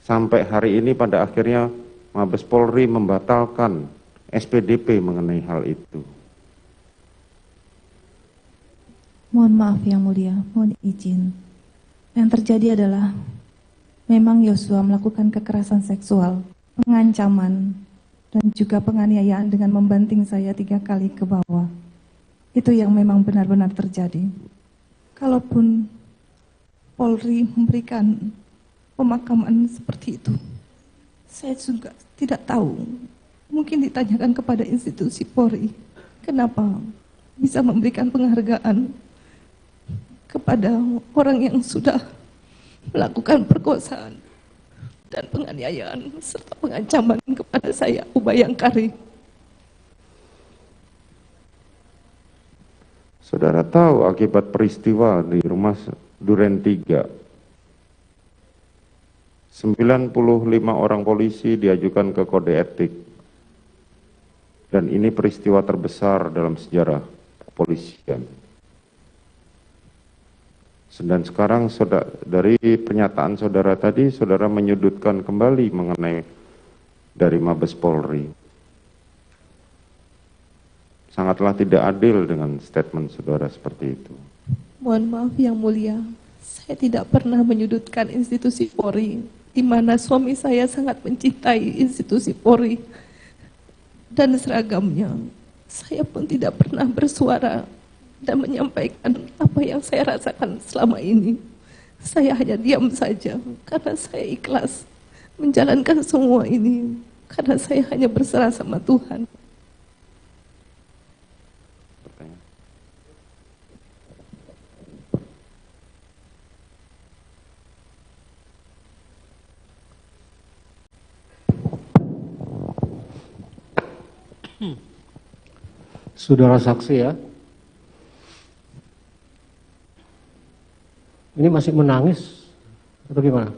sampai hari ini pada akhirnya Mabes Polri membatalkan SPDP mengenai hal itu. Mohon maaf Yang Mulia, mohon izin. Yang terjadi adalah memang Yosua melakukan kekerasan seksual, pengancaman, dan juga penganiayaan dengan membanting saya 3 kali ke bawah. Itu yang memang benar-benar terjadi. Kalaupun Polri memberikan pemakaman seperti itu, saya juga tidak tahu. Mungkin ditanyakan kepada institusi Polri, kenapa bisa memberikan penghargaan kepada orang yang sudah melakukan perkosaan dan penganiayaan serta pengancaman kepada saya, Ubayangkari. Saudara tahu akibat peristiwa di rumah Duren 3, 95 orang polisi diajukan ke kode etik. Dan ini peristiwa terbesar dalam sejarah kepolisian. Dan sekarang dari pernyataan saudara tadi, saudara menyudutkan kembali mengenai dari Mabes Polri. Sangatlah tidak adil dengan statement saudara seperti itu. Mohon maaf Yang Mulia, saya tidak pernah menyudutkan institusi Polri, di mana suami saya sangat mencintai institusi Polri dan seragamnya. Saya pun tidak pernah bersuara dan menyampaikan apa yang saya rasakan selama ini. Saya hanya diam saja karena saya ikhlas menjalankan semua ini, karena saya hanya berserah sama Tuhan. Saudara saksi ya, ini masih menangis atau gimana?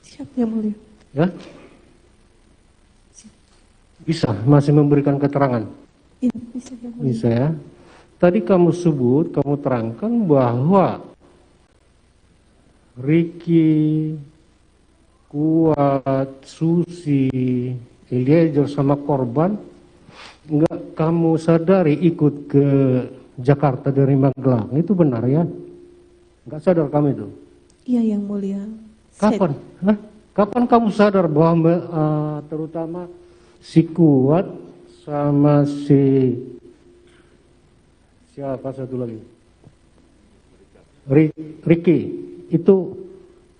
Siap Yang Mulia. Ya? Bisa, masih memberikan keterangan? Iya, bisa Yang Mulia. Bisa ya. Tadi kamu sebut, kamu terangkan bahwa Ricky, Kuat, Susi, Eliezer sama korban enggak kamu sadari ikut ke Jakarta dari Magelang, itu benar ya? Enggak sadar kamu itu? Iya Yang Mulia. Kapan? Kapan kamu sadar bahwa terutama si Kuat sama si siapa satu lagi? Ricky itu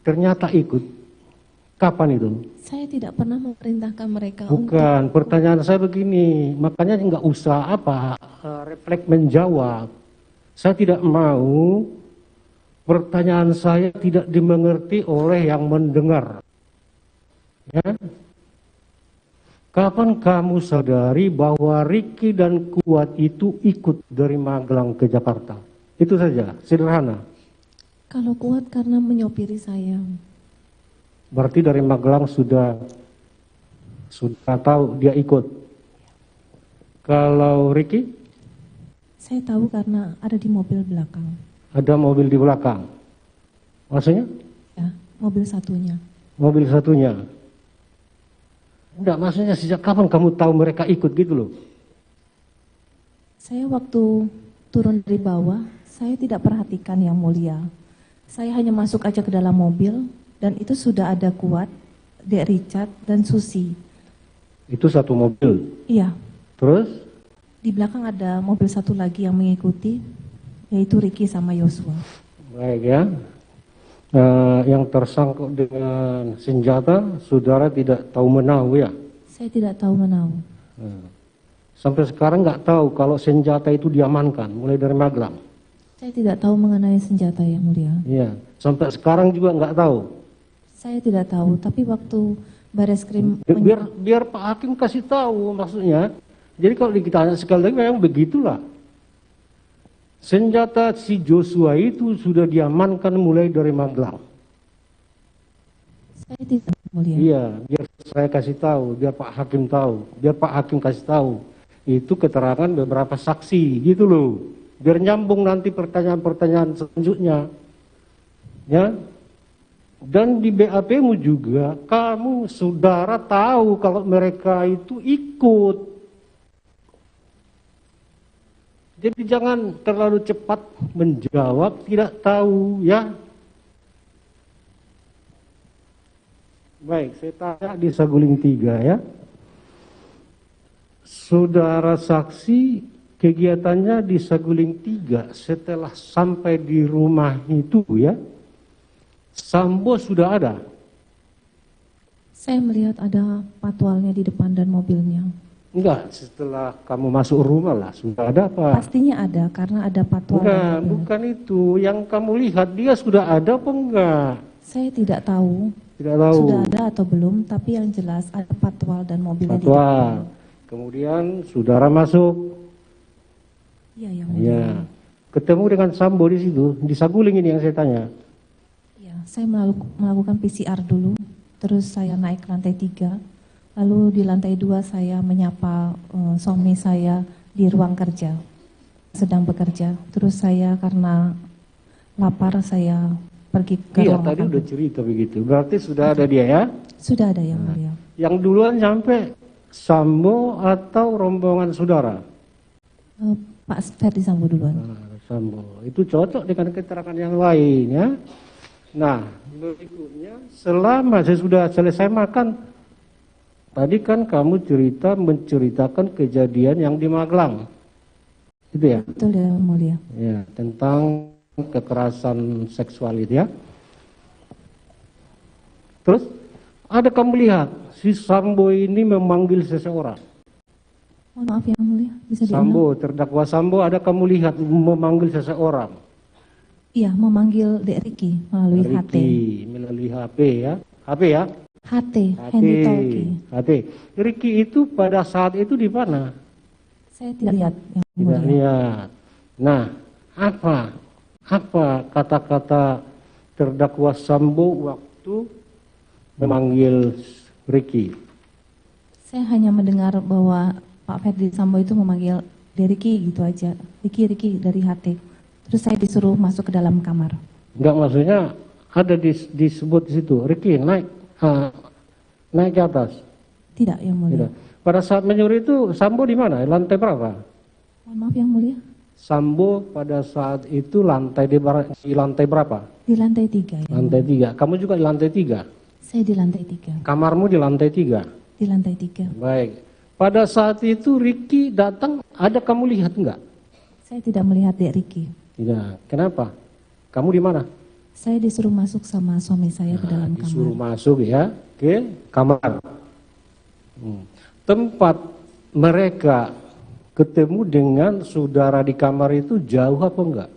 ternyata ikut. Kapan itu? Saya tidak pernah memerintahkan mereka. Bukan, pertanyaan saya begini, makanya nggak usah refleks menjawab. Saya tidak mau pertanyaan saya tidak dimengerti oleh yang mendengar. Ya. Kapan kamu sadari bahwa Ricky dan Kuat itu ikut dari Magelang ke Jakarta? Itu saja, sederhana. Kalau Kuat karena menyopiri saya. Berarti dari Magelang sudah tahu dia ikut. Kalau Ricky? Saya tahu karena ada di mobil belakang. Ada mobil di belakang. Maksudnya? Ya, mobil satunya. Mobil satunya. Enggak, maksudnya sejak kapan kamu tahu mereka ikut gitu loh? Saya waktu turun dari bawah, saya tidak perhatikan Yang Mulia. Saya hanya masuk aja ke dalam mobil, dan itu sudah ada Kuat, Dek Richard, dan Susi. Itu satu mobil? Iya. Terus? Di belakang ada mobil satu lagi yang mengikuti, yaitu Ricky sama Yosua. Baik ya. Yang tersangkut dengan senjata, saudara tidak tahu menahu ya? Saya tidak tahu menahu. Sampai sekarang nggak tahu kalau senjata itu diamankan, mulai dari Magelang? Saya tidak tahu mengenai senjata Yang Mulia. Iya. Sampai sekarang juga nggak tahu? Saya tidak tahu, tapi waktu Bareskrim biar Pak Hakim kasih tahu maksudnya. Jadi kalau ditanya sekali lagi memang begitulah. Senjata si Joshua itu sudah diamankan mulai dari Magelang. Saya tidak Mulia. Iya, biar saya kasih tahu, biar Pak Hakim tahu, biar Pak Hakim kasih tahu. Itu keterangan beberapa saksi gitu loh. Biar nyambung nanti pertanyaan-pertanyaan selanjutnya. Ya. Dan di BAP-mu juga, kamu saudara tahu kalau mereka itu ikut. Jadi jangan terlalu cepat menjawab tidak tahu ya. Baik, saya tanya di Saguling 3 ya. Saudara saksi kegiatannya di Saguling 3 setelah sampai di rumah itu ya. Sambo sudah ada. Saya melihat ada patwalnya di depan dan mobilnya. Enggak, setelah kamu masuk rumah lah sudah ada apa? Pastinya ada karena ada patwal. Enggak, bukan itu. Yang kamu lihat dia sudah ada apa enggak? Saya tidak tahu. Tidak tahu. Sudah ada atau belum, tapi yang jelas ada patwal dan mobilnya di Patwal. depan. Kemudian saudara masuk. Iya, yang mulia. Ya. Ketemu dengan Sambo di situ, di Saguling ini yang saya tanya. Ya, saya melakukan PCR dulu, terus saya naik ke lantai 3, lalu di lantai 2 saya menyapa suami saya di ruang kerja, sedang bekerja. Terus saya karena lapar saya pergi ke Iya, ruang tadi makan. udah cerita begitu. Berarti sudah ada dia ya? Sudah ada yang mulia. Yang duluan sampai Sambo atau rombongan saudara? Pak Ferdi Sambo duluan. Sambo. Itu cocok dengan keterangan yang lain ya. Nah, berikutnya selama saya sudah selesai makan, tadi kan kamu menceritakan kejadian yang di Magelang. Itu ya? Betul ya mulia. Ya, tentang kekerasan seksual itu ya. Terus ada kamu lihat si Sambo ini memanggil seseorang. Mohon maaf yang mulia, bisa diulang? Sambo, terdakwa Sambo ada kamu lihat memanggil seseorang. Iya, memanggil Dek Riki melalui HT. Melalui HP ya. HP ya? HT, handy talkie. HT. Riki itu pada saat itu di mana? Saya tidak lihat yang Tidak mulia. lihat. Nah, apa kata-kata terdakwa Sambo waktu memanggil Riki? Saya hanya mendengar bahwa Pak Ferdi Sambo itu memanggil Riki gitu aja. Riki dari HT. Terus saya disuruh masuk ke dalam kamar. Enggak, maksudnya ada disebut di situ, Riki naik ke atas. Tidak yang mulia. Tidak. Pada saat menyuruh itu Sambo di mana? Lantai berapa? Mohon maaf yang mulia. Sambo pada saat itu di lantai berapa? Di lantai 3 ya. Lantai 3. Kamu juga di lantai 3? Saya di lantai 3. Kamarmu di lantai 3? Di lantai 3. Baik. Pada saat itu Riki datang, ada kamu lihat enggak? Saya tidak melihat Dek Riki. Tidak. Kenapa? Kamu di mana? Saya disuruh masuk sama suami saya ke dalam Disuruh kamar. masuk ya ke kamar. Tempat mereka ketemu dengan saudara di kamar itu jauh apa enggak?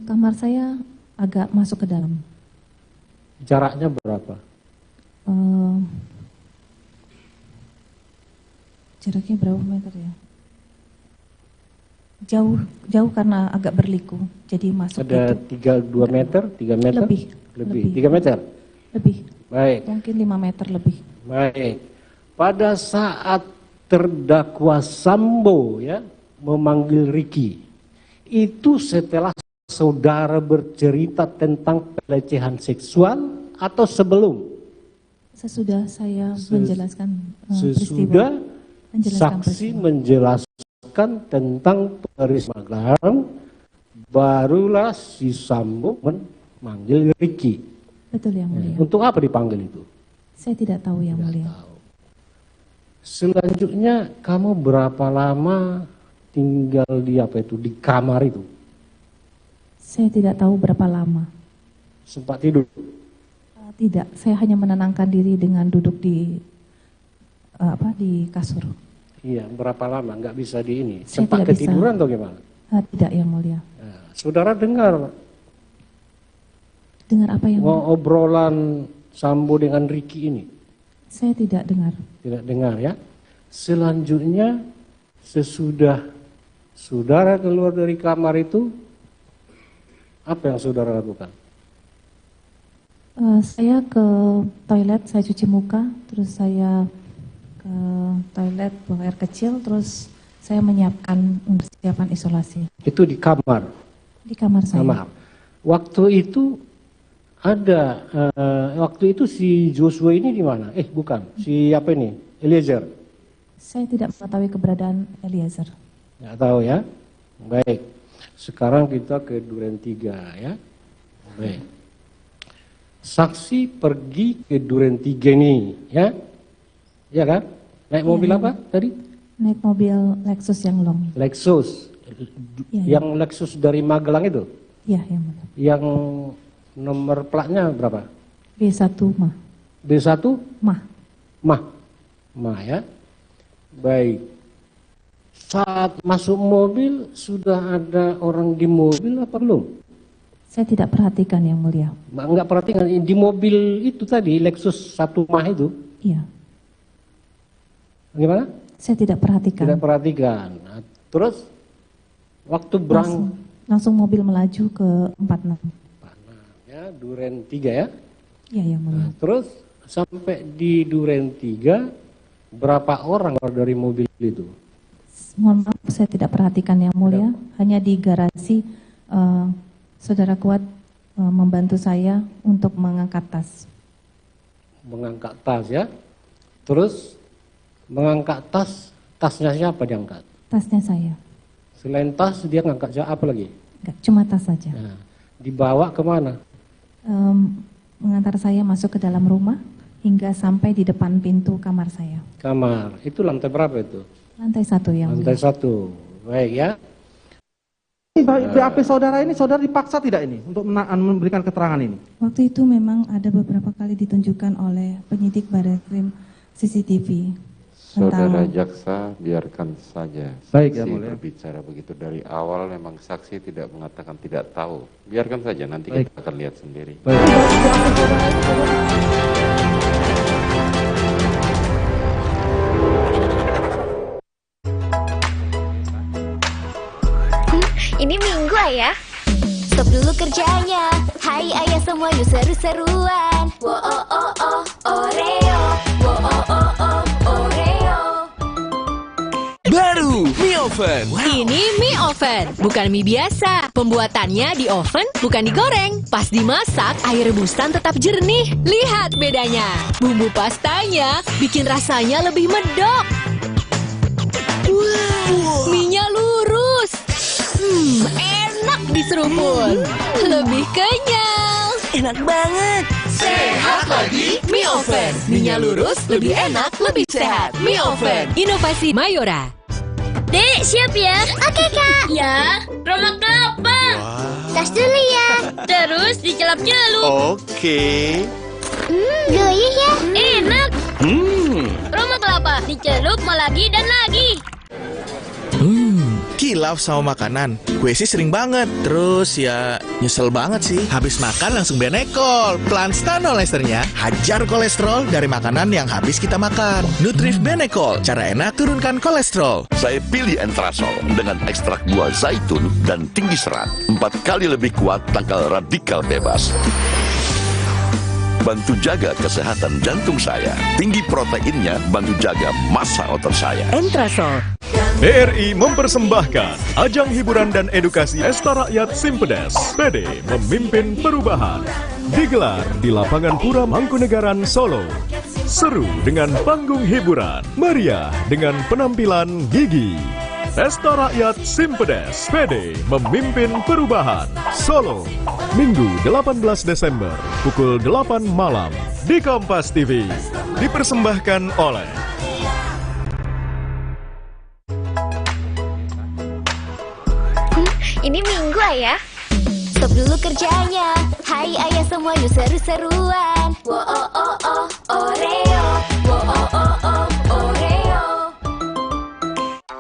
Kamar saya agak masuk ke dalam. Jaraknya berapa? Jaraknya berapa meter ya? Jauh karena agak berliku, jadi masuk Ada itu 2 meter, 3 meter? Lebih. 3 meter? lebih, Baik, mungkin 5 meter lebih. baik. Pada saat terdakwa Sambo ya memanggil Riki, itu setelah saudara bercerita tentang pelecehan seksual atau sebelum? Sesudah saya menjelaskan Sesudah menjelaskan saksi peristiwa. menjelaskan tentang peristiwa Magelang, barulah si Sambo memanggil Riki. Betul yang mulia. Untuk apa dipanggil itu? Saya tidak tahu yang mulia. Selanjutnya kamu berapa lama tinggal di di kamar itu? Saya tidak tahu berapa lama. Sempat tidur? Tidak, saya hanya menenangkan diri dengan duduk di di kasur. Iya, berapa lama? Nggak bisa di ini. Saya Sempat tidak bisa. ketiduran atau gimana? Tidak yang mulia. Nah, saudara dengar Dengar apa yang mulia? obrolan Sambo dengan Riki ini? Saya tidak dengar. Tidak dengar ya. Selanjutnya sesudah saudara keluar dari kamar itu, apa yang saudara lakukan? Saya ke toilet, saya cuci muka, terus saya ke toilet buang air kecil, terus saya menyiapkan persiapan isolasi Itu di kamar. di kamar saya. Kamar. Waktu itu Ada. Waktu itu si Joshua ini di mana? Bukan. Si apa ini? Eliezer. Saya tidak mengetahui keberadaan Eliezer. Nggak tahu ya. Baik. Sekarang kita ke Duren 3 ya. Baik. Saksi pergi ke Duren 3 nih, ya? Iya kan? Naik mobil apa tadi? Naik mobil Lexus yang long. Lexus. Iya, Yang Lexus dari Magelang itu? Iya, yang mulia. Yang nomor platnya berapa? B1 mah. B1? Mah. Mah ya. Baik. Saat masuk mobil sudah ada orang di mobil apa belum? Saya tidak perhatikan yang mulia. Enggak perhatikan di mobil itu tadi Lexus 1 Mah itu. Iya. Gimana? Saya tidak perhatikan. Tidak perhatikan. Nah, terus waktu Langsung mobil melaju ke 46. Ya, Duren 3 ya. Iya, yang mulia. Nah, terus sampai di Duren 3 berapa orang keluar dari mobil itu? Mohon maaf, saya tidak perhatikan yang mulia. Hanya di garasi saudara Kuat membantu saya untuk mengangkat tas. Mengangkat tas ya. Terus mengangkat tasnya siapa diangkat? Tasnya saya. Selain tas dia ngangkat apa lagi? Enggak, cuma tas saja. Nah, dibawa kemana? Mengantar saya masuk ke dalam rumah hingga sampai di depan pintu kamar saya. Kamar. Itu lantai berapa itu? Lantai 1 yang Lantai mulia. 1. Baik ya. BAP saudara ini, saudara dipaksa tidak ini untuk memberikan keterangan ini? Waktu itu memang ada beberapa kali ditunjukkan oleh penyidik Barreskrim CCTV. Saudara jaksa, biarkan saja Baik, ya, saksi mulia. berbicara begitu dari awal. Memang saksi tidak mengatakan tidak tahu. Biarkan saja, nanti Baik. kita akan lihat sendiri. Baik. Ini Minggu ayah. Stop dulu kerjanya. Hai ayah semua yuk seru-seruan. Wo oh oh oh Oreo. Wo oh oh oh Oreo. Baru mie oven. Ini mie oven, bukan mie biasa. Pembuatannya di oven, bukan digoreng. Pas dimasak, air rebusan tetap jernih. Lihat bedanya. Bumbu pastanya bikin rasanya lebih medok. Wow, mie-nya lurus. Enak diseruput. Lebih kenyal. Enak banget. Sehat lagi, mie oven. Mie-nya lurus, lebih enak, lebih sehat. Mie oven, inovasi Mayora. Dek, siap ya? Oke, Kak. Ya, Roma kelapa. Tas dulu ya. Terus dicelup-celup. Oke. Gurih ya? Enak. Roma kelapa dicelup mau lagi dan lagi. Kilaf sama makanan. Gue sih sering banget. Terus ya nyesel banget sih. Habis makan langsung Benekol. Pelan stanolesternya hajar kolesterol dari makanan yang habis kita makan. Nutrif Benekol. Cara enak turunkan kolesterol. Saya pilih Entrasol dengan ekstrak buah zaitun dan tinggi serat. 4 kali lebih kuat tangkal radikal bebas. Bantu jaga kesehatan jantung saya. Tinggi proteinnya bantu jaga massa otot saya. Entrasol. BRI mempersembahkan ajang hiburan dan edukasi Pesta Rakyat Simpedes PD Memimpin Perubahan digelar di Lapangan Pura Mangkunegaran, Solo. Seru dengan panggung hiburan, meriah dengan penampilan gigi. Pesta Rakyat Simpedes PD Memimpin Perubahan, Solo. Minggu 18 Desember pukul 8 malam di Kompas TV. Dipersembahkan oleh Ini Minggu ayah. Stop dulu kerjanya. Hai ayah semua yuk seru-seruan. Wo oh oh oh Oreo. Wo oh oh oh Oreo.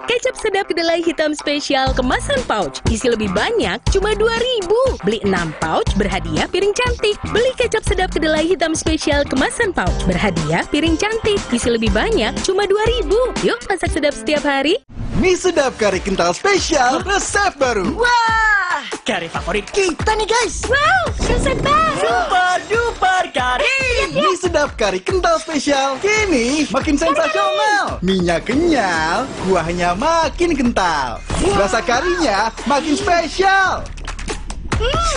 Kecap sedap kedelai hitam spesial kemasan pouch. Isi lebih banyak, cuma 2.000. Beli 6 pouch, berhadiah piring cantik. Beli kecap sedap kedelai hitam spesial kemasan pouch. Berhadiah piring cantik. Isi lebih banyak, cuma 2.000. Yuk masak sedap setiap hari. Mie sedap kari kental spesial resep baru. Wah, kari favorit kita nih guys. Wow, resep baru. Super duper kari. Mie sedap kari kental spesial kini makin sensasional. Minyak kenyal, kuahnya makin kental. Rasa karinya makin spesial.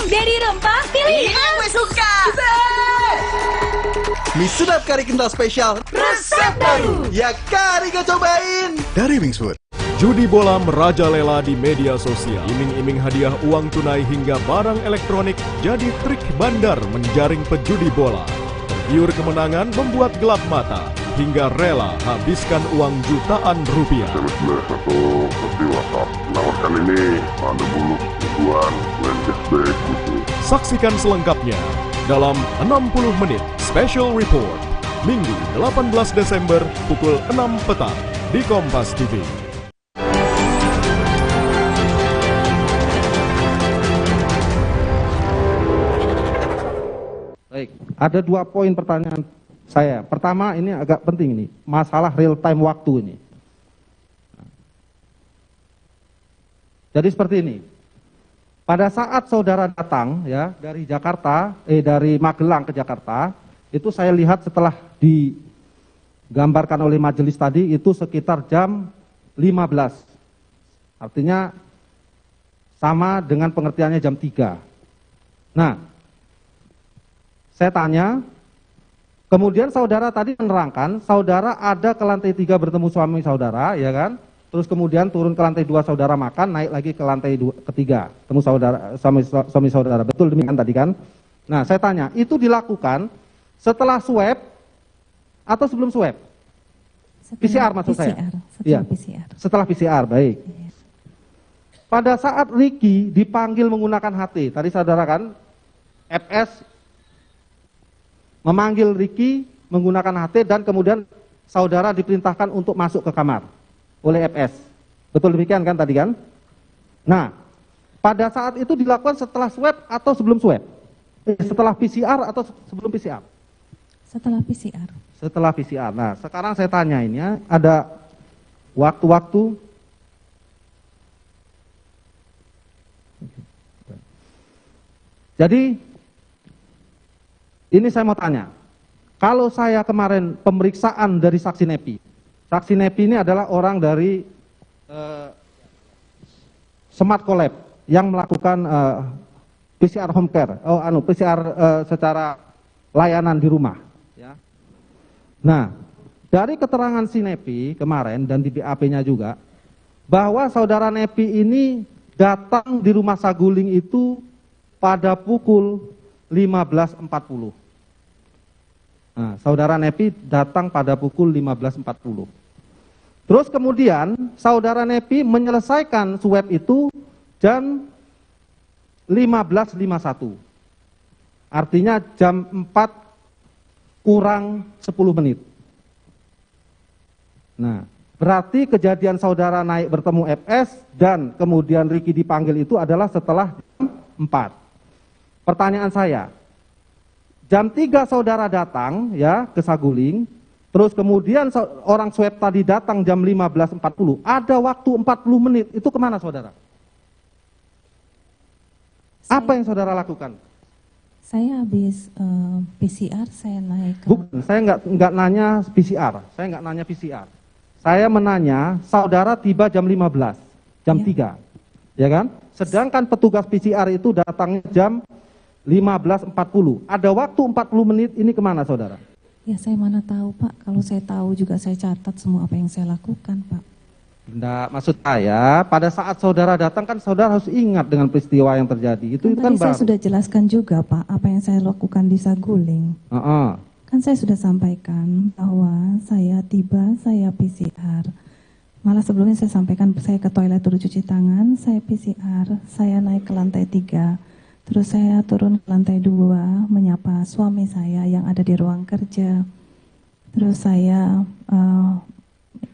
Dari rempah pilih yang gue suka. Mie sedap kari kental spesial, resep baru. Ya kari kau cobain. Dari Wingswood. Judi bola merajalela di media sosial. Iming-iming hadiah uang tunai hingga barang elektronik jadi trik bandar menjaring pejudi bola. Tergiur kemenangan membuat gelap mata hingga rela habiskan uang jutaan rupiah. Satu seperti WhatsApp menawarkan ini ada bonus ribuan, cashback gitu. Saksikan selengkapnya dalam 60 menit Special Report Minggu 18 Desember pukul 6 petang di Kompas TV. Baik, ada 2 poin pertanyaan saya. Pertama, ini agak penting ini, masalah real time waktu ini. Jadi seperti ini. Pada saat saudara datang ya dari dari Magelang ke Jakarta, itu saya lihat setelah digambarkan oleh majelis tadi itu sekitar jam 15. Artinya sama dengan pengertiannya jam 3. Nah, saya tanya, kemudian saudara tadi menerangkan, saudara ada ke lantai 3 bertemu suami saudara, ya kan? Terus kemudian turun ke lantai 2 saudara makan, naik lagi ke lantai 3, temu suami saudara. Betul demikian tadi kan? Nah, saya tanya, itu dilakukan setelah swab atau sebelum swab? PCR maksud saya? Setelah PCR. Setelah PCR, baik. Iya. Pada saat Ricky dipanggil menggunakan HT, tadi saudara kan, FS memanggil Ricky menggunakan HT dan kemudian saudara diperintahkan untuk masuk ke kamar oleh FS. Betul demikian kan tadi kan? Nah, pada saat itu dilakukan setelah swab atau sebelum swab? Setelah PCR atau sebelum PCR? Setelah PCR. Setelah PCR. Nah, sekarang saya tanya ini ya, ada waktu-waktu jadi ini saya mau tanya, kalau saya kemarin pemeriksaan dari saksi Nepi ini adalah orang dari Smart Collab yang melakukan PCR home care, PCR secara layanan di rumah. Ya. Nah, dari keterangan si Nepi kemarin dan di BAP-nya juga, bahwa saudara Nepi ini datang di rumah Saguling itu pada pukul 15.40. Nah, saudara Nepi datang pada pukul 15.40. Terus kemudian saudara Nepi menyelesaikan swab itu jam 15.51. Artinya jam 4 kurang 10 menit. Nah, berarti kejadian saudara naik bertemu FS dan kemudian Ricky dipanggil itu adalah setelah jam 4. Pertanyaan saya, jam 3 saudara datang ya ke Saguling, terus kemudian orang swab tadi datang jam 15.40, ada waktu 40 menit, itu kemana saudara? Apa yang saudara lakukan? Saya habis PCR, saya naik ke... Bukan, saya nggak nanya PCR, Saya menanya, saudara tiba jam 15, jam 3, ya kan? Sedangkan petugas PCR itu datangnya jam 15.40. Ada waktu 40 menit, ini kemana saudara? Ya saya mana tahu Pak, kalau saya tahu juga saya catat semua apa yang saya lakukan Pak. Enggak, maksud saya pada saat saudara datang kan saudara harus ingat dengan peristiwa yang terjadi. Itu kan saya sudah jelaskan juga Pak, apa yang saya lakukan di Saguling. Kan saya sudah sampaikan bahwa saya tiba, saya PCR. Malah sebelumnya saya sampaikan saya ke toilet dulu cuci tangan, saya PCR, saya naik ke lantai 3. Terus saya turun ke lantai 2 menyapa suami saya yang ada di ruang kerja. Terus saya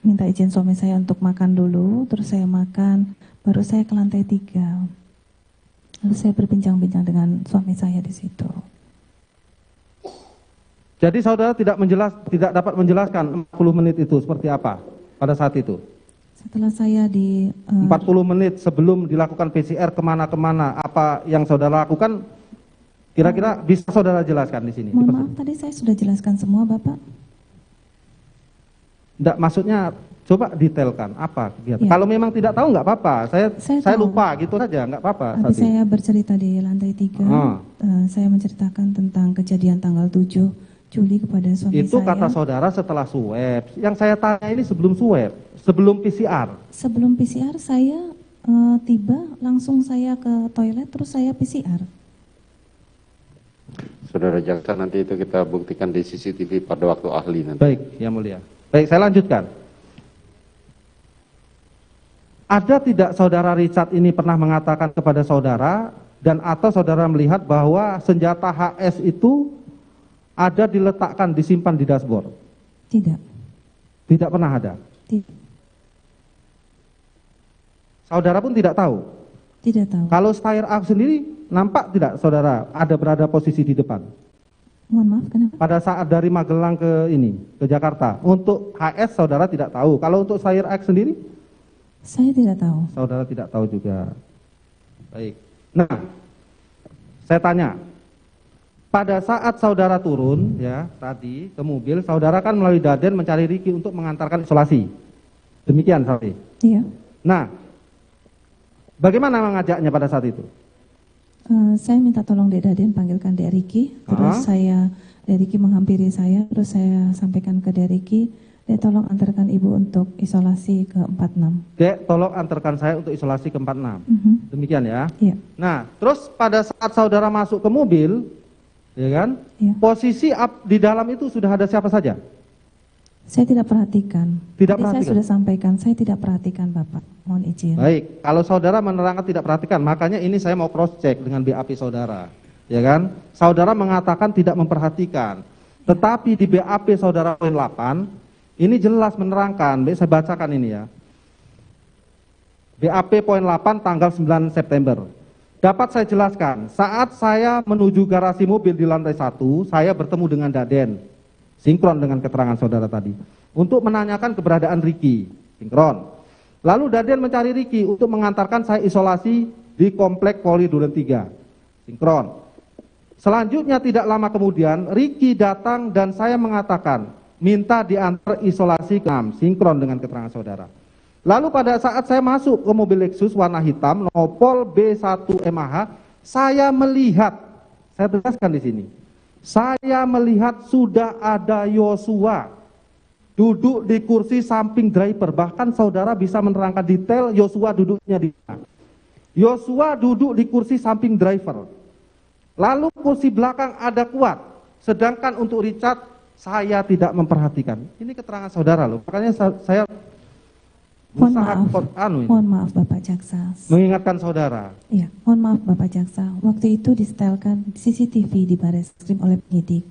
minta izin suami saya untuk makan dulu, terus saya makan, baru saya ke lantai 3. Lalu saya berbincang-bincang dengan suami saya di situ. Jadi saudara tidak dapat menjelaskan 40 menit itu seperti apa pada saat itu? Setelah saya 40 menit sebelum dilakukan PCR kemana-kemana, apa yang saudara lakukan, kira-kira bisa saudara jelaskan di sini? Mohon maaf, tadi saya sudah jelaskan semua Bapak. Enggak, maksudnya Coba detailkan apa kegiatan. Ya. Kalau memang tidak tahu nggak apa-apa, saya tahu. lupa gitu saja, nggak apa-apa. Habis saya bercerita di lantai 3, saya menceritakan tentang kejadian tanggal 7 Juli kepada suami Itu saya. kata saudara setelah swab. Yang saya tanya ini sebelum swab, sebelum PCR. Sebelum PCR saya tiba, langsung saya ke toilet, terus saya PCR. Saudara jaksa, nanti itu kita buktikan di CCTV pada waktu ahli nanti. Baik, Yang Mulia. Baik, saya lanjutkan. Ada tidak saudara Richard ini pernah mengatakan kepada saudara dan atau saudara melihat bahwa senjata HS itu ada diletakkan, disimpan di dashboard? Tidak. Tidak pernah ada? Tidak. Saudara pun tidak tahu? Tidak tahu. Kalau Steyr AG sendiri, nampak tidak saudara ada berada posisi di depan? Mohon maaf, kenapa? Pada saat dari Magelang ke Jakarta. Untuk HS saudara tidak tahu. Kalau untuk Steyr AG sendiri? Saya tidak tahu. Saudara tidak tahu juga. Baik. Nah, saya tanya. Pada saat saudara turun ya tadi ke mobil, saudara kan melalui Daden mencari Ricky untuk mengantarkan isolasi. Demikian Saudari? Iya. Nah, bagaimana mengajaknya pada saat itu? Saya minta tolong Dek Daden panggilkan Dek Ricky, terus Dek Ricky menghampiri saya, terus saya sampaikan ke Dek Ricky, Dek tolong antarkan ibu untuk isolasi ke 46. Dek tolong antarkan saya untuk isolasi ke 46. Demikian ya? Iya. Nah, terus pada saat saudara masuk ke mobil, ya kan? Iya. Posisi di dalam itu sudah ada siapa saja? Saya tidak perhatikan. Tidak Tadi perhatikan. saya sudah sampaikan, saya tidak perhatikan Bapak. Mohon izin. Baik, kalau saudara menerangkan tidak perhatikan, makanya ini saya mau cross check dengan BAP saudara, ya kan? Saudara mengatakan tidak memperhatikan, tetapi di BAP saudara poin 8 ini jelas menerangkan. Saya bacakan ini ya. BAP poin 8 tanggal 9 September. Dapat saya jelaskan, saat saya menuju garasi mobil di lantai 1, saya bertemu dengan Daden, sinkron dengan keterangan saudara tadi, untuk menanyakan keberadaan Ricky, sinkron. Lalu Daden mencari Ricky untuk mengantarkan saya isolasi di komplek Poli Duren 3, sinkron. Selanjutnya tidak lama kemudian, Ricky datang dan saya mengatakan, minta diantar isolasi ke 6, sinkron dengan keterangan saudara. Lalu pada saat saya masuk ke mobil Lexus warna hitam, Nopol B1 MAH, saya melihat, saya tegaskan di sini, saya melihat sudah ada Yosua duduk di kursi samping driver. Bahkan saudara bisa menerangkan detail Yosua duduknya di mana. Yosua duduk di kursi samping driver. Lalu kursi belakang ada Kuat. Sedangkan untuk Richard, saya tidak memperhatikan. Ini keterangan saudara loh. Makanya saya Mohon maaf Bapak Jaksa. Mengingatkan saudara. Iya, mohon maaf Bapak Jaksa. Waktu itu disetelkan CCTV di Barreskrim oleh penyidik.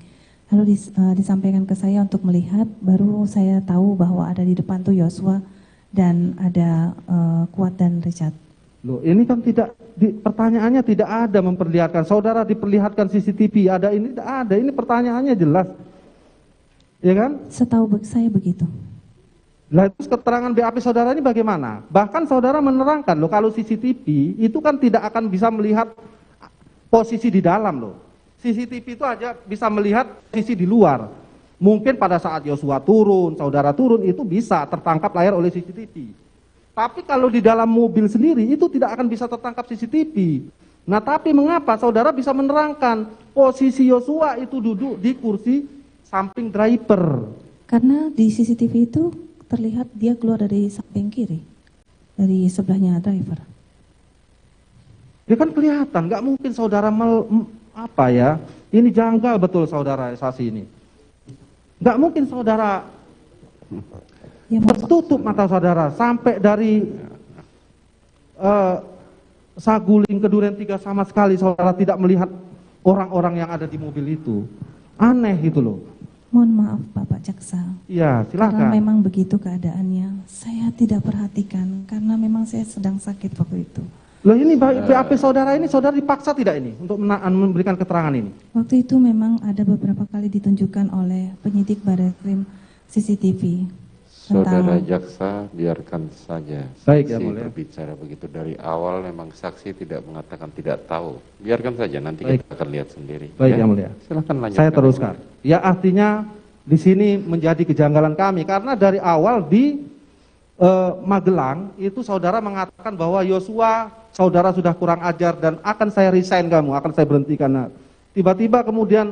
Lalu disampaikan ke saya untuk melihat, baru saya tahu bahwa ada di depan tuh Yosua dan ada Kuat dan Richard. Loh, ini kan tidak pertanyaannya tidak ada memperlihatkan. Saudara diperlihatkan CCTV, ada ini tidak ada. Ini pertanyaannya jelas. Ya kan? Setahu saya begitu. Lah terus keterangan BAP saudara ini bagaimana? Bahkan saudara menerangkan loh, kalau CCTV itu kan tidak akan bisa melihat posisi di dalam loh. CCTV itu aja bisa melihat posisi di luar. Mungkin pada saat Yosua turun, saudara turun, itu bisa tertangkap layar oleh CCTV. Tapi kalau di dalam mobil sendiri itu tidak akan bisa tertangkap CCTV. Nah tapi mengapa saudara bisa menerangkan posisi Yosua itu duduk di kursi samping driver? Karena di CCTV itu terlihat dia keluar dari samping kiri, dari sebelahnya driver. Ya kan kelihatan, nggak mungkin saudara apa ya? Ini janggal betul saudara Sasi ini. Nggak mungkin saudara tertutup mata saudara sampai dari Saguling ke Duren 3 sama sekali saudara tidak melihat orang-orang yang ada di mobil itu. Aneh gitu loh. Mohon maaf Bapak Jaksa. Iya, silakan. Karena memang begitu keadaannya. Saya tidak perhatikan karena memang saya sedang sakit waktu itu. Loh ini BAP saudara ini, saudara dipaksa tidak ini untuk memberikan keterangan ini? Waktu itu memang ada beberapa kali ditunjukkan oleh penyidik Barreskrim CCTV. Saudara jaksa, biarkan saja Baik, saksi ya, boleh. berbicara begitu dari awal. Memang saksi tidak mengatakan tidak tahu. Biarkan saja, nanti Baik. kita akan lihat sendiri. Baik, ya mulia. Silakan lanjutkan. Saya teruskan. Ya artinya di sini menjadi kejanggalan kami karena dari awal di Magelang, itu saudara mengatakan bahwa Yosua, saudara sudah kurang ajar dan akan saya resign kamu, akan saya berhentikan. Nah, tiba-tiba kemudian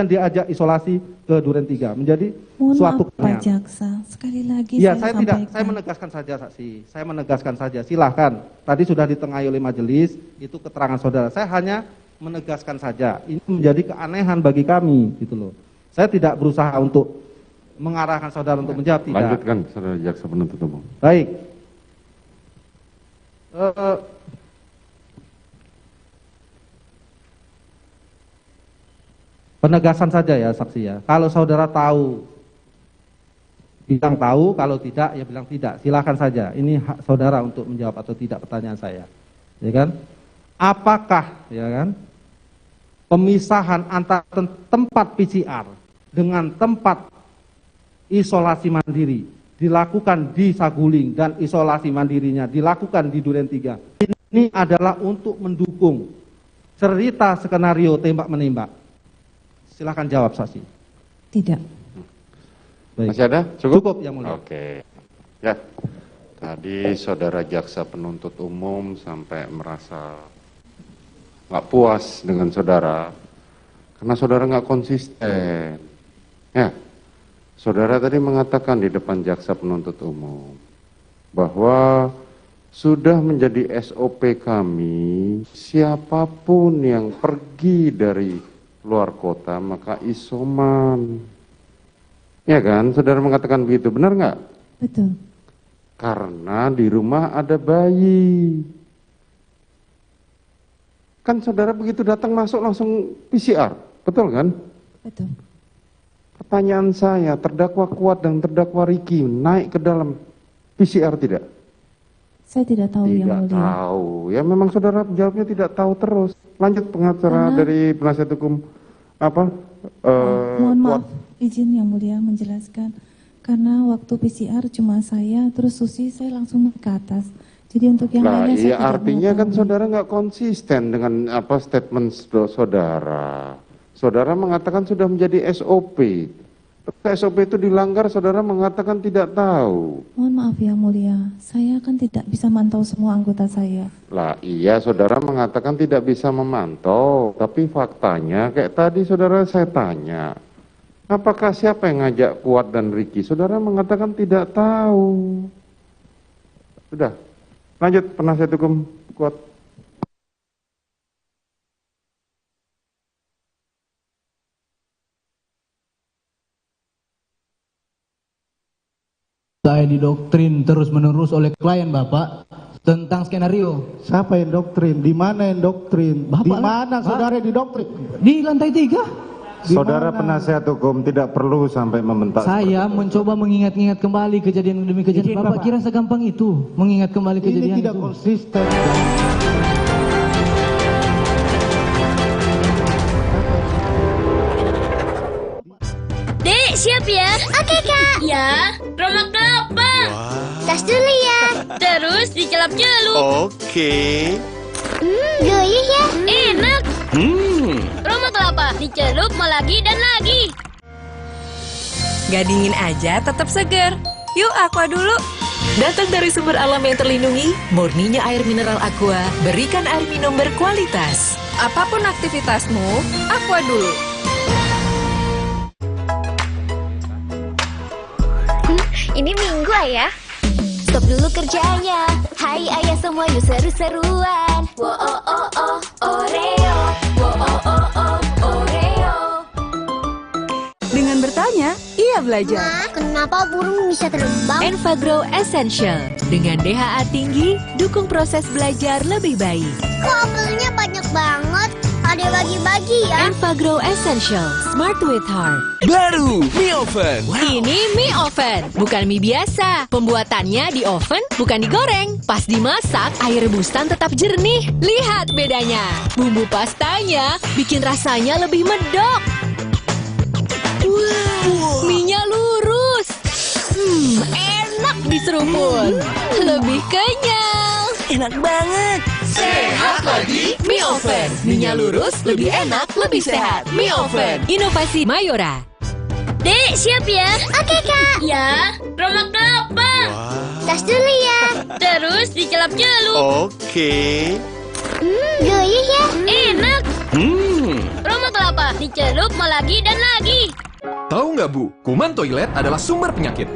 diajak isolasi ke Duren 3 menjadi suatu Pak Jaksa, sekali lagi ya, saya saya menegaskan saja saksi, saya menegaskan saja, silahkan. Tadi sudah ditengahi oleh majelis, itu keterangan saudara. Saya hanya menegaskan saja, ini menjadi keanehan bagi kami, gitu loh. Saya tidak berusaha untuk mengarahkan saudara untuk menjawab, tidak. Lanjutkan, saudara jaksa penuntut umum. Baik. Penegasan saja ya saksi ya. Kalau saudara tahu, bilang tahu, kalau tidak ya bilang tidak. Silakan saja. Ini hak saudara untuk menjawab atau tidak pertanyaan saya. Ya kan? Apakah ya kan pemisahan antara tempat PCR dengan tempat isolasi mandiri dilakukan di Saguling dan isolasi mandirinya dilakukan di Duren 3. Ini adalah untuk mendukung cerita skenario tembak-menembak. Silahkan jawab saksi. Tidak. Baik. Masih ada? Cukup? Cukup yang mulia. Oke. Ya. Tadi saudara jaksa penuntut umum sampai merasa nggak puas dengan saudara karena saudara nggak konsisten. Ya. Saudara tadi mengatakan di depan jaksa penuntut umum bahwa sudah menjadi SOP kami, siapapun yang pergi dari luar kota maka isoman. Ya kan, saudara mengatakan begitu, benar nggak? Betul. Karena di rumah ada bayi. Kan saudara begitu datang masuk langsung PCR, betul kan? Betul. Pertanyaan saya, terdakwa Kuat dan terdakwa Riki naik ke dalam PCR tidak? Saya tidak tahu yang mulia. Tidak tahu. Ya memang saudara jawabnya tidak tahu terus. Lanjut pengacara dari penasihat hukum apa? Mohon maaf, izin yang mulia menjelaskan. Karena waktu PCR cuma saya, terus Susi saya langsung naik ke atas. Jadi untuk yang lainnya saya tidak artinya kan saudara nggak konsisten dengan apa statement saudara. Saudara mengatakan sudah menjadi SOP. SOP itu dilanggar, saudara mengatakan tidak tahu. Mohon maaf yang mulia, saya kan tidak bisa mantau semua anggota saya. Lah iya, saudara mengatakan tidak bisa memantau, tapi faktanya kayak tadi saudara saya tanya, apakah siapa yang ngajak Kuat dan Riki? Saudara mengatakan tidak tahu. Sudah, lanjut penasihat hukum Kuat. Saya didoktrin terus-menerus oleh klien Bapak tentang skenario. Siapa yang doktrin? Di mana yang doktrin? Di mana saudara didoktrin? Di lantai 3. Saudara penasihat hukum tidak perlu sampai membentak. Saya mencoba mengingat-ingat kembali kejadian demi kejadian. Bapak kira segampang itu mengingat kembali kejadian ini tidak itu? Konsisten. Dek, siap ya? Oke, Kak. Ya, Roma kelapa. Tas dulu ya. Terus dicelup-celup. Oke. Gurih ya? Enak. Roma kelapa, dicelup mau lagi dan lagi. Gak dingin aja, tetap segar. Yuk, Aqua dulu. Datang dari sumber alam yang terlindungi, murninya air mineral Aqua, berikan air minum berkualitas. Apapun aktivitasmu, Aqua dulu. Ini Minggu ayah. Stop dulu kerjanya. Hai ayah semua yuk seru-seruan. Wo oh oh oh Oreo. Wo oh oh oh Oreo. Dengan bertanya, ia belajar. Ma, kenapa burung bisa terbang? Enfagrow Essential. Dengan DHA tinggi, dukung proses belajar lebih baik. Kok apelnya banyak banget? Ada bagi-bagi ya? Enfagrow Essential, Smart with Heart. Baru mie oven. Ini mie oven, bukan mie biasa. Pembuatannya di oven, bukan digoreng. Pas dimasak, air rebusan tetap jernih. Lihat bedanya. Bumbu pastanya bikin rasanya lebih medok. Wow, mie-nya lurus. Enak diseruput. Lebih kenyal. Enak banget. Sehat lagi, mie oven. Mie-nya lurus, lebih enak, lebih sehat. Mie oven, inovasi Mayora. Dek, siap ya? Oke, Kak. Ya, Roma kelapa. Tas dulu ya. Terus dicelup-celup. Oke. Gurih ya? Enak. Roma kelapa, dicelup mau lagi dan lagi. Tahu nggak Bu, kuman toilet adalah sumber penyakit.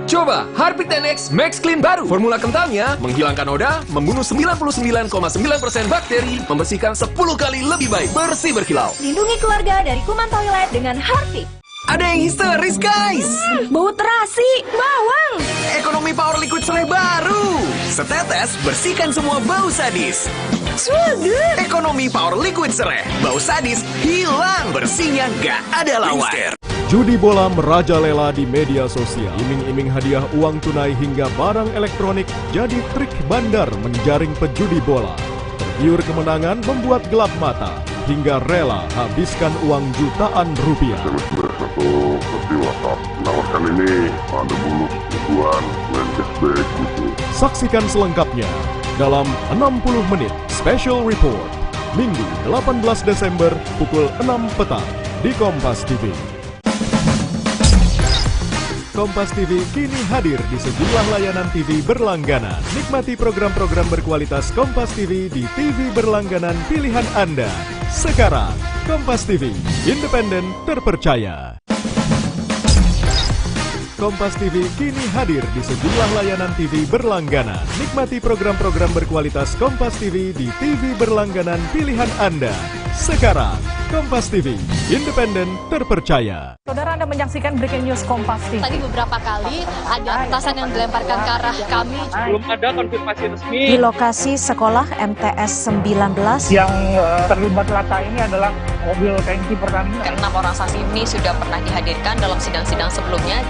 Coba Harpic 10X Max Clean baru. Formula kentalnya menghilangkan noda, membunuh 99,9% bakteri, membersihkan 10 kali lebih baik, bersih berkilau. Lindungi keluarga dari kuman toilet dengan Harpic. Ada yang histeris guys. Bau terasi, bawang. Ekonomi Power Liquid Serai baru. Setetes bersihkan semua bau sadis. Swagger. Ekonomi Power Liquid Serai, bau sadis hilang, bersihnya nggak ada lawan. Judi bola merajalela di media sosial. Iming-iming hadiah uang tunai hingga barang elektronik jadi trik bandar menjaring pejudi bola. Tergiur kemenangan membuat gelap mata hingga rela habiskan uang jutaan rupiah. Satu seperti WhatsApp. Menawarkan ini ada bonus ribuan, main cashback gitu. Saksikan selengkapnya dalam 60 menit Special Report Minggu 18 Desember pukul 6 petang di Kompas TV. Kompas TV kini hadir di sejumlah layanan TV berlangganan. Nikmati program-program berkualitas Kompas TV di TV berlangganan pilihan Anda. Sekarang, Kompas TV, independen, terpercaya. Kompas TV kini hadir di sejumlah layanan TV berlangganan. Nikmati program-program berkualitas Kompas TV di TV berlangganan pilihan Anda. Sekarang, Kompas TV, independen, terpercaya. Saudara, Anda menyaksikan Breaking News Kompas TV. Tadi beberapa kali ada petasan yang dilemparkan ke arah kami. Belum ada konfirmasi resmi. Di lokasi sekolah MTS 19. Yang terlibat laka ini adalah mobil tangki Pertamina. 6 orang saksi ini sudah pernah dihadirkan dalam sidang-sidang sebelumnya.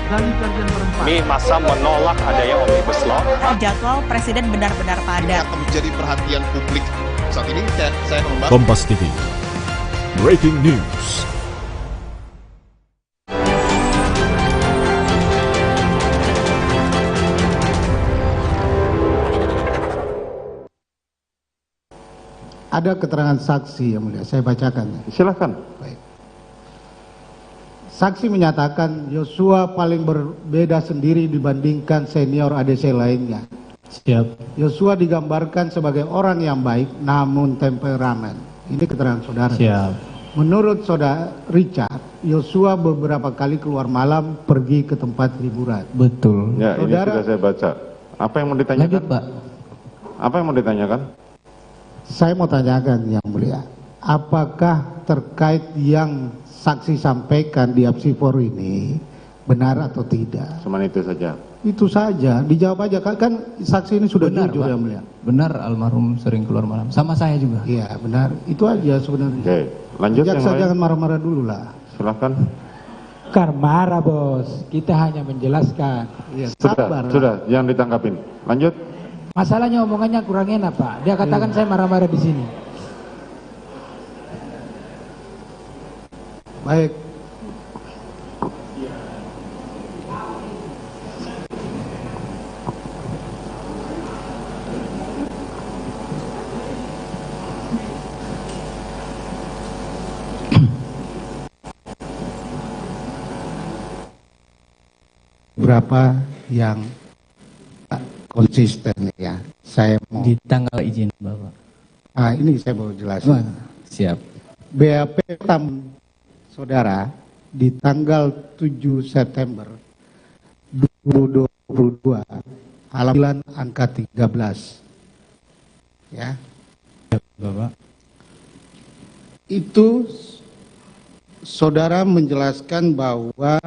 Ini masa menolak adanya Omnibus Law. Jadwal Presiden benar-benar padat. Akan menjadi perhatian publik. Saat ini saya membahas Kompas TV, Breaking News. Ada keterangan saksi yang mulia, saya bacakan. Silakan. Baik. Saksi menyatakan Yosua paling berbeda sendiri dibandingkan senior ADC lainnya. Siap. Yosua digambarkan sebagai orang yang baik namun temperamen. Ini keterangan saudara. Siap. Menurut saudara Richard, Yosua beberapa kali keluar malam pergi ke tempat hiburan. Betul. Ya, Saudara, ini sudah saya baca. Apa yang mau ditanyakan? Lanjut, Pak. Apa yang mau ditanyakan? Saya mau tanyakan yang mulia, apakah terkait yang saksi sampaikan di Apsifor ini benar atau tidak? Cuman itu saja. Itu saja, dijawab aja. Kan saksi ini sudah Benar, jujur Pak. yang mulia. Benar, almarhum sering keluar malam. Sama saya juga. Iya benar, itu aja sebenarnya. Oke, lanjut yang Jaksa lain. jangan marah-marah dulu lah. Silakan. Marah bos, kita hanya menjelaskan. Ya, sabar. Sudah, jangan ditanggapin. Lanjut. Masalahnya omongannya kurang enak Pak. Dia katakan saya marah-marah di sini. Baik. Berapa yang konsisten ya, saya mau Di tanggal izin Bapak. ini saya mau jelasin. Siap. BAP saudara di tanggal 7 September 2022 halaman angka 13 ya. Bapak. Itu saudara menjelaskan bahwa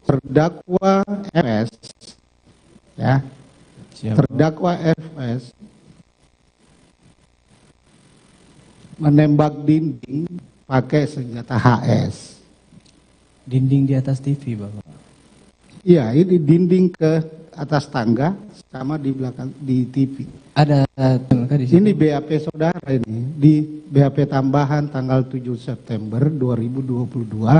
terdakwa FS ya. Siap. Terdakwa FS menembak dinding pakai senjata HS. Dinding di atas TV, Bapak. Iya, ini dinding ke atas tangga sama di belakang di TV. Ada di sini. Ini BAP saudara ini di BAP tambahan tanggal 7 September 2022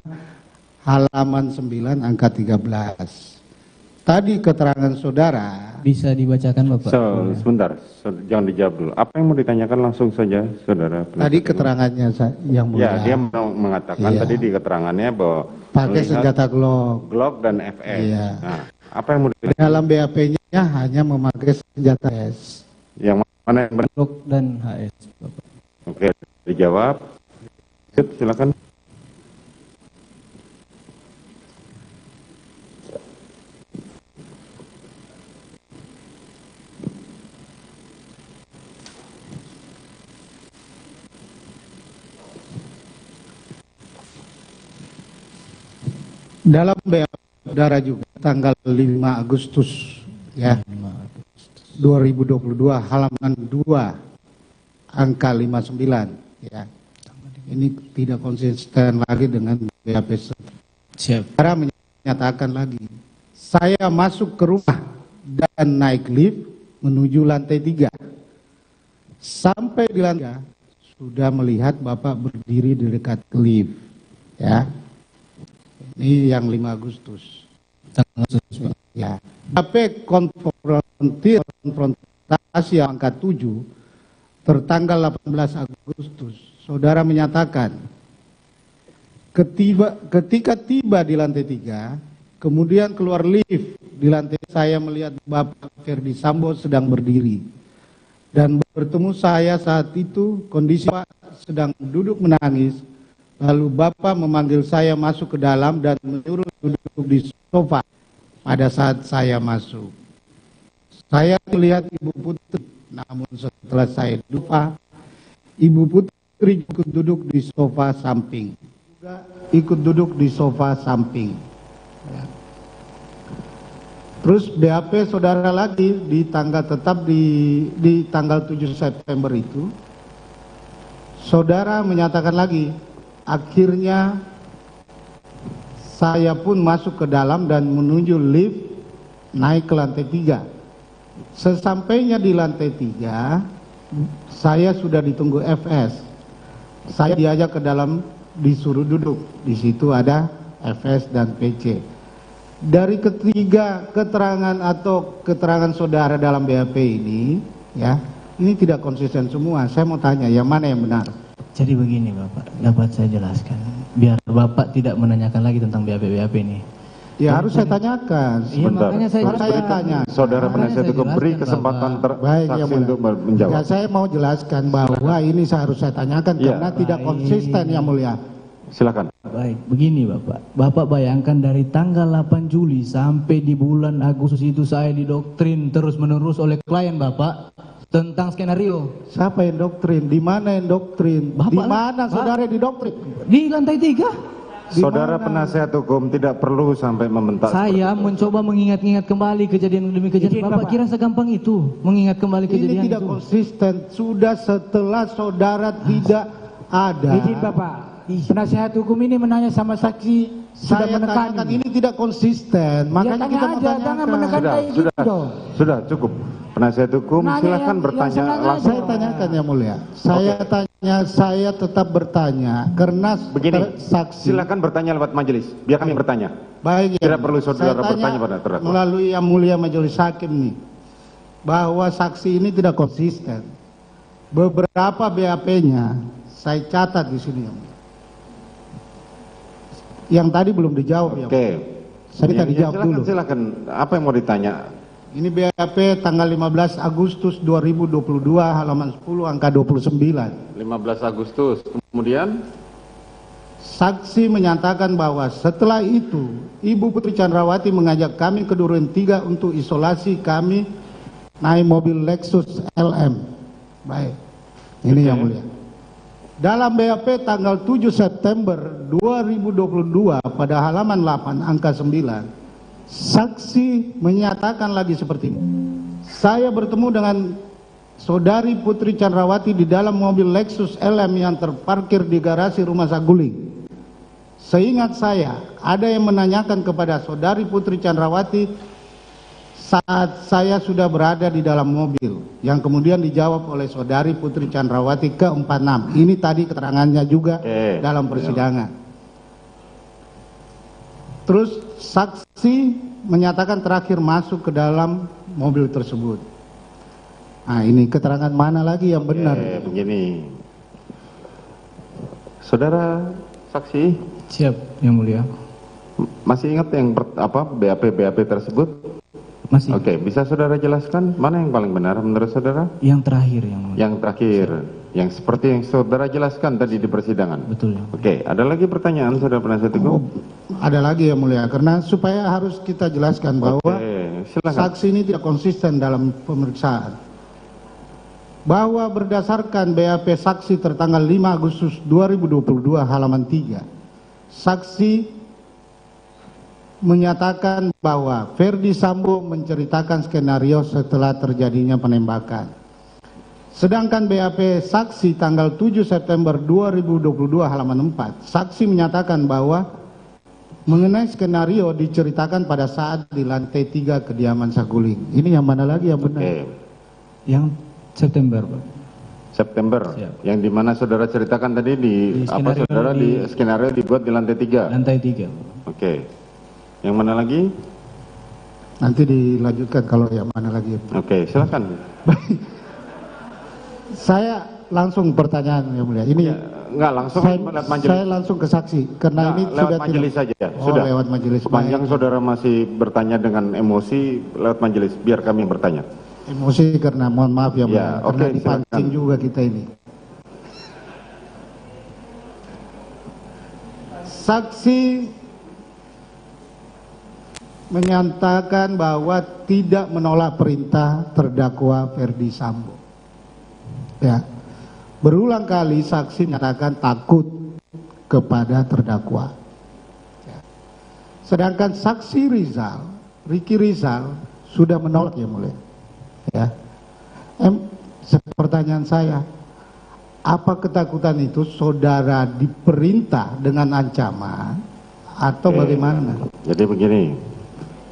halaman 9 angka 13. tadi keterangan saudara. Bisa dibacakan Bapak? Sebentar, jangan dijawab dulu. Apa yang mau ditanyakan langsung saja, saudara. Tadi keterangannya yang mulia. Ya, dia mengatakan tadi di keterangannya bahwa pakai senjata Glock dan FS. Iya. Nah, apa yang mau ditanyakan? Dalam BAP-nya hanya memakai senjata S. Yang mana yang benar? Glock dan HS, Bapak. Oke, dijawab. Silakan. Dalam BAP saudara juga tanggal 5 Agustus ya. 2022 halaman 2 angka 59 ya. Ini tidak konsisten lagi dengan BAP. Saudara menyatakan lagi, saya masuk ke rumah dan naik lift menuju lantai 3. Sampai di lantai 3 sudah melihat Bapak berdiri di dekat lift ya. Ini yang 5 Agustus. Ya. BAP konfrontasi angka 7 tertanggal 18 Agustus. Saudara menyatakan ketika tiba di lantai 3, kemudian keluar lift di lantai, saya melihat Bapak Ferdi Sambo sedang berdiri dan bertemu saya saat itu kondisi Bapak sedang duduk menangis. Lalu Bapak memanggil saya masuk ke dalam dan menyuruh duduk di sofa. Pada saat saya masuk, saya melihat Ibu Putri, namun setelah saya lupa, Ibu Putri ikut duduk di sofa samping. Ikut duduk di sofa samping. Ya. Terus BAP saudara lagi di tanggal tetap di tanggal 7 September itu, saudara menyatakan lagi, akhirnya saya pun masuk ke dalam dan menuju lift naik ke lantai 3. Sesampainya di lantai 3, saya sudah ditunggu FS. Saya diajak ke dalam, disuruh duduk. Di situ ada FS dan PC. Dari ketiga keterangan atau keterangan saudara dalam BAP ini, ya, ini tidak konsisten semua. Saya mau tanya, yang mana yang benar? Jadi begini Bapak, dapat saya jelaskan. Biar Bapak tidak menanyakan lagi tentang BAP ini. Ya harus saya tanyakan. Iya, makanya saya tanya. Saudara penasihat hukum beri kesempatan saksi untuk menjawab. Ya, saya mau jelaskan bahwa ini harus saya tanyakan karena tidak konsisten yang mulia. Silakan. Baik, begini Bapak. Bapak bayangkan dari tanggal 8 Juli sampai di bulan Agustus itu saya didoktrin terus-menerus oleh klien Bapak tentang skenario. Siapa yang doktrin? Di mana yang doktrin? Di mana saudara didoktrin? Di lantai 3. Saudara penasihat hukum tidak perlu sampai membentak. Saya mencoba mengingat-ingat kembali kejadian demi kejadian. Bapak kira segampang itu mengingat kembali kejadian ini tidak itu? Konsisten. Sudah setelah saudara tidak ada. Izin Bapak. Penasihat hukum ini menanya sama saksi, sudah menekan. Ini tidak konsisten. Makanya kita mau tanyakan. Sudah cukup. Penasihat hukum silakan bertanya langsung. Saya tanyakan yang mulia. Saya tetap bertanya karena begini. Saksi. Silakan bertanya lewat majelis. Biar kami bertanya. Baik. Tidak perlu saudara bertanya pada terdakwa. Melalui yang mulia majelis hakim nih, bahwa saksi ini tidak konsisten. Beberapa BAP-nya saya catat di sini. Yang tadi belum dijawab. Oke. Saya minta dijawab dulu. Silakan. Apa yang mau ditanya? Ini BAP tanggal 15 Agustus 2022 halaman 10 angka 29. 15 Agustus. Kemudian saksi menyatakan bahwa setelah itu Ibu Putri Chandrawati mengajak kami ke Duren 3 untuk isolasi. Kami naik mobil Lexus LM. Baik. Ini yang mulia. Dalam BAP tanggal 7 September 2022 pada halaman 8 angka 9, saksi menyatakan lagi seperti ini. Saya bertemu dengan saudari Putri Chandrawati di dalam mobil Lexus LM yang terparkir di garasi rumah Saguling. Seingat saya, ada yang menanyakan kepada saudari Putri Chandrawati saat saya sudah berada di dalam mobil, yang kemudian dijawab oleh saudari Putri Chandrawati ke-46. Ini tadi keterangannya juga dalam persidangan. Terus saksi saksi menyatakan terakhir masuk ke dalam mobil tersebut. Nah, ini keterangan mana lagi yang benar? Begini, saudara saksi. Siap, Yang Mulia. Masih ingat yang BAP tersebut? Masih. Oke, bisa saudara jelaskan mana yang paling benar menurut saudara? Yang terakhir, Yang Mulia. Yang terakhir, yang seperti yang saudara jelaskan tadi di persidangan. Betul. Oke, ada lagi pertanyaan saudara penasihat hukum? Ada lagi Yang Mulia, karena supaya harus kita jelaskan bahwa saksi ini tidak konsisten dalam pemeriksaan. Bahwa berdasarkan BAP saksi tertanggal 5 Agustus 2022 halaman 3, saksi menyatakan bahwa Ferdi Sambo menceritakan skenario setelah terjadinya penembakan. Sedangkan BAP saksi tanggal 7 September 2022 halaman 4, saksi menyatakan bahwa mengenai skenario diceritakan pada saat di lantai 3 kediaman Saguling. Ini yang mana lagi yang benar? Yang September, Pak. September, yang dimana saudara ceritakan tadi di skenario dibuat di lantai 3. Lantai 3. Oke. Yang mana lagi? Nanti dilanjutkan kalau yang mana lagi. Oke, silakan. Saya langsung pertanyaan Yang Mulia. Ini enggak langsung lewat majelis. Saya langsung ke saksi karena ini lewat sudah majelis saja. Sudah lewat majelis. Sepanjang saudara masih bertanya dengan emosi, lewat majelis biar kami bertanya. Emosi karena mohon maaf ya, karena dipancing juga kita ini. Saksi menyatakan bahwa tidak menolak perintah terdakwa Ferdi Sambo. Ya, berulang kali saksi menyatakan takut kepada terdakwa. Ya. Sedangkan saksi Ricky Rizal sudah menolak Yang Mulia. Ya, pertanyaan saya, apa ketakutan itu saudara diperintah dengan ancaman atau bagaimana? Jadi begini,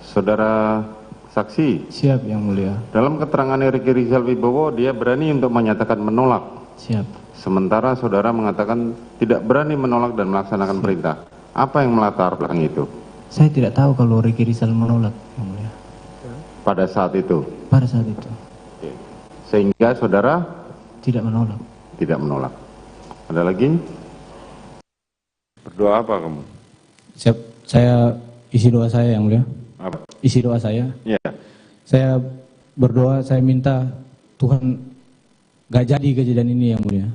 saudara saksi. Siap Yang Mulia. Dalam keterangan Ricky Rizal Wibowo, dia berani untuk menyatakan menolak. Siap. Sementara saudara mengatakan tidak berani menolak dan melaksanakan perintah. Apa yang melatar belakang itu? Saya tidak tahu kalau Ricky Rizal menolak, Yang Mulia. Pada saat itu? Pada saat itu. Oke. Sehingga saudara? Tidak menolak. Tidak menolak. Ada lagi? Berdoa apa kamu? Siap. Saya isi doa saya Yang Mulia. Apa? Isi doa saya. Iya. Saya berdoa, saya minta Tuhan gak jadi kejadian ini Yang Mulia.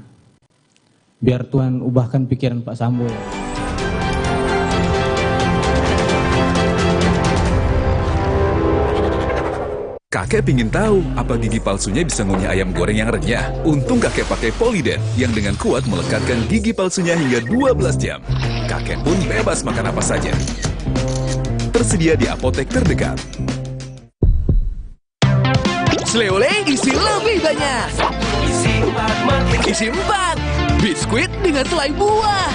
Biar Tuhan ubahkan pikiran Pak Sambo. Kakek pingin tahu apa gigi palsunya bisa ngunyah ayam goreng yang renyah. Untung kakek pakai Polydent yang dengan kuat melekatkan gigi palsunya hingga 12 jam. Kakek pun bebas makan apa saja. Tersedia di apotek terdekat. Sleole isi lebih banyak. Isi 4. Biskuit dengan selai buah.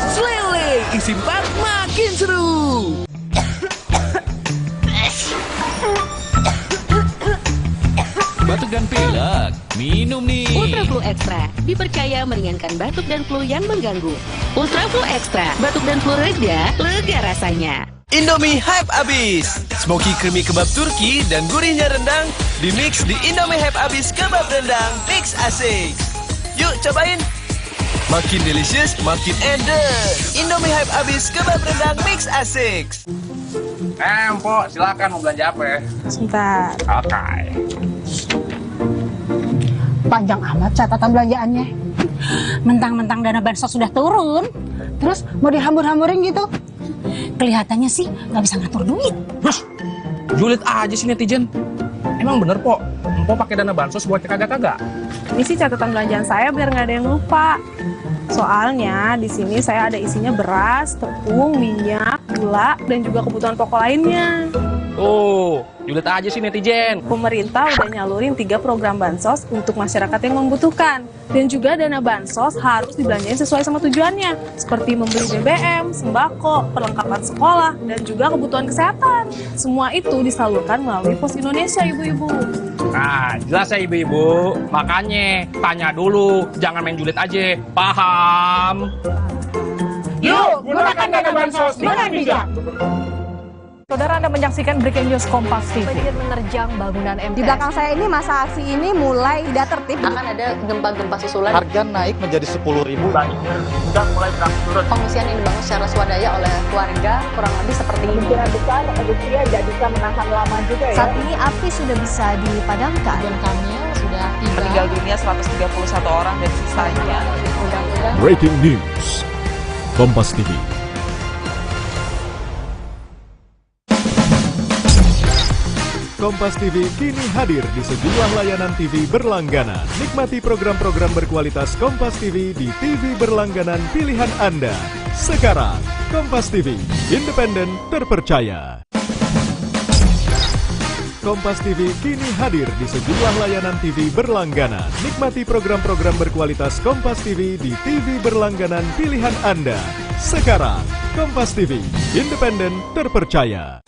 Sleole isi 4 makin seru. Batuk dan pilek, minum nih. Ultra Flu Extra dipercaya meringankan batuk dan flu yang mengganggu. Ultra Flu Extra, batuk dan flu reda, lega rasanya. Indomie hype abis. Smoky creamy kebab Turki dan gurihnya rendang dimix di Indomie hype abis kebab rendang mix asik. Yuk cobain. Makin delicious, makin endes. Indomie hype abis kebab rendang mix asik. Empok, silakan mau belanja apa ya? Sebentar. Oke. Panjang amat catatan belanjaannya. Mentang-mentang dana bansos sudah turun, terus mau dihambur-hamburin gitu. Kelihatannya sih nggak bisa ngatur duit. Julid aja sih netizen. Emang bener, Pok? Empok pakai dana bansos buat kagak-kagak? Ini sih catatan belanjaan saya biar nggak ada yang lupa. Soalnya di sini saya ada isinya beras, tepung, minyak, gula, dan juga kebutuhan pokok lainnya. Oh, julid aja sih netizen. Pemerintah udah nyalurin 3 program bansos untuk masyarakat yang membutuhkan. Dan juga dana bansos harus dibelanjain sesuai sama tujuannya. Seperti membeli BBM, sembako, perlengkapan sekolah, dan juga kebutuhan kesehatan. Semua itu disalurkan melalui Pos Indonesia, ibu-ibu. Nah, jelas ya ibu-ibu. Makanya tanya dulu, jangan main julid aja. Paham? Yuk, gunakan dana bansos dengan bijak. Saudara, Anda menyaksikan Breaking News Kompas TV. Banjir menerjang bangunan MTS. Di belakang saya ini masa aksi ini mulai tidak tertib. Akan ada gempa-gempa susulan. Harga naik menjadi 10.000. Banjir sudah mulai berangsur. Pengungsian yang dibangun secara swadaya oleh warga kurang lebih seperti ini. Kemungkinan besar Rusia tidak bisa menahan lama juga ya. Saat ini api sudah bisa dipadamkan. Dan kami sudah tiba. Meninggal dunia 131 orang dan sisanya. Breaking News Kompas TV. Kompas TV kini hadir di sejumlah layanan TV berlangganan. Nikmati program-program berkualitas Kompas TV di TV berlangganan pilihan Anda. Sekarang, Kompas TV, independen, terpercaya. Kompas TV kini hadir di sejumlah layanan TV berlangganan. Nikmati program-program berkualitas Kompas TV di TV berlangganan pilihan Anda. Sekarang, Kompas TV, independen, terpercaya.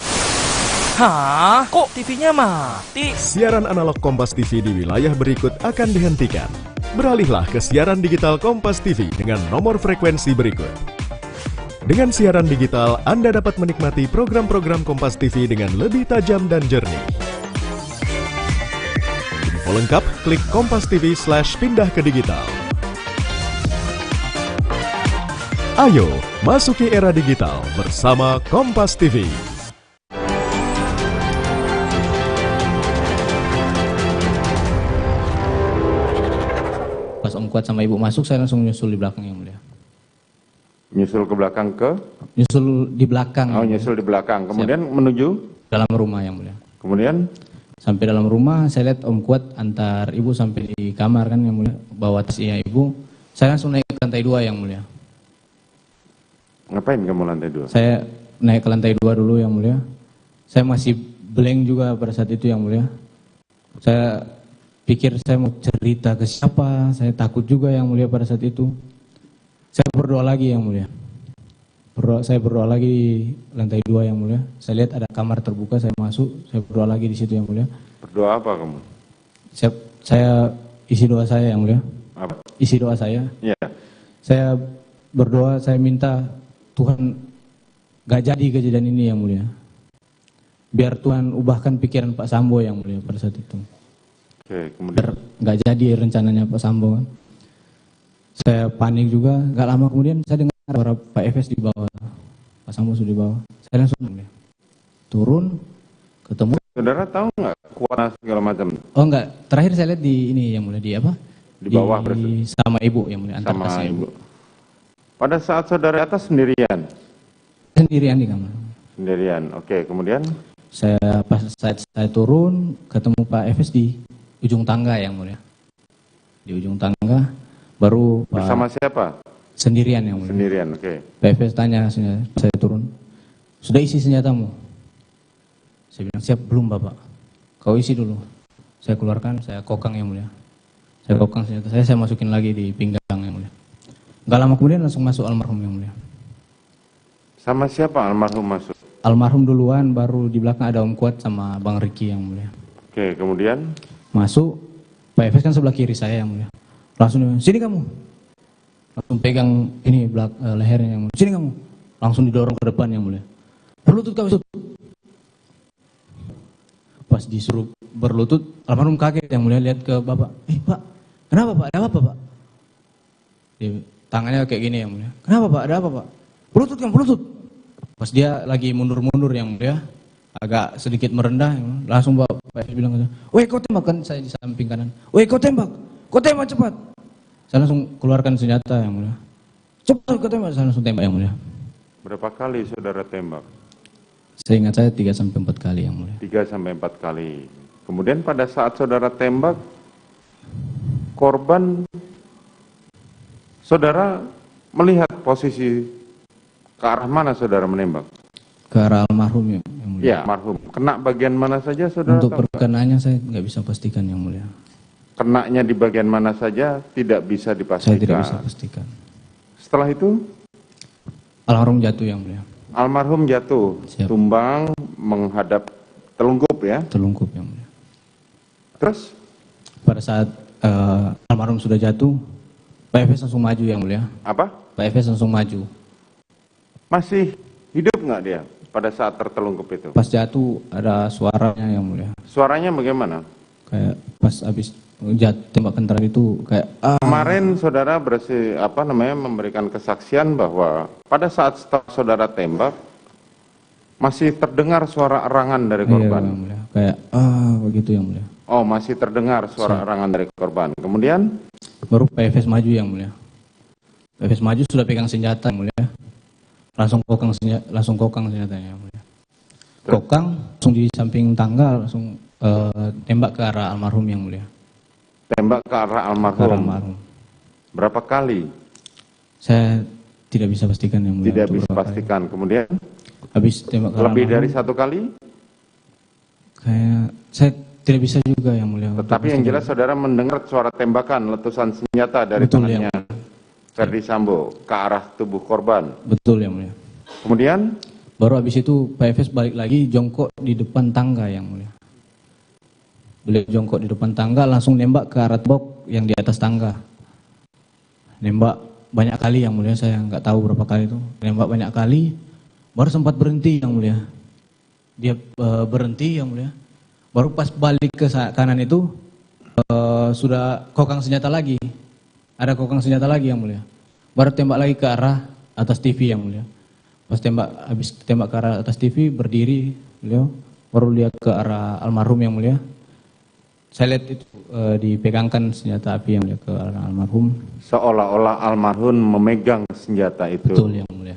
Hah? Kok TV-nya mati? Siaran analog Kompas TV di wilayah berikut akan dihentikan. Beralihlah ke siaran digital Kompas TV dengan nomor frekuensi berikut. Dengan siaran digital, Anda dapat menikmati program-program Kompas TV dengan lebih tajam dan jernih. Info lengkap, klik Kompas TV/pindah ke digital. Ayo, masuki era digital bersama Kompas TV. Pas Om Kuat sama Ibu masuk, saya langsung nyusul di belakang, Yang Mulia. Nyusul ke belakang ke? Nyusul di belakang. Oh, nyusul di belakang. Kemudian menuju? Dalam rumah, Yang Mulia. Kemudian? Sampai dalam rumah, saya lihat Om Kuat antar Ibu sampai di kamar kan, Yang Mulia. Bawa tasnya Ibu. Saya langsung naik ke lantai 2, Yang Mulia. Ngapain kamu lantai 2? Saya naik ke lantai 2 dulu, Yang Mulia. Saya masih blank juga pada saat itu, Yang Mulia. Saya pikir saya mau cerita ke siapa, saya takut juga, Yang Mulia, pada saat itu. Saya berdoa lagi, Yang Mulia. Saya berdoa lagi di lantai 2, Yang Mulia. Saya lihat ada kamar terbuka, saya masuk, saya berdoa lagi di situ, Yang Mulia. Berdoa apa kamu? Saya isi doa saya, Yang Mulia. Apa? Isi doa saya. Iya. Saya berdoa, saya minta Tuhan gak jadi kejadian ini, Yang Mulia. Biar Tuhan ubahkan pikiran Pak Sambo, Yang Mulia, pada saat itu. Oke, kemudian nggak jadi rencananya Pak Sambo kan. Saya panik juga, nggak lama kemudian saya dengar suara Pak Efes di bawah, Pak Sambo sudah di bawah. Saya langsung turun, ketemu. Saudara tahu nggak kuat segala macam? Oh enggak, terakhir saya lihat di ini, Yang Mulia, di apa? Di bawah berarti? Sama Ibu, Yang Mulia, antar sama tasnya Ibu. Pada saat saudara atas sendirian? Sendirian di kamar. Sendirian, oke, kemudian? Pas saya turun, ketemu Pak Efes di ujung tangga, Yang Mulia. Di ujung tangga, baru Pak... Bersama siapa? Sendirian, Yang Mulia. Sendirian, oke. Pak Efes tanya, saya turun, sudah isi senjatamu? Saya bilang, siap, belum Bapak. Kau isi dulu. Saya keluarkan, saya kokang, Yang Mulia. Saya kokang senjata saya masukin lagi di pinggang, Yang Mulia. Gak lama kemudian langsung masuk almarhum, Yang Mulia. Sama siapa almarhum masuk? Almarhum duluan, baru di belakang ada Om Kuat sama Bang Riki, Yang Mulia. Oke, kemudian? Masuk, Pak Efes kan sebelah kiri saya, Yang Mulia. Langsung dia, sini kamu. Langsung pegang ini lehernya, Yang Mulia. Sini kamu. Langsung didorong ke depan, Yang Mulia. Berlutut kau, Yusuf. Pas disuruh berlutut, almarhum kaget, Yang Mulia, lihat ke Bapak. Pak, kenapa Pak? Ada apa Pak? Tangannya kayak gini, Yang Mulia. Kenapa Pak? Ada apa Pak? Berlutut kan, berlutut. Pas dia lagi mundur-mundur, Yang Mulia, agak sedikit merendah, langsung Pak Efes bilang, weh kau tembak, kan saya di samping kanan. Weh kau tembak cepat. Saya langsung keluarkan senjata, Yang Mulia. Cepat kau tembak, saya langsung tembak, Yang Mulia. Berapa kali saudara tembak? Saya ingat saya 3-4 kali, Yang Mulia. 3-4 kali. Kemudian pada saat saudara tembak, korban, saudara melihat posisi ke arah mana saudara menembak? Ke arah almarhum, Yang Mulia. Ya, almarhum. Kena bagian mana saja saudara? Untuk perkenaannya saya nggak bisa pastikan, Yang Mulia. Kenanya di bagian mana saja tidak bisa dipastikan. Saya tidak bisa pastikan. Setelah itu? Almarhum jatuh, Yang Mulia. Almarhum jatuh, siap. Tumbang menghadap telungkup ya? Telungkup, Yang Mulia. Terus? Pada saat almarhum sudah jatuh, Pak Efes langsung maju, Yang Mulia. Apa? Pak Efes langsung maju. Masih hidup nggak dia pada saat tertelungkup itu? Pas jatuh ada suaranya yang mulia. Suaranya bagaimana? Kayak pas habis jatuh tembakan terakhir itu kayak Kemarin saudara memberikan kesaksian bahwa pada saat setelah saudara tembak masih terdengar suara erangan dari korban. Iya, yang mulia. Kayak begitu yang mulia. Oh, masih terdengar suara erangan dari korban. Kemudian baru PFS maju yang mulia. PFS maju sudah pegang senjata yang mulia. Langsung kokang senjatanya yang mulia. Kokang langsung di samping tangga langsung tembak ke arah almarhum yang mulia. Tembak ke arah almarhum. Berapa kali? Saya tidak bisa pastikan yang mulia. Tidak bisa pastikan. Kemudian habis tembak ke arah lebih almarhum, dari satu kali? Kayak saya tidak bisa juga yang mulia. Tetapi yang jelas saudara mendengar suara tembakan letusan senjata dari tangannya Ferdi Sambo ke arah tubuh korban. Betul yang mulia. Kemudian baru habis itu PFS balik lagi jongkok di depan tangga yang mulia. Beliau jongkok di depan tangga langsung nembak ke arah tembok yang di atas tangga. Nembak banyak kali yang mulia, saya nggak tahu berapa kali itu. Nembak banyak kali, baru sempat berhenti yang mulia. Dia berhenti yang mulia. Baru pas balik ke kanan itu sudah kokang senjata lagi. Ada kokang senjata lagi yang mulia. Baru tembak lagi ke arah atas TV yang mulia. Pas habis tembak ke arah atas TV berdiri beliau, baru lihat ke arah almarhum yang mulia. Saya lihat itu dipegangkan senjata api yang mulia ke arah almarhum. Seolah-olah almarhum memegang senjata itu. Betul yang mulia.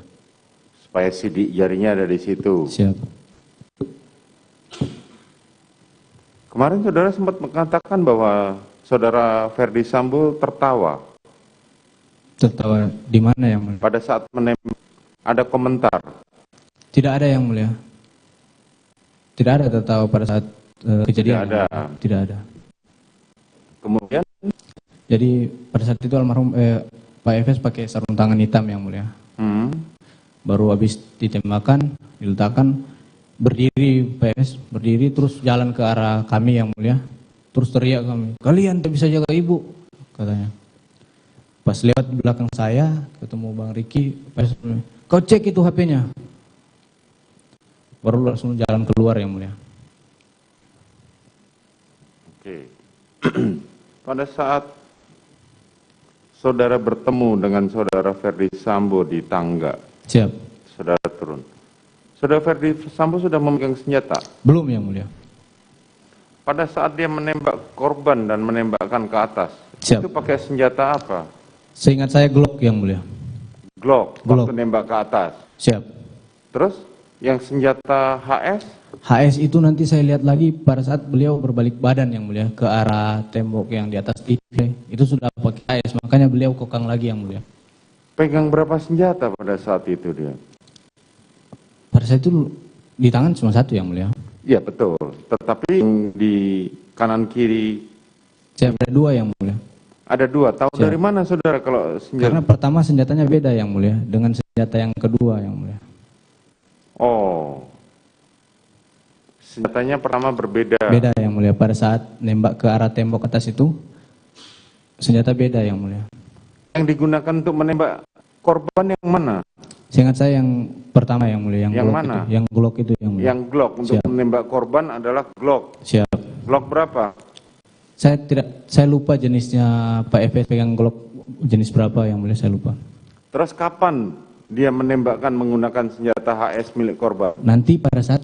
Supaya sidik jarinya ada di situ. Siap. Kemarin saudara sempat mengatakan bahwa saudara Ferdi Sambo tertawa. Tertawa di mana yang mulia? Pada saat menembak, ada komentar? Tidak ada yang mulia. Tidak ada tertawa pada saat kejadian. Tidak ada. Tidak ada. Kemudian? Jadi pada saat itu almarhum Pak Efes pakai sarung tangan hitam yang mulia. Baru habis ditembakkan, diletakkan, berdiri PS, berdiri terus jalan ke arah kami yang mulia. Terus teriak kami, kalian tak bisa jaga ibu, katanya. Pas lewat di belakang saya, ketemu Bang Riki, PS, kau cek itu HP-nya. Baru langsung jalan keluar yang mulia. Oke. Pada saat saudara bertemu dengan saudara Ferdi Sambo di tangga. Siap. Saudara turun. Saudara Ferdi Sambo sudah memegang senjata? Belum yang mulia. Pada saat dia menembak korban dan menembakkan ke atas, siap, itu pakai senjata apa? Seingat saya Glock yang mulia. Glock, waktu nembak ke atas? Siap. Terus yang senjata HS? HS itu nanti saya lihat lagi pada saat beliau berbalik badan yang mulia ke arah tembok yang di atas TV. Itu sudah pakai HS, makanya beliau kokang lagi yang mulia. Pegang berapa senjata pada saat itu dia? Pada saat itu di tangan cuma satu yang mulia. Iya betul, tetapi di kanan kiri. Saya ada dua yang mulia. Ada dua, tahu dari mana saudara kalau senjata? Karena pertama senjatanya beda yang mulia dengan senjata yang kedua yang mulia. Oh, senjatanya pertama berbeda. Beda yang mulia, pada saat nembak ke arah tembok atas itu senjata beda yang mulia. Yang digunakan untuk menembak korban yang mana? Seingat saya yang pertama yang mulia, yang Glock mana? Itu, yang Glock itu yang mulia. Yang Glock untuk menembak korban adalah Glock. Siap. Glock berapa? Saya lupa jenisnya Pak Efes pegang Glock jenis berapa yang mulia, saya lupa. Terus kapan dia menembakkan menggunakan senjata HS milik korban? Nanti pada saat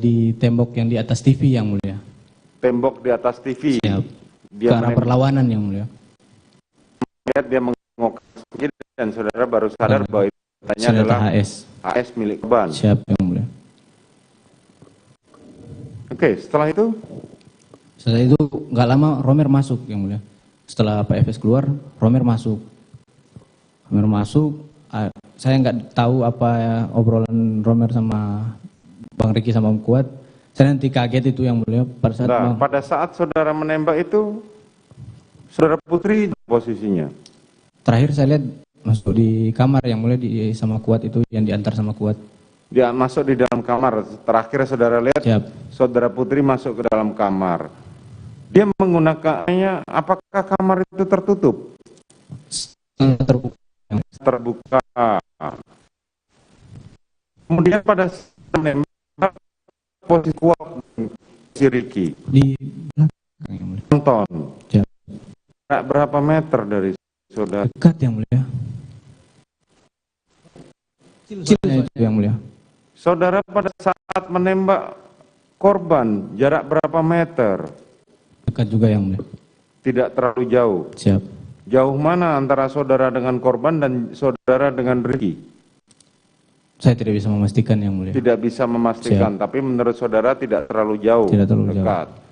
di tembok yang di atas TV yang mulia. Tembok di atas TV. Siap. Dia ke arah perlawanan yang mulia. Lihat dia mengokok dan saudara baru sadar bahwa itu adalah HS milik korban. Siap yang mulia. Oke, setelah itu? Setelah itu nggak lama Romer masuk yang mulia. Setelah Pak Efes keluar, Romer masuk. Romer masuk, saya nggak tahu apa obrolan Romer sama Bang Riki sama Om Kuat. Saya nanti kaget itu yang mulia pada saat pada saat saudara menembak itu saudara Putri posisinya. Terakhir saya lihat masuk di kamar yang mulia sama Kuat itu yang diantar sama Kuat. Dia masuk di dalam kamar. Terakhir saudara lihat saudara Putri masuk ke dalam kamar. Dia menggunakannya, apakah kamar itu tertutup? Terbuka. Terbuka. Kemudian pada menembak posisi kuat si Ricky di belakang yang mulia. Anton. Jarak berapa meter dari saudara? Dekat yang mulia. Kecilnya itu yang mulia. Saudara pada saat menembak korban jarak berapa meter? Dekat juga yang mulia. Tidak terlalu jauh. Siap. Jauh mana antara saudara dengan korban dan saudara dengan Ricky? Saya tidak bisa memastikan yang mulia. Tidak bisa memastikan, tapi menurut saudara tidak terlalu jauh. Tidak terlalu dekat. Jauh.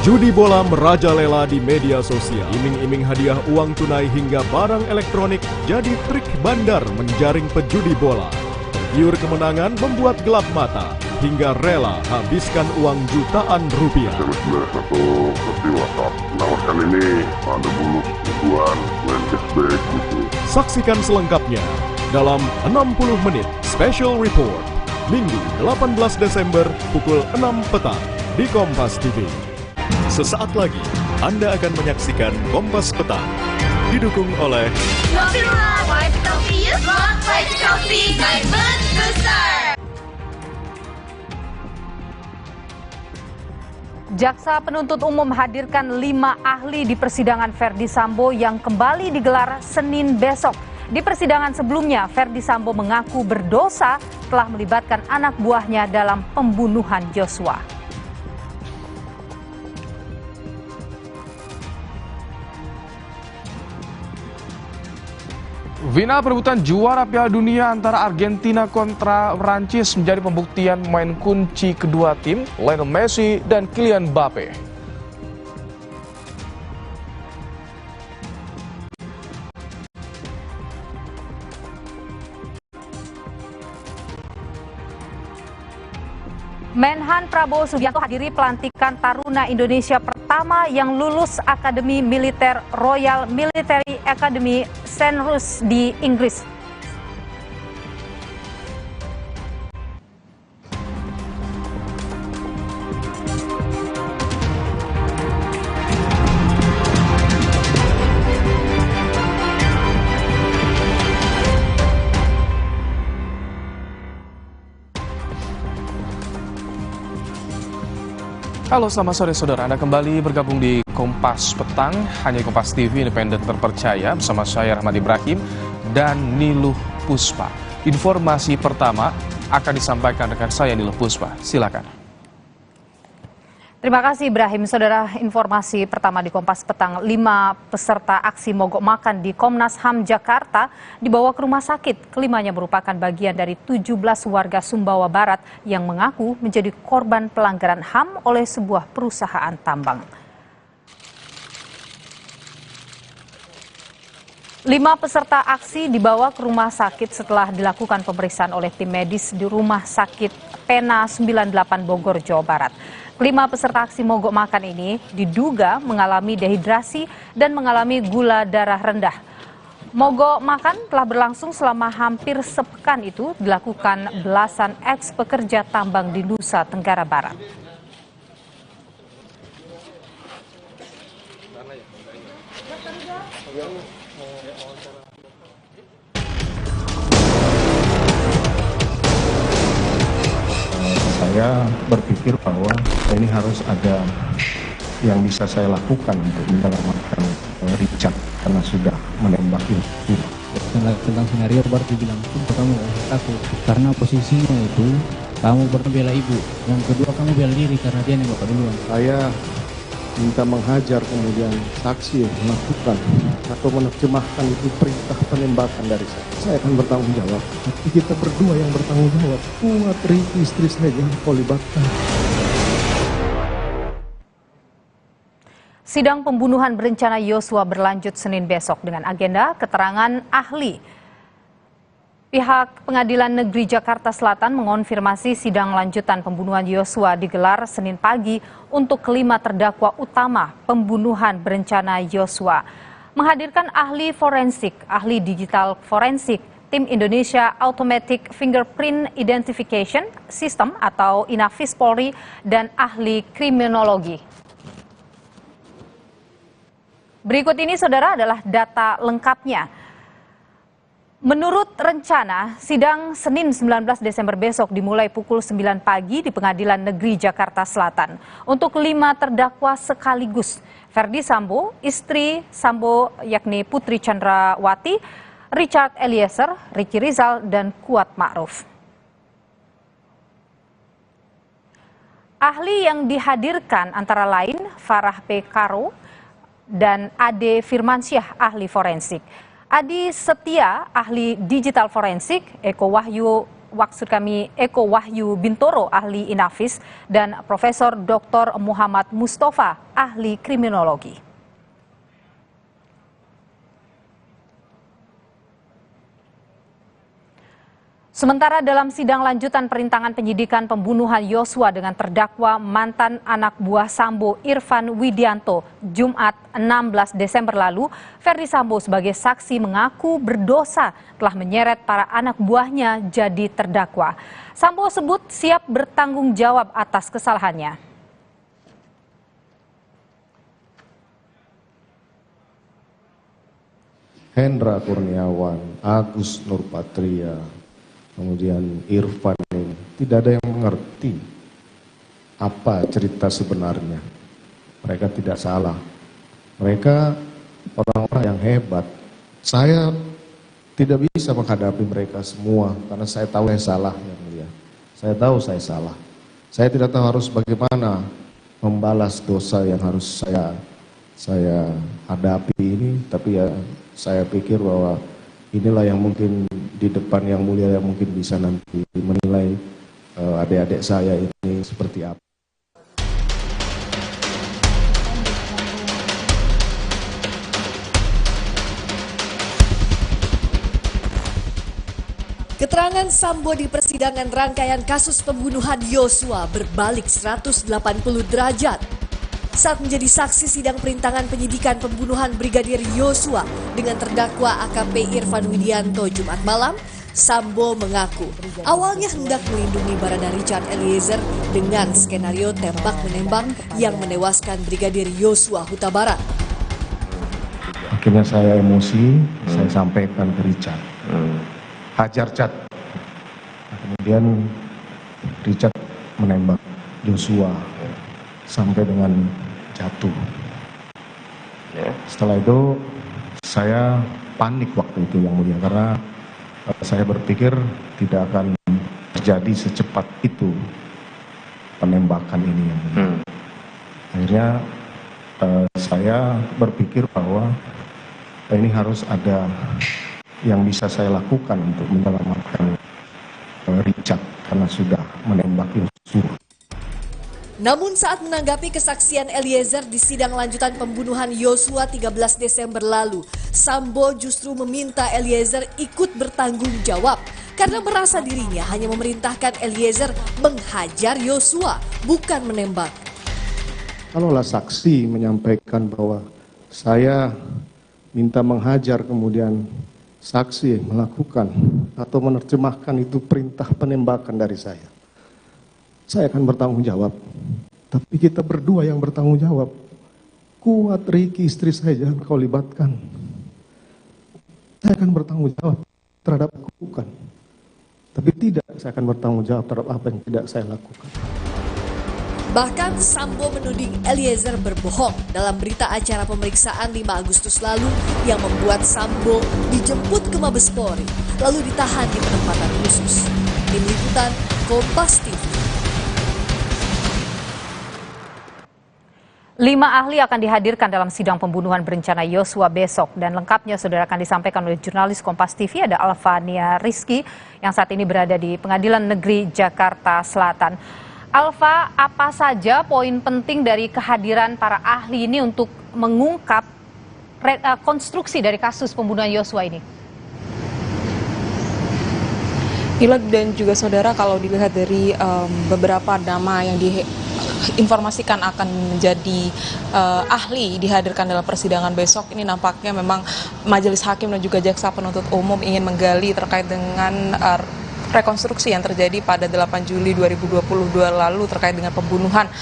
Judi bola merajalela di media sosial. Iming-iming hadiah uang tunai hingga barang elektronik jadi trik bandar menjaring pejudi bola. Tergiur kemenangan membuat gelap mata hingga rela habiskan uang jutaan rupiah. Satu seperti WhatsApp menawarkan ini ada bonus ribuan, main cashback gitu. Saksikan selengkapnya dalam 60 menit Special Report Minggu 18 Desember pukul 6 petang di Kompas TV. Sesaat lagi, Anda akan menyaksikan Kompas Petang, didukung oleh Jaksa penuntut umum hadirkan 5 ahli di persidangan Verdi Sambo yang kembali digelar Senin besok. Di persidangan sebelumnya, Verdi Sambo mengaku berdosa telah melibatkan anak buahnya dalam pembunuhan Joshua. Final perebutan juara Piala Dunia antara Argentina kontra Prancis menjadi pembuktian pemain kunci kedua tim, Lionel Messi dan Kylian Mbappe. Menhan Prabowo Subianto hadiri pelantikan Taruna Indonesia pertama yang lulus Akademi Militer Royal Military Academy Sandhurst di Inggris. Halo, selamat sore saudara. Anda kembali bergabung di Kompas Petang, hanya Kompas TV independen terpercaya bersama saya Rahmat Ibrahim dan Niluh Puspa. Informasi pertama akan disampaikan rekan saya Niluh Puspa. Silakan. Terima kasih Ibrahim. Saudara, informasi pertama di Kompas Petang, 5 peserta aksi mogok makan di Komnas HAM Jakarta dibawa ke rumah sakit. Kelimanya merupakan bagian dari 17 warga Sumbawa Barat yang mengaku menjadi korban pelanggaran HAM oleh sebuah perusahaan tambang. 5 peserta aksi dibawa ke rumah sakit setelah dilakukan pemeriksaan oleh tim medis di Rumah Sakit Pena 98 Bogor, Jawa Barat. 5 peserta aksi mogok makan ini diduga mengalami dehidrasi dan mengalami gula darah rendah. Mogok makan telah berlangsung selama hampir sepekan, itu dilakukan belasan ex-pekerja tambang di Nusa Tenggara Barat. Saya berpikir bahwa ini harus ada yang bisa saya lakukan untuk menyelamatkan Richard karena sudah menembak itu. Tentang skenario baru dibilang kamu takut karena posisinya itu kamu pernah bela ibu, yang kedua kamu bela diri karena dia nembak duluan. Saya minta menghajar kemudian saksi melakukan atau menerjemahkan itu perintah penembakan dari saya akan bertanggung jawab. Tapi kita berdua yang bertanggung jawab. Kuat Riki istri saya jangan kau libatkan. Sidang pembunuhan berencana Yosua berlanjut Senin besok dengan agenda keterangan ahli. Pihak Pengadilan Negeri Jakarta Selatan mengonfirmasi sidang lanjutan pembunuhan Yosua digelar Senin pagi untuk kelima terdakwa utama pembunuhan berencana Yosua. Menghadirkan ahli forensik, ahli digital forensik, tim Indonesia Automatic Fingerprint Identification System atau INAFIS Polri, dan ahli kriminologi. Berikut ini, saudara, adalah data lengkapnya. Menurut rencana, sidang Senin 19 Desember besok dimulai pukul 9 pagi di Pengadilan Negeri Jakarta Selatan. Untuk 5 terdakwa sekaligus, Ferdi Sambo, istri Sambo yakni Putri Chandrawati, Richard Eliezer, Ricky Rizal, dan Kuat Ma'ruf. Ahli yang dihadirkan antara lain Farah P. Karo dan Ade Firmansyah, ahli forensik. Adi Setia, ahli digital forensik, Eko Wahyu Bintoro, ahli INAFIS, dan Profesor Dr. Muhammad Mustafa, ahli kriminologi. Sementara dalam sidang lanjutan perintangan penyidikan pembunuhan Yosua dengan terdakwa mantan anak buah Sambo Irfan Widianto, Jumat 16 Desember lalu, Ferdi Sambo sebagai saksi mengaku berdosa telah menyeret para anak buahnya jadi terdakwa. Sambo sebut siap bertanggung jawab atas kesalahannya. Hendra Kurniawan, Agus Nurpatria, kemudian Irfan ini, tidak ada yang mengerti apa cerita sebenarnya. Mereka tidak salah. Mereka orang-orang yang hebat. Saya tidak bisa menghadapi mereka semua karena saya tahu saya salah, yang mulia. Saya tahu saya salah. Saya tidak tahu harus bagaimana membalas dosa yang harus saya hadapi ini, tapi ya saya pikir bahwa inilah yang mungkin di depan yang mulia yang mungkin bisa nanti menilai adik-adik saya ini seperti apa. Keterangan Sambo di persidangan rangkaian kasus pembunuhan Yosua berbalik 180 derajat. Saat menjadi saksi sidang perintangan penyidikan pembunuhan Brigadir Yosua dengan terdakwa AKP Irfan Widianto Jumat malam, Sambo mengaku awalnya hendak melindungi Barada Richard Eliezer dengan skenario tembak-menembak yang menewaskan Brigadir Yosua Huta Barat. Akhirnya saya emosi, saya sampaikan ke Richard. Hajar cat. Kemudian Richard menembak Yosua sampai dengan jatuh. Setelah itu saya panik waktu itu, yang mulia, karena saya berpikir tidak akan terjadi secepat itu penembakan ini, yang mulia. Akhirnya saya berpikir bahwa ini harus ada yang bisa saya lakukan untuk menyelamatkan Richard karena sudah menembak Yosua. Namun saat menanggapi kesaksian Eliezer di sidang lanjutan pembunuhan Yosua 13 Desember lalu, Sambo justru meminta Eliezer ikut bertanggung jawab karena merasa dirinya hanya memerintahkan Eliezer menghajar Yosua, bukan menembak. Kalaulah saksi menyampaikan bahwa saya minta menghajar, kemudian saksi melakukan atau menerjemahkan itu perintah penembakan dari saya akan bertanggung jawab. Tapi kita berdua yang bertanggung jawab. Kuat Riki istri saya jangan kau libatkan. Saya akan bertanggung jawab terhadap lakukan. Tapi tidak, saya akan bertanggung jawab terhadap apa yang tidak saya lakukan. Bahkan Sambo menuding Eliezer berbohong dalam berita acara pemeriksaan 5 Agustus lalu yang membuat Sambo dijemput ke Mabes Polri lalu ditahan di penempatan khusus. Tim Liputan Kompas TV. 5 ahli akan dihadirkan dalam sidang pembunuhan berencana Yosua besok dan lengkapnya saudara akan disampaikan oleh jurnalis Kompas TV ada Alvania Rizky yang saat ini berada di Pengadilan Negeri Jakarta Selatan. Alva, apa saja poin penting dari kehadiran para ahli ini untuk mengungkap konstruksi dari kasus pembunuhan Yosua ini? Ila dan juga saudara, kalau dilihat dari beberapa nama yang diinformasikan akan menjadi ahli dihadirkan dalam persidangan besok, ini nampaknya memang majelis hakim dan juga jaksa penuntut umum ingin menggali terkait dengan rekonstruksi yang terjadi pada 8 Juli 2022 lalu terkait dengan pembunuhan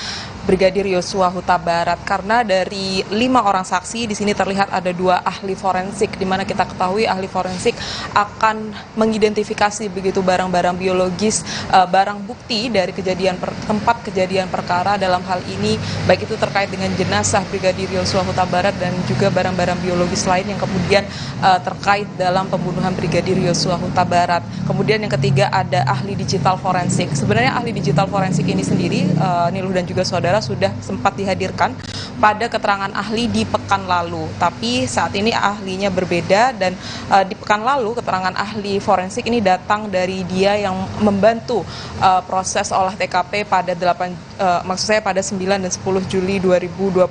Brigadir Yosua Huta Barat. Karena dari 5 orang saksi di sini terlihat ada 2 ahli forensik, di mana kita ketahui ahli forensik akan mengidentifikasi begitu barang-barang biologis, barang bukti dari tempat kejadian perkara dalam hal ini, baik itu terkait dengan jenazah Brigadir Yosua Huta Barat dan juga barang-barang biologis lain yang kemudian terkait dalam pembunuhan Brigadir Yosua Huta Barat. Kemudian yang ketiga ada ahli digital forensik. Sebenarnya ahli digital forensik ini sendiri, Niluh dan juga saudara, sudah sempat dihadirkan pada keterangan ahli di pekan lalu. Tapi saat ini ahlinya berbeda dan di pekan lalu keterangan ahli forensik ini datang dari dia yang membantu proses olah TKP pada pada 9 dan 10 Juli 2022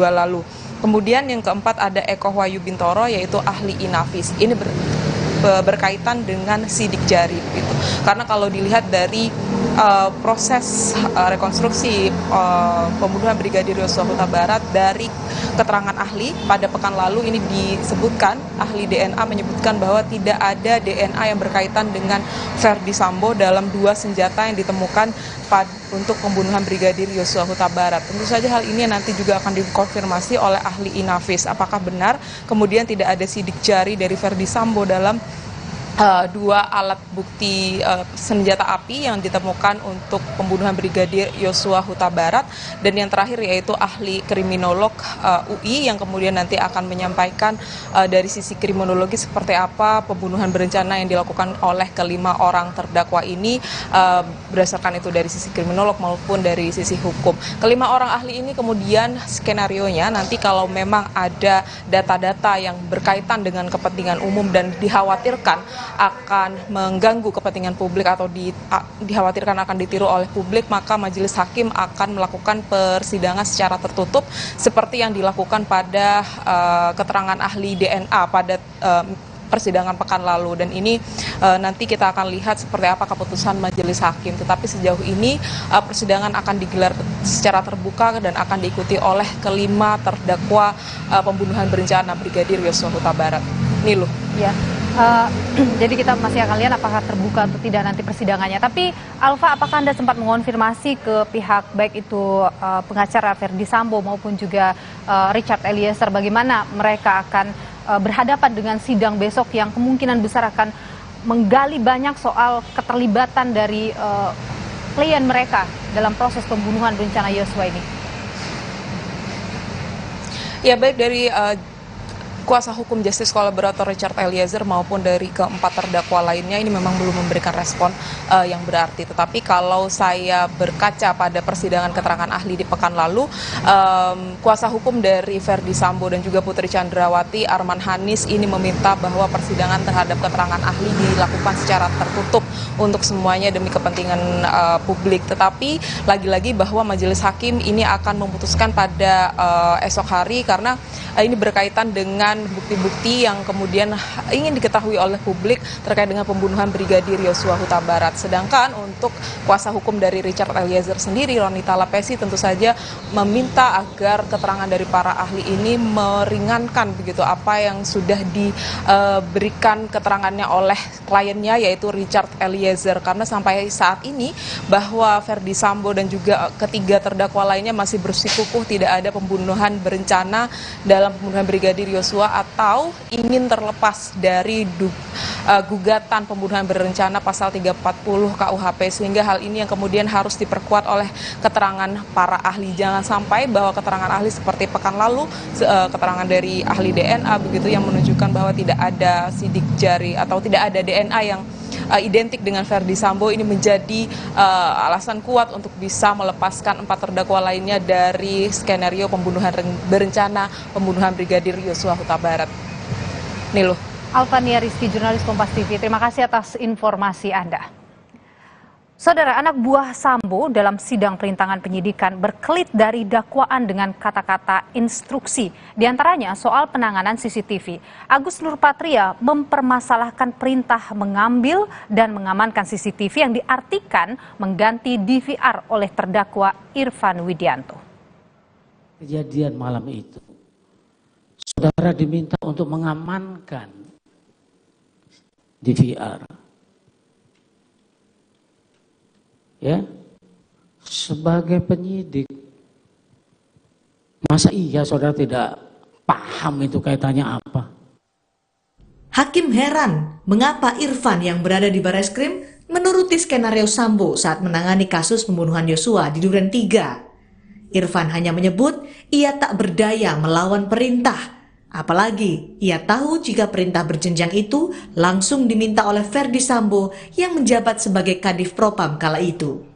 lalu. Kemudian yang keempat ada Eko Wahyu Bintoro yaitu ahli Inavis. Ini berkaitan dengan sidik jari gitu. Karena kalau dilihat dari proses rekonstruksi pembunuhan Brigadir Yosua Huta Barat dari keterangan ahli pada pekan lalu ini disebutkan, ahli DNA menyebutkan bahwa tidak ada DNA yang berkaitan dengan Ferdi Sambo dalam 2 senjata yang ditemukan untuk pembunuhan Brigadir Yosua Huta Barat. Tentu saja hal ini nanti juga akan dikonfirmasi oleh ahli Inavis. Apakah benar kemudian tidak ada sidik jari dari Ferdi Sambo dalam 2 alat bukti senjata api yang ditemukan untuk pembunuhan Brigadir Yosua Huta Barat, dan yang terakhir yaitu ahli kriminolog UI yang kemudian nanti akan menyampaikan dari sisi kriminologi seperti apa pembunuhan berencana yang dilakukan oleh kelima orang terdakwa ini, berdasarkan itu dari sisi kriminolog maupun dari sisi hukum. Kelima orang ahli ini kemudian skenarionya nanti kalau memang ada data-data yang berkaitan dengan kepentingan umum dan dikhawatirkan akan mengganggu kepentingan publik atau dikhawatirkan akan ditiru oleh publik, maka majelis hakim akan melakukan persidangan secara tertutup seperti yang dilakukan pada keterangan ahli DNA pada persidangan pekan lalu, dan ini nanti kita akan lihat seperti apa keputusan majelis hakim. Tetapi sejauh ini persidangan akan digelar secara terbuka dan akan diikuti oleh kelima terdakwa pembunuhan berencana Brigadir Yosua Huta Barat. Niluh. Ya. Jadi kita masih akan lihat apakah terbuka atau tidak nanti persidangannya. Tapi Alva, apakah Anda sempat mengonfirmasi ke pihak baik itu pengacara Ferdi Sambo maupun juga Richard Eliezer bagaimana mereka akan berhadapan dengan sidang besok yang kemungkinan besar akan menggali banyak soal keterlibatan dari klien mereka dalam proses pembunuhan berencana Yosua ini? Ya, baik dari kuasa hukum Justice Kolaborator Richard Eliezer maupun dari keempat terdakwa lainnya ini memang belum memberikan respon yang berarti. Tetapi kalau saya berkaca pada persidangan keterangan ahli di pekan lalu, kuasa hukum dari Ferdi Sambo dan juga Putri Chandrawati, Arman Hanis, ini meminta bahwa persidangan terhadap keterangan ahli dilakukan secara tertutup untuk semuanya demi kepentingan publik. Tetapi lagi-lagi bahwa majelis hakim ini akan memutuskan pada esok hari karena ini berkaitan dengan bukti-bukti yang kemudian ingin diketahui oleh publik terkait dengan pembunuhan Brigadir Yosua Huta Barat. Sedangkan untuk kuasa hukum dari Richard Eliezer sendiri, Ronita Lapesi, tentu saja meminta agar keterangan dari para ahli ini meringankan begitu apa yang sudah diberikan keterangannya oleh kliennya yaitu Richard Eliezer, karena sampai saat ini bahwa Ferdi Sambo dan juga ketiga terdakwa lainnya masih bersikukuh tidak ada pembunuhan berencana dalam pembunuhan Brigadir Yosua atau ingin terlepas dari gugatan pembunuhan berencana pasal 340 KUHP, sehingga hal ini yang kemudian harus diperkuat oleh keterangan para ahli. Jangan sampai bahwa keterangan ahli seperti pekan lalu, keterangan dari ahli DNA begitu yang menunjukkan bahwa tidak ada sidik jari atau tidak ada DNA yang identik dengan Verdi Sambo ini menjadi alasan kuat untuk bisa melepaskan 4 terdakwa lainnya dari skenario pembunuhan berencana pembunuhan Brigadir Yosua Huta Barat. Niluh. Alvania Rizky, jurnalis Kompas TV, terima kasih atas informasi Anda. Saudara, anak buah Sambo dalam sidang perintangan penyidikan berkelit dari dakwaan dengan kata-kata instruksi. Di antaranya soal penanganan CCTV. Agus Nurpatria mempermasalahkan perintah mengambil dan mengamankan CCTV yang diartikan mengganti DVR oleh terdakwa Irfan Widianto. Kejadian malam itu, saudara diminta untuk mengamankan DVR. Ya, sebagai penyidik, masa iya saudara tidak paham itu kaitannya apa? Hakim heran mengapa Irfan yang berada di Barreskrim menuruti skenario Sambo saat menangani kasus pembunuhan Yosua di Duren 3. Irfan hanya menyebut ia tak berdaya melawan perintah. Apalagi ia tahu jika perintah berjenjang itu langsung diminta oleh Verdi Sambo yang menjabat sebagai Kadif Propam kala itu.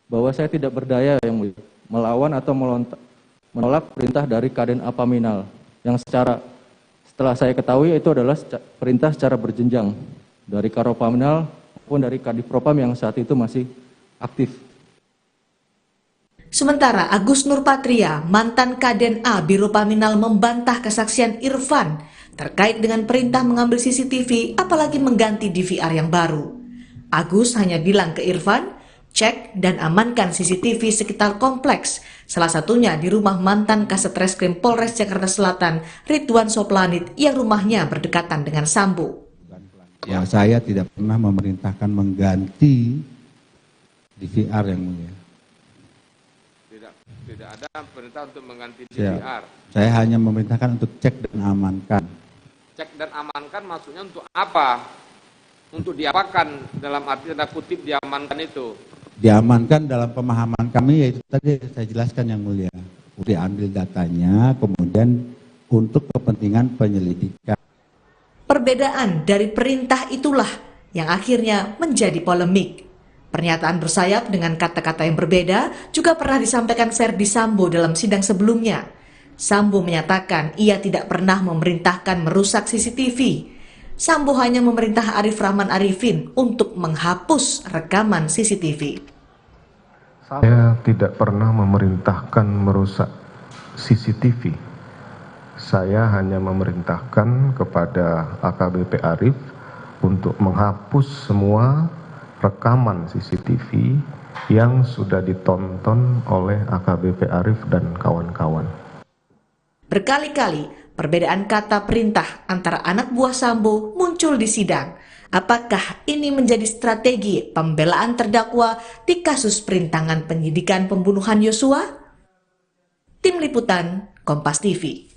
Bahwa saya tidak berdaya yang mulia melawan atau menolak perintah dari Kaden Apaminal yang setelah saya ketahui itu adalah perintah secara berjenjang dari Karopaminal maupun dari Kadif Propam yang saat itu masih aktif. Sementara Agus Nurpatria, mantan Kaden A Biro Paminal, membantah kesaksian Irfan terkait dengan perintah mengambil CCTV apalagi mengganti DVR yang baru. Agus hanya bilang ke Irfan, cek dan amankan CCTV sekitar kompleks, salah satunya di rumah mantan Kasat Reskrim Polres Jakarta Selatan, Ridwan Soplanit, yang rumahnya berdekatan dengan Sambo. Ya, saya tidak pernah memerintahkan mengganti DVR yang mulia. Tidak ada perintah untuk mengganti DVR. Saya hanya memerintahkan untuk cek dan amankan. Cek dan amankan maksudnya untuk apa? Untuk diapakan, dalam arti tanda kutip diamankan itu? Diamankan dalam pemahaman kami yaitu tadi saya jelaskan yang mulia. Diambil datanya kemudian untuk kepentingan penyelidikan. Perbedaan dari perintah itulah yang akhirnya menjadi polemik. Pernyataan bersayap dengan kata-kata yang berbeda juga pernah disampaikan Verdi Sambo dalam sidang sebelumnya. Sambo menyatakan ia tidak pernah memerintahkan merusak CCTV. Sambo hanya memerintah Arif Rahman Arifin untuk menghapus rekaman CCTV. Saya tidak pernah memerintahkan merusak CCTV. Saya hanya memerintahkan kepada AKBP Arif untuk menghapus semua rekaman CCTV yang sudah ditonton oleh AKBP Arif dan kawan-kawan. Berkali-kali perbedaan kata perintah antara anak buah Sambo muncul di sidang. Apakah ini menjadi strategi pembelaan terdakwa di kasus perintangan penyidikan pembunuhan Yosua? Tim Liputan, Kompas TV.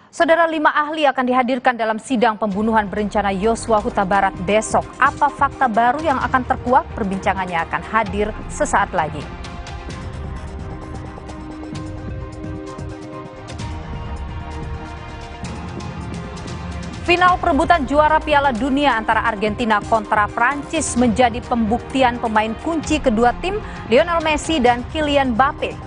Saudara, 5 ahli akan dihadirkan dalam sidang pembunuhan berencana Yosua Huta Barat besok. Apa fakta baru yang akan terkuak? Perbincangannya akan hadir sesaat lagi. Final perebutan juara Piala Dunia antara Argentina kontra Prancis menjadi pembuktian pemain kunci kedua tim, Lionel Messi dan Kylian Mbappe.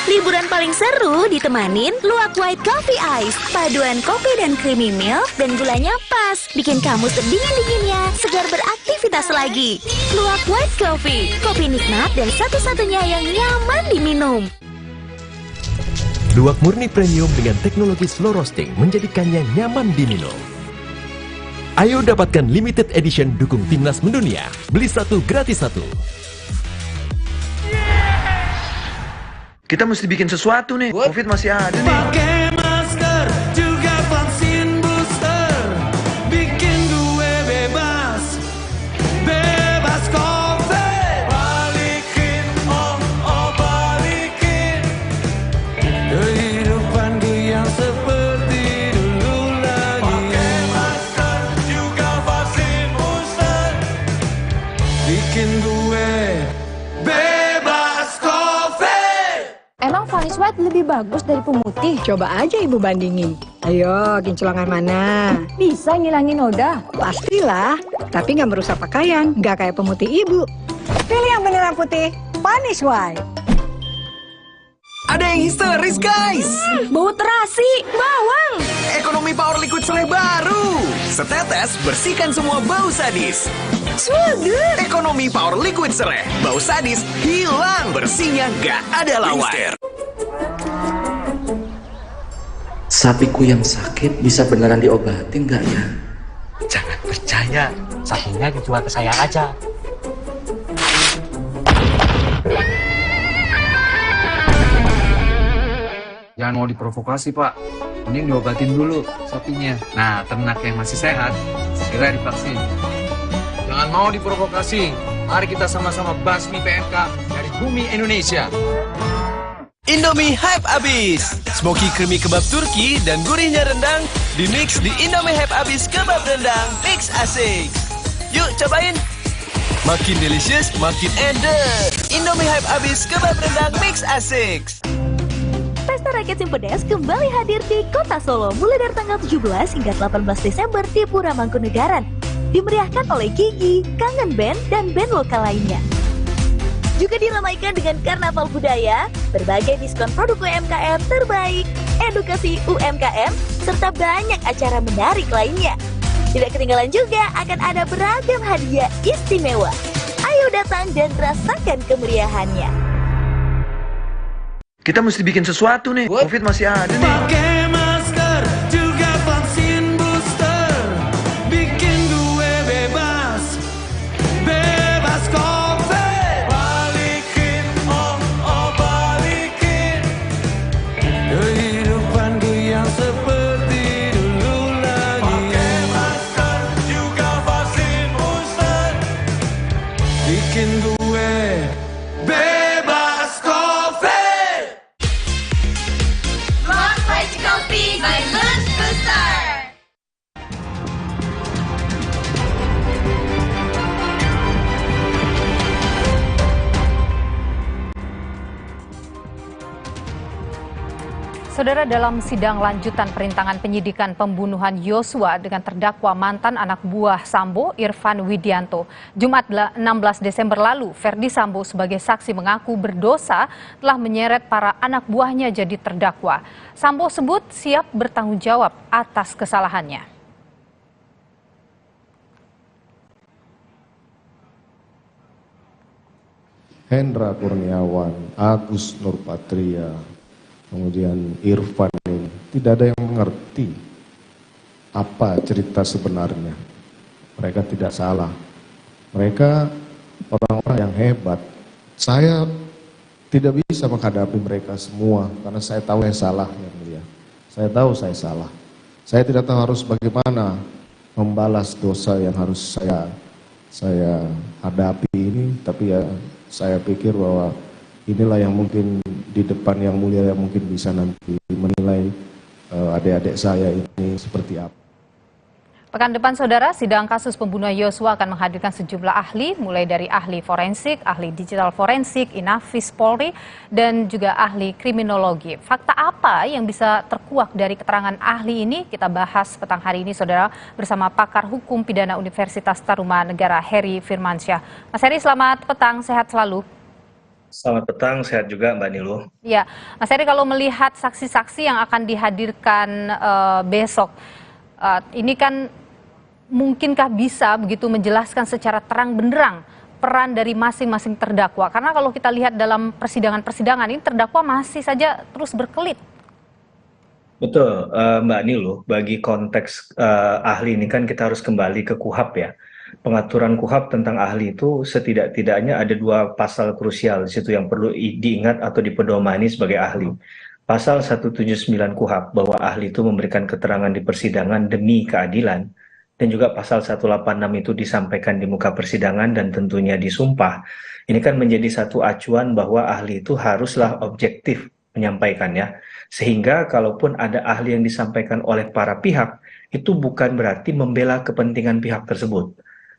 Liburan paling seru ditemanin Luwak White Coffee Ice. Paduan kopi dan creamy milk dan gulanya pas. Bikin kamu sedingin-dinginnya, segar beraktivitas lagi. Luwak White Coffee, kopi nikmat dan satu-satunya yang nyaman diminum. Luwak murni premium dengan teknologi slow roasting menjadikannya nyaman diminum. Ayo dapatkan limited edition dukung timnas mendunia. Beli satu gratis satu. Kita mesti bikin sesuatu nih. Covid masih ada nih. Pakai masker juga vaksin booster, bikin gue bebas, bebas Covid. Balikin, oh balikin kehidupan gue yang seperti dulu lagi. Pakai Panis white lebih bagus dari pemutih. Coba aja ibu bandingin. Ayo, kinclongan mana? Bisa ngilangin noda? Pastilah, tapi nggak merusak pakaian. Nggak kayak pemutih ibu. Pilih yang beneran putih, Panis white. Ada yang histeris, guys! Bau terasi, bawang. Ekonomi Power Liquid Selai baru. Setetes bersihkan semua bau sadis. Swagger. Ekonomi Power Liquid Selai. Bau sadis hilang, bersihnya gak ada lawan. Sapiku yang sakit bisa beneran diobatin nggak ya? Jangan percaya, sapinya dijual ke saya aja. Jangan mau diprovokasi, Pak. Mending diobatin dulu sapinya. Nah, ternak yang masih sehat, segera divaksin. Jangan mau diprovokasi. Mari kita sama-sama basmi PMK dari bumi Indonesia. Indomie hype abis. Smoky creamy kebab Turki dan gurihnya rendang di mix di Indomie hype abis kebab rendang mix asik. Yuk cobain. Makin delicious, makin ender. Indomie hype abis kebab rendang mix asik. Pesta Rakyat Simpedes kembali hadir di Kota Solo mulai dari tanggal 17 hingga 18 Desember di Pura Mangkunegaran. Dimeriahkan oleh Gigi, Kangen Band, dan band lokal lainnya. Juga diramaikan dengan karnaval budaya, berbagai diskon produk UMKM terbaik, edukasi UMKM, serta banyak acara menarik lainnya. Tidak ketinggalan juga akan ada beragam hadiah istimewa. Ayo datang dan rasakan kemeriahannya. Kita mesti bikin sesuatu nih. Covid masih ada nih. Pakai masker juga vaksin booster, bikin gue bebas, bebas COVID. Balikin, balikin kehidupan gue yang seperti dulu lagi. Pakai masker juga vaksin booster, bikin gue bebas COVID. Kopi by Lunch Booster. Saudara, dalam sidang lanjutan perintangan penyidikan pembunuhan Yosua dengan terdakwa mantan anak buah Sambo, Irfan Widianto, Jumat 16 Desember lalu, Verdi Sambo sebagai saksi mengaku berdosa telah menyeret para anak buahnya jadi terdakwa. Sambo sebut siap bertanggung jawab atas kesalahannya. Hendra Kurniawan, Agus Nurpatria, kemudian Irfan ini, tidak ada yang mengerti apa cerita sebenarnya. Mereka tidak salah. Mereka orang-orang yang hebat. Saya tidak bisa menghadapi mereka semua karena saya tahu saya salah, yang mulia. Saya tahu saya salah. Saya tidak tahu harus bagaimana membalas dosa yang harus saya hadapi ini, tapi ya saya pikir bahwa inilah yang mungkin di depan yang mulia yang mungkin bisa nanti menilai adik-adik saya ini seperti apa. Pekan depan, saudara, sidang kasus pembunuhan Yosua akan menghadirkan sejumlah ahli, mulai dari ahli forensik, ahli digital forensik, Inafis Polri, dan juga ahli kriminologi. Fakta apa yang bisa terkuak dari keterangan ahli ini? Kita bahas petang hari ini, saudara, bersama pakar hukum pidana Universitas Tarumanegara, Heri Firmansyah. Mas Heri, selamat petang, sehat selalu. Selamat petang, sehat juga Mbak Niluh. Ya, Mas Heri, kalau melihat saksi-saksi yang akan dihadirkan besok, ini kan mungkinkah bisa begitu menjelaskan secara terang benderang peran dari masing-masing terdakwa? Karena kalau kita lihat dalam persidangan-persidangan ini terdakwa masih saja terus berkelit. Betul, Mbak Niluh, bagi konteks ahli ini kan kita harus kembali ke KUHAP ya. Pengaturan KUHAP tentang ahli itu setidak-tidaknya ada dua pasal krusial di situ yang perlu diingat atau dipedomani sebagai ahli. Pasal 179 KUHAP bahwa ahli itu memberikan keterangan di persidangan demi keadilan, dan juga pasal 186 itu disampaikan di muka persidangan dan tentunya disumpah. Ini kan menjadi satu acuan bahwa ahli itu haruslah objektif menyampaikannya, sehingga kalaupun ada ahli yang disampaikan oleh para pihak, itu bukan berarti membela kepentingan pihak tersebut.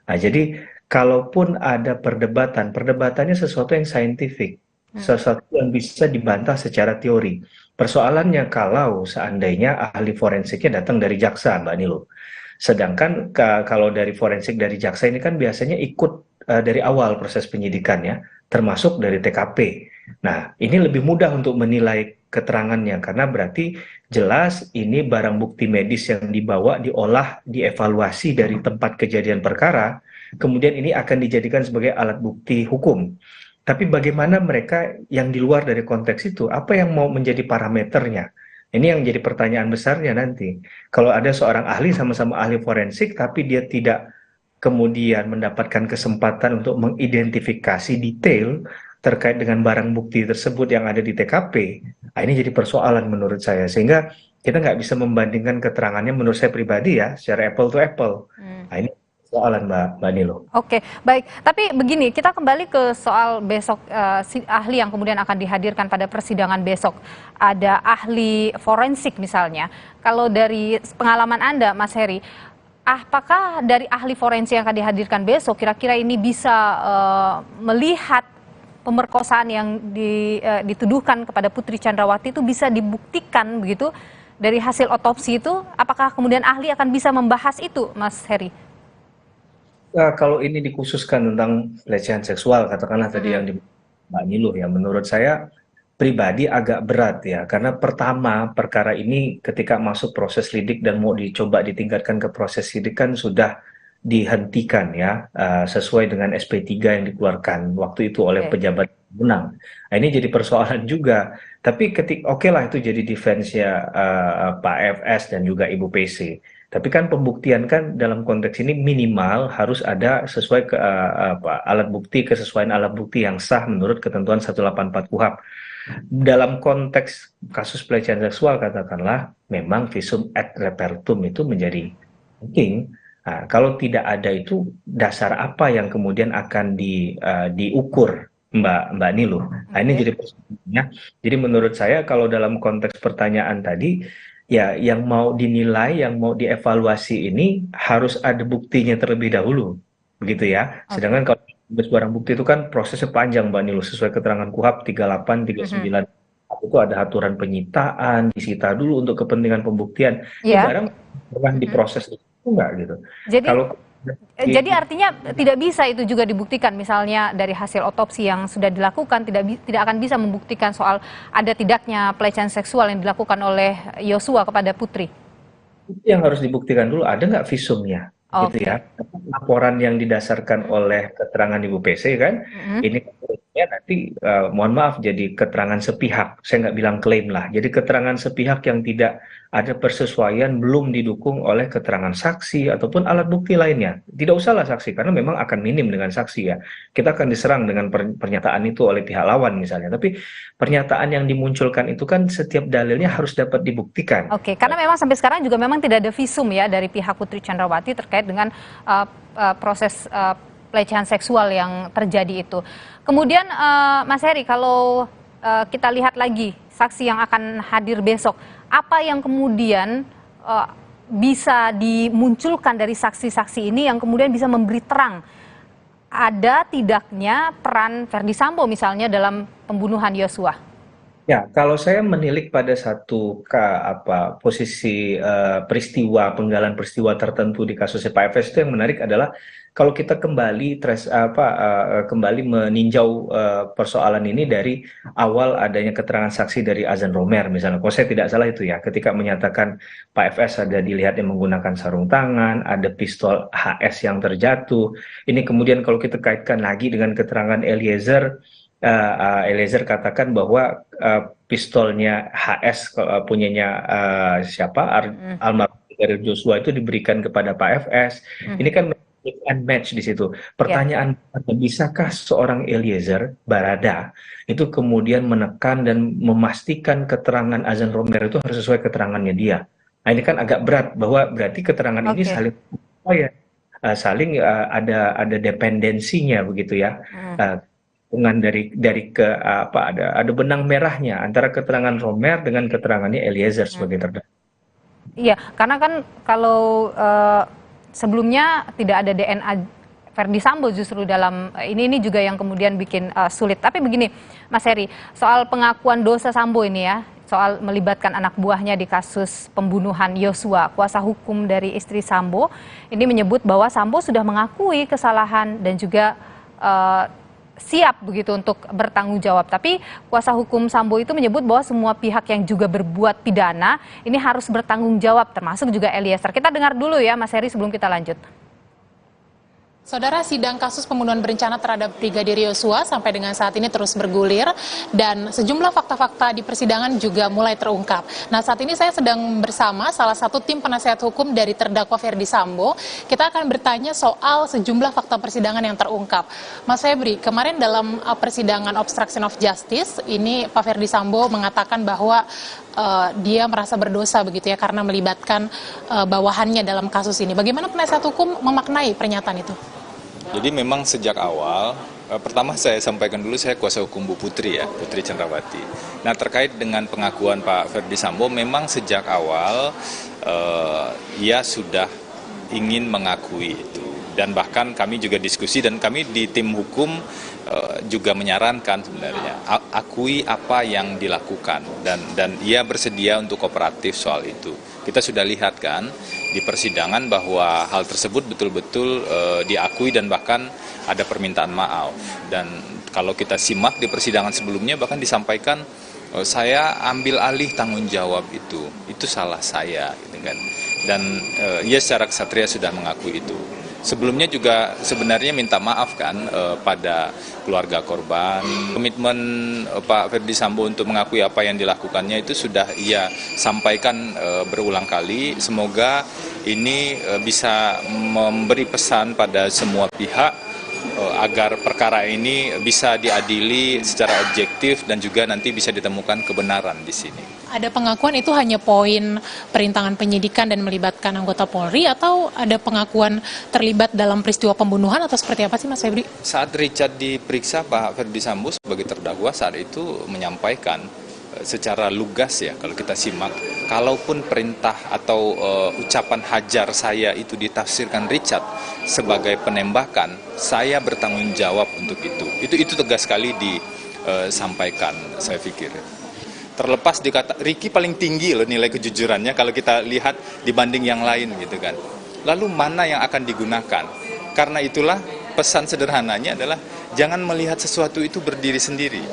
Nah, jadi kalaupun ada perdebatan, perdebatannya sesuatu yang saintifik, sesuatu yang bisa dibantah secara teori. Persoalannya kalau seandainya ahli forensiknya datang dari jaksa, Mbak Nilo. Sedangkan kalau dari forensik dari jaksa ini kan biasanya ikut dari awal proses penyidikan ya, termasuk dari TKP. Nah, ini lebih mudah untuk menilai keterangannya karena berarti jelas ini barang bukti medis yang dibawa, diolah, dievaluasi dari tempat kejadian perkara, kemudian ini akan dijadikan sebagai alat bukti hukum. Tapi bagaimana mereka yang di luar dari konteks itu, apa yang mau menjadi parameternya? Ini yang jadi pertanyaan besarnya nanti. Kalau ada seorang ahli sama-sama ahli forensik, tapi dia tidak kemudian mendapatkan kesempatan untuk mengidentifikasi detail terkait dengan barang bukti tersebut yang ada di TKP, nah ini jadi persoalan menurut saya. Sehingga kita nggak bisa membandingkan keterangannya menurut saya pribadi ya, secara apple to apple. Nah ini persoalan Mbak Nilo. Oke, baik. Tapi begini, kita kembali ke soal besok ahli yang kemudian akan dihadirkan pada persidangan besok. Ada ahli forensik misalnya. Kalau dari pengalaman Anda, Mas Heri, apakah dari ahli forensik yang akan dihadirkan besok, kira-kira ini bisa melihat pemerkosaan yang dituduhkan kepada Putri Chandrawati itu bisa dibuktikan begitu dari hasil otopsi itu? Apakah kemudian ahli akan bisa membahas itu, Mas Heri? Kalau ini dikhususkan tentang pelecehan seksual, katakanlah tadi yang di Mbak Niluh ya, menurut saya pribadi agak berat ya, karena pertama perkara ini ketika masuk proses lidik dan mau dicoba ditingkatkan ke proses sidik kan sudah dihentikan ya, sesuai dengan SP3 yang dikeluarkan waktu itu oleh pejabat menang. Nah, ini jadi persoalan juga. Tapi oke lah itu jadi defense-nya Pak FS dan juga Ibu PC. Tapi kan pembuktian kan dalam konteks ini minimal harus ada sesuai alat bukti, kesesuaian alat bukti yang sah menurut ketentuan 184 KUHP. Dalam konteks kasus pelecehan seksual katakanlah memang visum et repertum itu menjadi penting. Nah, kalau tidak ada itu dasar apa yang kemudian akan diukur Mbak Niluh. Nah ini jadi persoalannya. Jadi menurut saya kalau dalam konteks pertanyaan tadi ya yang mau dinilai, yang mau dievaluasi ini harus ada buktinya terlebih dahulu, begitu ya. Sedangkan kalau barang bukti itu kan prosesnya panjang Mbak Niluh, sesuai keterangan KUHP 38, 39 itu ada aturan penyitaan, disita dulu untuk kepentingan pembuktian. Barang pernah diproses itu enggak gitu. Jadi artinya tidak bisa itu juga dibuktikan, misalnya dari hasil otopsi yang sudah dilakukan tidak akan bisa membuktikan soal ada tidaknya pelecehan seksual yang dilakukan oleh Yosua kepada Putri. Itu yang harus dibuktikan dulu, ada nggak visumnya, gitu ya. Laporan yang didasarkan oleh keterangan Ibu PC kan, ini nanti mohon maaf jadi keterangan sepihak, saya nggak bilang klaim lah, jadi keterangan sepihak yang tidak ada persesuaian, belum didukung oleh keterangan saksi ataupun alat bukti lainnya. Tidak usahlah saksi, karena memang akan minim dengan saksi ya. Kita akan diserang dengan pernyataan itu oleh pihak lawan misalnya, tapi pernyataan yang dimunculkan itu kan setiap dalilnya harus dapat dibuktikan. Oke, karena memang sampai sekarang juga memang tidak ada visum ya dari pihak Putri Chandrawati terkait dengan proses pelecehan seksual yang terjadi itu. Kemudian Mas Heri, kalau kita lihat lagi saksi yang akan hadir besok, apa yang kemudian bisa dimunculkan dari saksi-saksi ini yang kemudian bisa memberi terang ada tidaknya peran Verdi Sambo misalnya dalam pembunuhan Yosua? Ya, kalau saya menilik pada satu posisi peristiwa, penggalan peristiwa tertentu di kasusnya Pak FS, itu yang menarik adalah kalau kita kembali kembali meninjau persoalan ini dari awal adanya keterangan saksi dari Azan Romer misalnya, kalau saya tidak salah itu ya, ketika menyatakan Pak FS ada dilihatnya menggunakan sarung tangan, ada pistol HS yang terjatuh. Ini kemudian kalau kita kaitkan lagi dengan keterangan Eliezer katakan bahwa pistolnya HS punyanya almarhum dari Joshua itu diberikan kepada Pak FS. Ini kan match di situ. Pertanyaan, bisakah seorang Eliezer Barada itu kemudian menekan dan memastikan keterangan Azan Romer itu harus sesuai keterangannya dia? Nah ini kan agak berat, bahwa berarti keterangan ini saling ada dependensinya begitu ya. Ada benang merahnya antara keterangan Romer dengan keterangannya Eliezer sebagai terdakwa. Iya, karena kan kalau sebelumnya tidak ada DNA Verdi Sambo justru dalam ini juga yang kemudian bikin sulit. Tapi begini, Mas Heri, soal pengakuan dosa Sambo ini ya, soal melibatkan anak buahnya di kasus pembunuhan Yosua, kuasa hukum dari istri Sambo ini menyebut bahwa Sambo sudah mengakui kesalahan dan juga siap begitu untuk bertanggung jawab. Tapi kuasa hukum Sambo itu menyebut bahwa semua pihak yang juga berbuat pidana ini harus bertanggung jawab, termasuk juga Eliezer. Kita dengar dulu ya Mas Heri sebelum kita lanjut. Saudara, sidang kasus pembunuhan berencana terhadap Brigadir Yosua sampai dengan saat ini terus bergulir dan sejumlah fakta-fakta di persidangan juga mulai terungkap. Nah, saat ini saya sedang bersama salah satu tim penasehat hukum dari terdakwa Verdi Sambo. Kita akan bertanya soal sejumlah fakta persidangan yang terungkap. Mas Febri, kemarin dalam persidangan obstruction of justice, ini Pak Verdi Sambo mengatakan bahwa dia merasa berdosa begitu ya karena melibatkan bawahannya dalam kasus ini. Bagaimana penasihat hukum memaknai pernyataan itu? Jadi memang sejak awal, pertama saya sampaikan dulu saya kuasa hukum Bu Putri ya, Putri Chandrawati. Nah terkait dengan pengakuan Pak Verdi Sambo, memang sejak awal ia sudah ingin mengakui itu. Dan bahkan kami juga diskusi dan kami di tim hukum juga menyarankan sebenarnya akui apa yang dilakukan dan ia bersedia untuk kooperatif soal itu. Kita sudah lihat kan di persidangan bahwa hal tersebut betul-betul diakui dan bahkan ada permintaan maaf. Dan kalau kita simak di persidangan sebelumnya bahkan disampaikan saya ambil alih tanggung jawab itu salah saya gitu kan. Dan ia secara kesatria sudah mengakui itu. Sebelumnya juga sebenarnya minta maaf kan pada keluarga korban. Komitmen Pak Verdi Sambo untuk mengakui apa yang dilakukannya itu sudah ia sampaikan berulang kali. Semoga ini bisa memberi pesan pada semua pihak agar perkara ini bisa diadili secara objektif dan juga nanti bisa ditemukan kebenaran di sini. Ada pengakuan itu hanya poin perintangan penyidikan dan melibatkan anggota Polri atau ada pengakuan terlibat dalam peristiwa pembunuhan atau seperti apa sih Mas Febri? Saat Richard diperiksa Pak Verdi Sambo sebagai terdakwa saat itu menyampaikan secara lugas ya kalau kita simak, kalaupun perintah atau ucapan hajar saya itu ditafsirkan Richard sebagai penembakan, saya bertanggung jawab untuk itu. Itu tegas sekali disampaikan saya pikir. Terlepas dikata Ricky paling tinggi loh nilai kejujurannya kalau kita lihat dibanding yang lain gitu kan. Lalu mana yang akan digunakan? Karena itulah pesan sederhananya adalah jangan melihat sesuatu itu berdiri sendiri.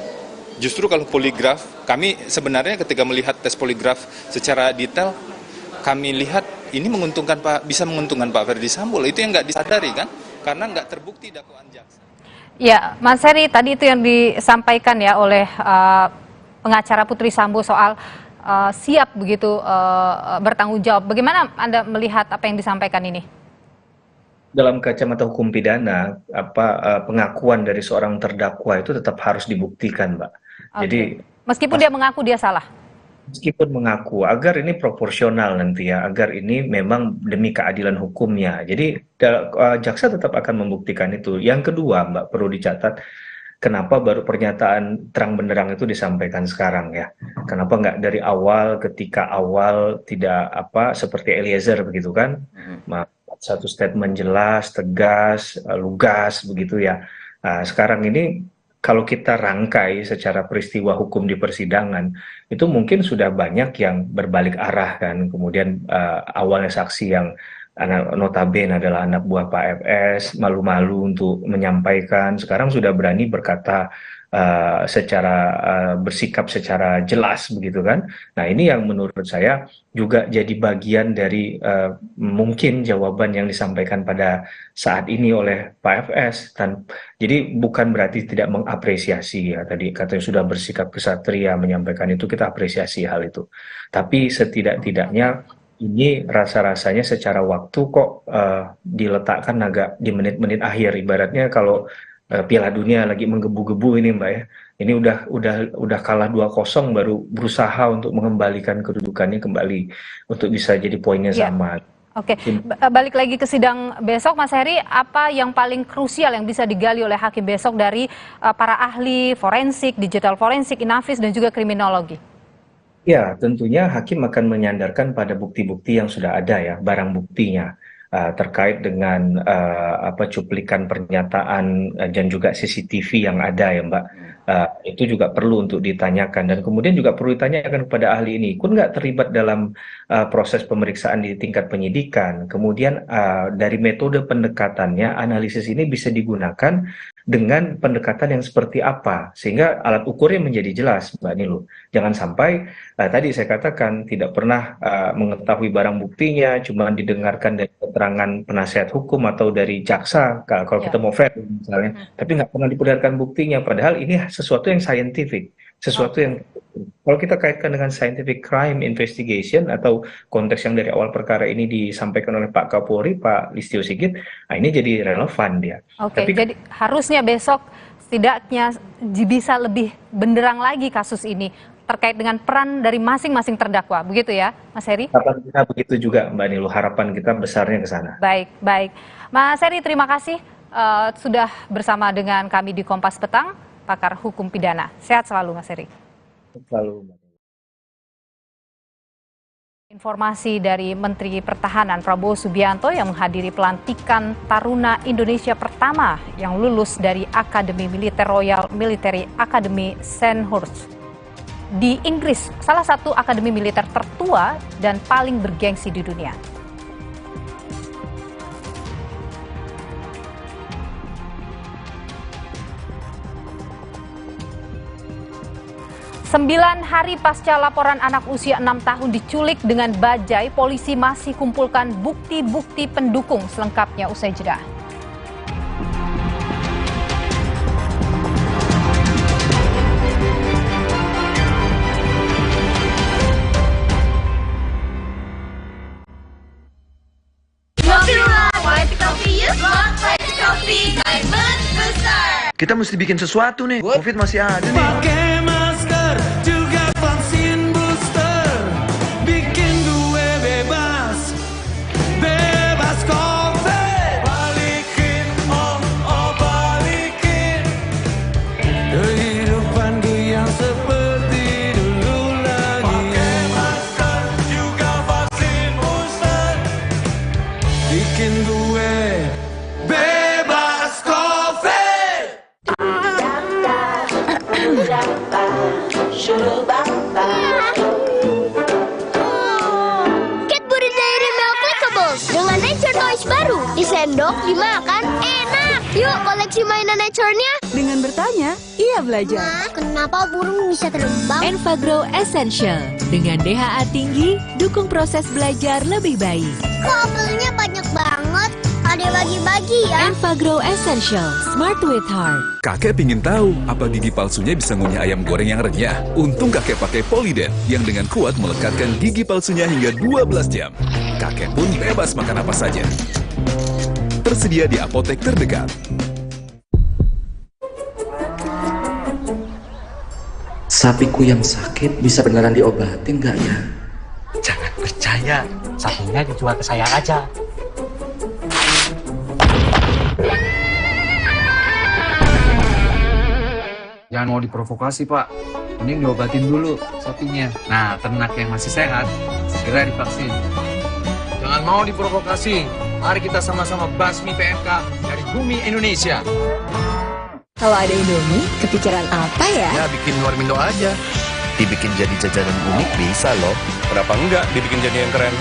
Justru kalau poligraf, kami sebenarnya ketika melihat tes poligraf secara detail, kami lihat ini bisa menguntungkan Pak Verdi Sambo. Itu yang nggak disadari kan, karena nggak terbukti dakwaan jaksa. Ya, Mas Heri, tadi itu yang disampaikan ya oleh pengacara Putri Sambo soal siap begitu bertanggung jawab. Bagaimana Anda melihat apa yang disampaikan ini? Dalam kacamata hukum pidana, pengakuan dari seorang terdakwa itu tetap harus dibuktikan, Mbak. Okay. Jadi meskipun dia mengaku dia salah. Meskipun mengaku, agar ini proporsional nanti ya, agar ini memang demi keadilan hukumnya. Jadi jaksa tetap akan membuktikan itu. Yang kedua, Mbak, perlu dicatat, kenapa baru pernyataan terang benderang itu disampaikan sekarang ya? Kenapa nggak dari awal, ketika awal tidak seperti Eliezer begitu kan? Satu statement jelas, tegas, lugas begitu ya. Nah, sekarang ini kalau kita rangkai secara peristiwa hukum di persidangan, itu mungkin sudah banyak yang berbalik arah kan. Kemudian awalnya saksi yang notabene adalah anak buah Pak FS, malu-malu untuk menyampaikan, sekarang sudah berani berkata bersikap secara jelas begitu kan. Nah ini yang menurut saya juga jadi bagian dari mungkin jawaban yang disampaikan pada saat ini oleh Pak FS. Jadi bukan berarti tidak mengapresiasi ya, tadi katanya sudah bersikap kesatria menyampaikan itu, kita apresiasi hal itu. Tapi setidak-tidaknya ini rasa-rasanya secara waktu kok diletakkan agak di menit-menit akhir, ibaratnya kalau Piala Dunia lagi menggebu-gebu ini Mbak ya. Ini udah kalah 2-0 baru berusaha untuk mengembalikan kedudukannya kembali untuk bisa jadi poinnya sama. Oke, balik lagi ke sidang besok Mas Heri, apa yang paling krusial yang bisa digali oleh hakim besok dari para ahli forensik, digital forensik, Inavis dan juga kriminologi? Ya, tentunya hakim akan menyandarkan pada bukti-bukti yang sudah ada ya, barang buktinya. terkait dengan cuplikan pernyataan dan juga CCTV yang ada ya Mbak. Itu juga perlu untuk ditanyakan, dan kemudian juga perlu ditanyakan kepada ahli ini, ikut nggak terlibat dalam proses pemeriksaan di tingkat penyidikan. Kemudian dari metode pendekatannya, analisis ini bisa digunakan dengan pendekatan yang seperti apa, sehingga alat ukurnya menjadi jelas, Mbak Nilu. Jangan sampai tadi saya katakan tidak pernah mengetahui barang buktinya, cuma didengarkan dari keterangan penasihat hukum atau dari jaksa kalau kita mau fair misalnya, tapi nggak pernah diperlihatkan buktinya. Padahal ini sesuatu yang scientific, sesuatu yang kalau kita kaitkan dengan scientific crime investigation atau konteks yang dari awal perkara ini disampaikan oleh Pak Kapolri, Pak Listio Sigit, nah ini jadi relevan dia. Oke, jadi harusnya besok setidaknya bisa lebih benderang lagi kasus ini terkait dengan peran dari masing-masing terdakwa, begitu ya, Mas Heri? Harapan kita begitu juga, Mbak Nilu. Harapan kita besarnya ke sana. Baik, Mas Heri, terima kasih sudah bersama dengan kami di Kompas Petang, pakar hukum pidana. Sehat selalu, Mas Heri. Selalu, Mbak. Informasi dari Menteri Pertahanan Prabowo Subianto yang menghadiri pelantikan Taruna Indonesia pertama yang lulus dari Akademi Militer Royal Military Academy Sandhurst di Inggris, salah satu akademi militer tertua dan paling bergengsi di dunia. Sembilan hari pasca laporan anak usia 6 tahun diculik dengan bajai, polisi masih kumpulkan bukti-bukti pendukung. Selengkapnya usai jeda. Kita mesti bikin sesuatu nih. Covid masih ada nih. Pakai masker juga vaksin booster, bikin gue bebas, bebas Covid. Balikin balikin kehidupan gue yang seperti dulu lagi. Pakai masker juga vaksin booster, bikin gue bebas Covid. Cadbury Dairy Milk Clickables dengan Nature Toys baru. Disendok, dimakan, enak. Yuk koleksi mainan Nature-nya. Dengan bertanya, ia belajar. Nah, kenapa burung bisa terbang? Enfagrow Essential. Dengan DHA tinggi, dukung proses belajar lebih baik. Kok belinya banyak banget? Ada bagi-bagi ya. Enfagrow Essential, Smart with Heart. Kakek pingin tahu apa gigi palsunya bisa ngunyah ayam goreng yang renyah. Untung kakek pakai Polydent yang dengan kuat melekatkan gigi palsunya hingga 12 jam. Kakek pun bebas makan apa saja. Tersedia di apotek terdekat. Sapiku yang sakit bisa beneran diobatin nggak ya? Jangan percaya, sapinya dijual ke saya aja. Jangan mau diprovokasi, Pak. Mending diobatin dulu sapinya. Nah, ternak yang masih sehat, segera divaksin. Jangan mau diprovokasi. Mari kita sama-sama basmi PMK dari bumi Indonesia. Kalau ada Indomie, kepikiran apa ya? Ya, bikin Warmindo aja. Dibikin jadi jajanan unik bisa loh. Kenapa enggak dibikin jadi yang keren?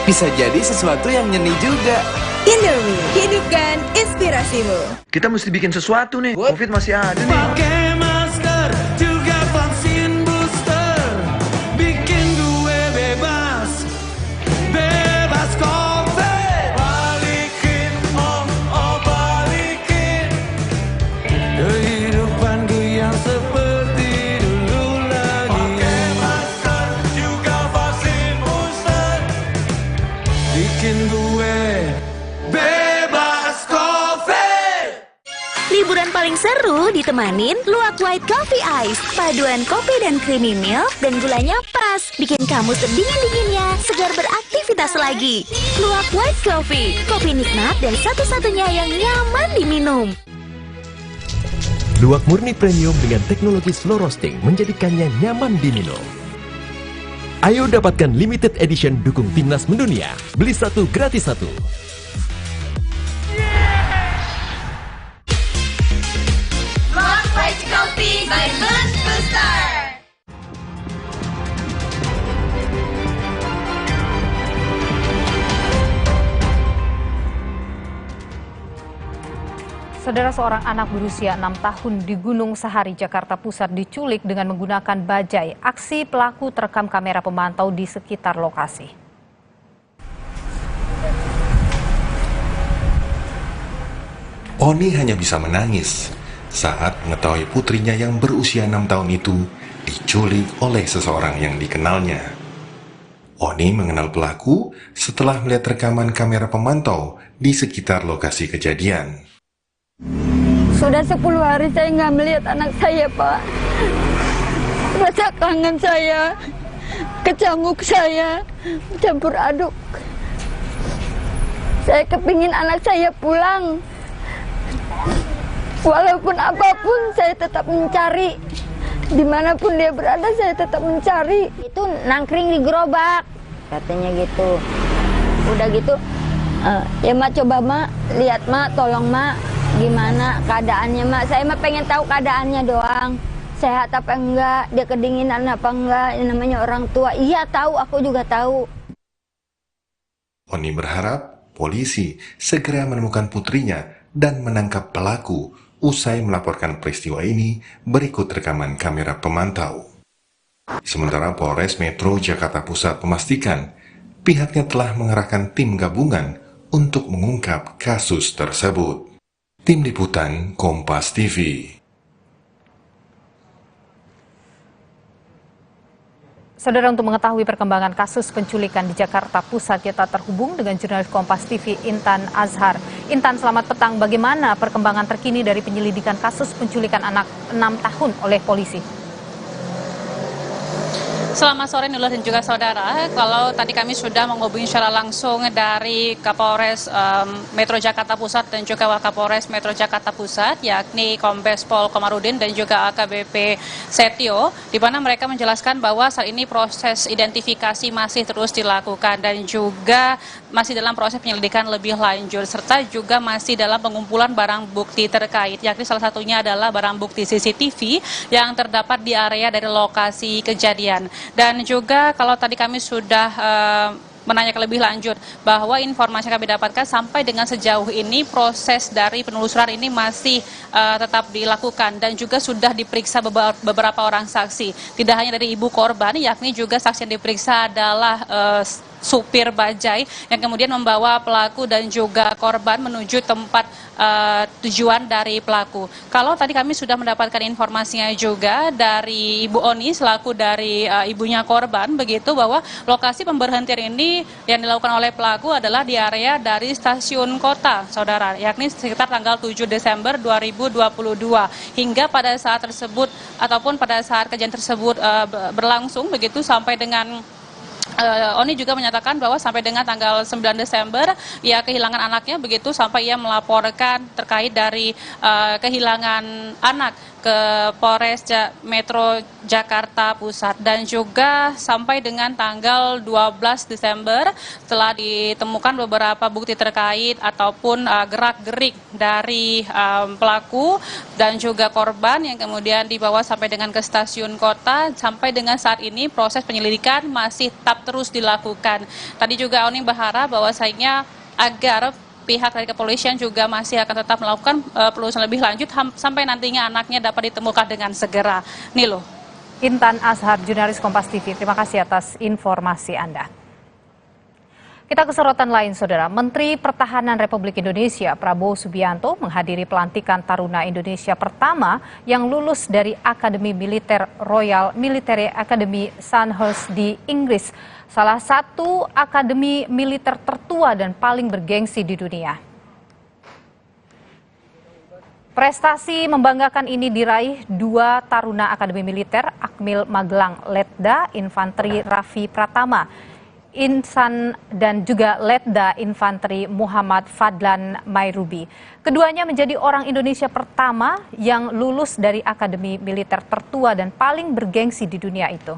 Bisa jadi sesuatu yang nyeni juga. Indomie, hidupkan inspirasimu. Kita mesti bikin sesuatu nih. Covid masih ada nih. Pakai masker juga vaksin booster, bikin gue bebas, bebas Covid. Balikin balikin kehidupan gue yang seperti dulu lagi. Pakai masker juga vaksin booster, bikin gue bebas Covid. Liburan paling seru ditemanin Luwak White Coffee Ice. Paduan kopi dan creamy milk dan gulanya pas. Bikin kamu sedingin-dinginnya segar beraktivitas lagi. Luwak White Coffee, kopi nikmat dan satu-satunya yang nyaman diminum. Luwak murni premium dengan teknologi slow roasting menjadikannya nyaman diminum. Ayo dapatkan limited edition dukung timnas mendunia. Beli satu gratis satu. Block White Coffee by Boost Booster. Saudara, seorang anak berusia 6 tahun di Gunung Sahari, Jakarta Pusat diculik dengan menggunakan bajai. Aksi pelaku terekam kamera pemantau di sekitar lokasi. Oni hanya bisa menangis saat mengetahui putrinya yang berusia 6 tahun itu diculik oleh seseorang yang dikenalnya. Oni mengenal pelaku setelah melihat rekaman kamera pemantau di sekitar lokasi kejadian. Sudah 10 hari saya nggak melihat anak saya, Pak. Rasa kangen saya, kecanguk saya, campur aduk. Saya kepingin anak saya pulang. Walaupun apapun saya tetap mencari. Dimanapun dia berada saya tetap mencari. Itu nangkring di gerobak, katanya gitu. Udah gitu, Ya Mak, coba Mak, lihat Mak, tolong Mak. Gimana keadaannya, Mak? Saya mah pengen tahu keadaannya doang. Sehat apa enggak, dia kedinginan apa enggak, ini namanya orang tua. Iya tahu, aku juga tahu. Oni berharap polisi segera menemukan putrinya dan menangkap pelaku usai melaporkan peristiwa ini berikut rekaman kamera pemantau. Sementara Polres Metro Jakarta Pusat memastikan pihaknya telah mengerahkan tim gabungan untuk mengungkap kasus tersebut. Tim Liputan Kompas TV. Saudara, untuk mengetahui perkembangan kasus penculikan di Jakarta Pusat, kita terhubung dengan jurnalis Kompas TV Intan Azhar. Intan, selamat petang. Bagaimana perkembangan terkini dari penyelidikan kasus penculikan anak 6 tahun oleh polisi? Selamat sore Nurul dan juga saudara. Kalau tadi kami sudah menghubungi secara langsung dari Kapolres Metro Jakarta Pusat dan juga Wakapolres Metro Jakarta Pusat, yakni Kombes Pol Komarudin dan juga AKBP Setio, di mana mereka menjelaskan bahwa saat ini proses identifikasi masih terus dilakukan dan juga masih dalam proses penyelidikan lebih lanjut, serta juga masih dalam pengumpulan barang bukti terkait, yakni salah satunya adalah barang bukti CCTV yang terdapat di area dari lokasi kejadian. Dan juga kalau tadi kami sudah menanyakan lebih lanjut bahwa informasi yang kami dapatkan sampai dengan sejauh ini proses dari penelusuran ini masih tetap dilakukan dan juga sudah diperiksa beberapa orang saksi. Tidak hanya dari ibu korban, yakni juga saksi yang diperiksa adalah supir bajai yang kemudian membawa pelaku dan juga korban menuju tempat tujuan dari pelaku. Kalau tadi kami sudah mendapatkan informasinya juga dari Ibu Oni selaku dari ibunya korban, begitu bahwa lokasi pemberhentian ini yang dilakukan oleh pelaku adalah di area dari stasiun kota, saudara, yakni sekitar tanggal 7 Desember 2022 hingga pada saat tersebut ataupun pada saat kejadian tersebut berlangsung begitu sampai dengan Oni juga menyatakan bahwa sampai dengan tanggal 9 Desember ia kehilangan anaknya, begitu sampai ia melaporkan terkait dari kehilangan anak ke Polres Metro Jakarta Pusat dan juga sampai dengan tanggal 12 Desember telah ditemukan beberapa bukti terkait ataupun gerak-gerik dari pelaku dan juga korban yang kemudian dibawa sampai dengan ke stasiun kota. Sampai dengan saat ini proses penyelidikan masih tetap terus dilakukan. Tadi juga Oni berharap bahwasanya agar pihak dari kepolisian juga masih akan tetap melakukan penelusuran lebih lanjut sampai nantinya anaknya dapat ditemukan dengan segera. Nilo. Intan Azhar, jurnalis Kompas TV, terima kasih atas informasi Anda. Kita ke sorotan lain, saudara. Menteri Pertahanan Republik Indonesia Prabowo Subianto menghadiri pelantikan Taruna Indonesia pertama yang lulus dari Akademi Militer Royal Military Academy Sandhurst di Inggris, salah satu akademi militer tertua dan paling bergengsi di dunia. Prestasi membanggakan ini diraih dua taruna Akademi Militer, Akmil Magelang Letda Infanteri Raffi Pratama, Insan dan juga Letda Infanteri Muhammad Fadlan Mayrubi. Keduanya menjadi orang Indonesia pertama yang lulus dari Akademi Militer tertua dan paling bergengsi di dunia itu.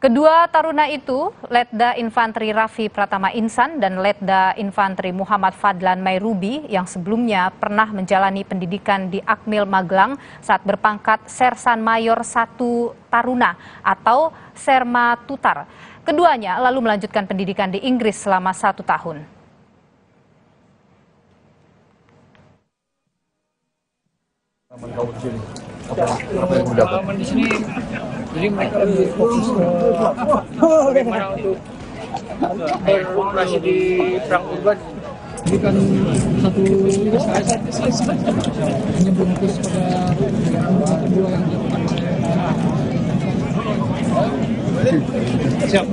Kedua taruna itu, Letda Infanteri Raffi Pratama Insan dan Letda Infanteri Muhammad Fadlan Mayrubi yang sebelumnya pernah menjalani pendidikan di Akmil Magelang saat berpangkat Sersan Mayor 1 Taruna atau Serma Tutar. Keduanya lalu melanjutkan pendidikan di Inggris selama 1 tahun. Pengalaman di sini, jadi mereka lebih fokus ke bagaimana untuk beroperasi di perang urban. Jadi kan satu SAS hanya fokus pada kedua yang dilakukan. Siap.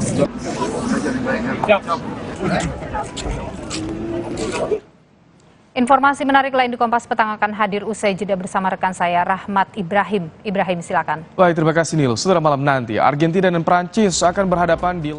Siap. Informasi menarik lain di Kompas Petang akan hadir usai jeda bersama rekan saya Rahmat Ibrahim. Ibrahim, silakan. Baik, terima kasih Nil. Setelah malam nanti, Argentina dan Prancis akan berhadapan di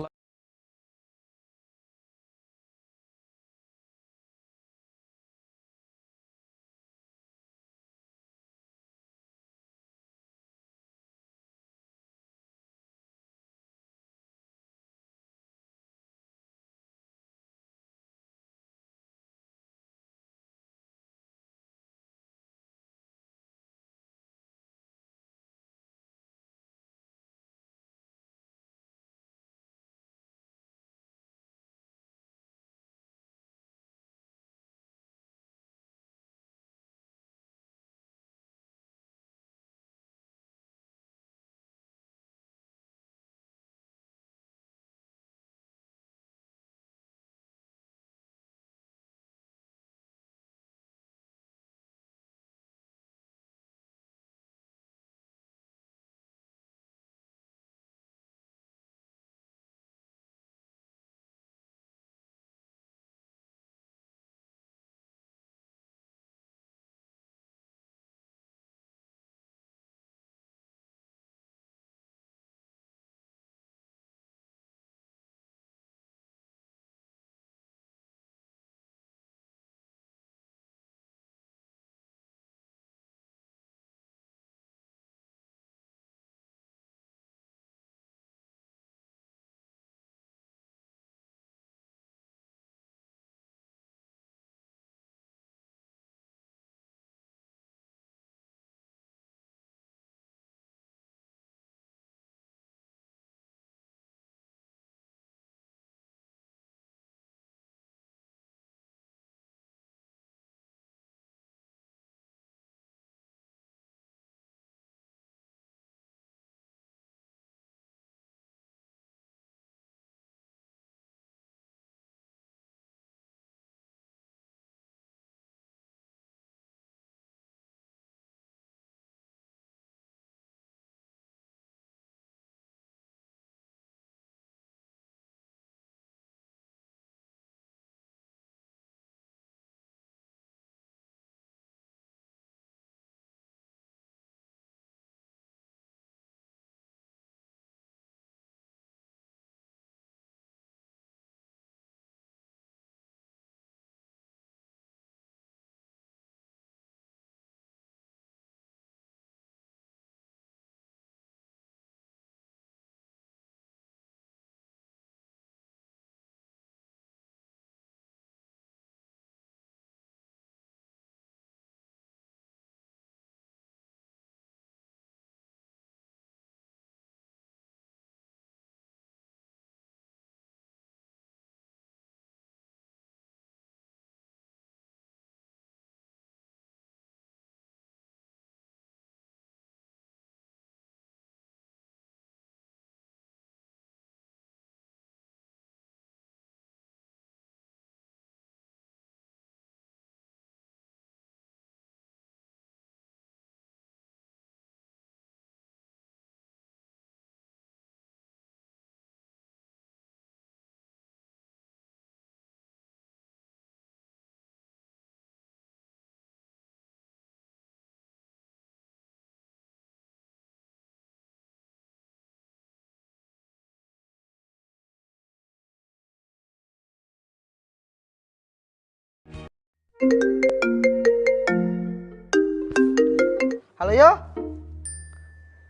Halo Yo,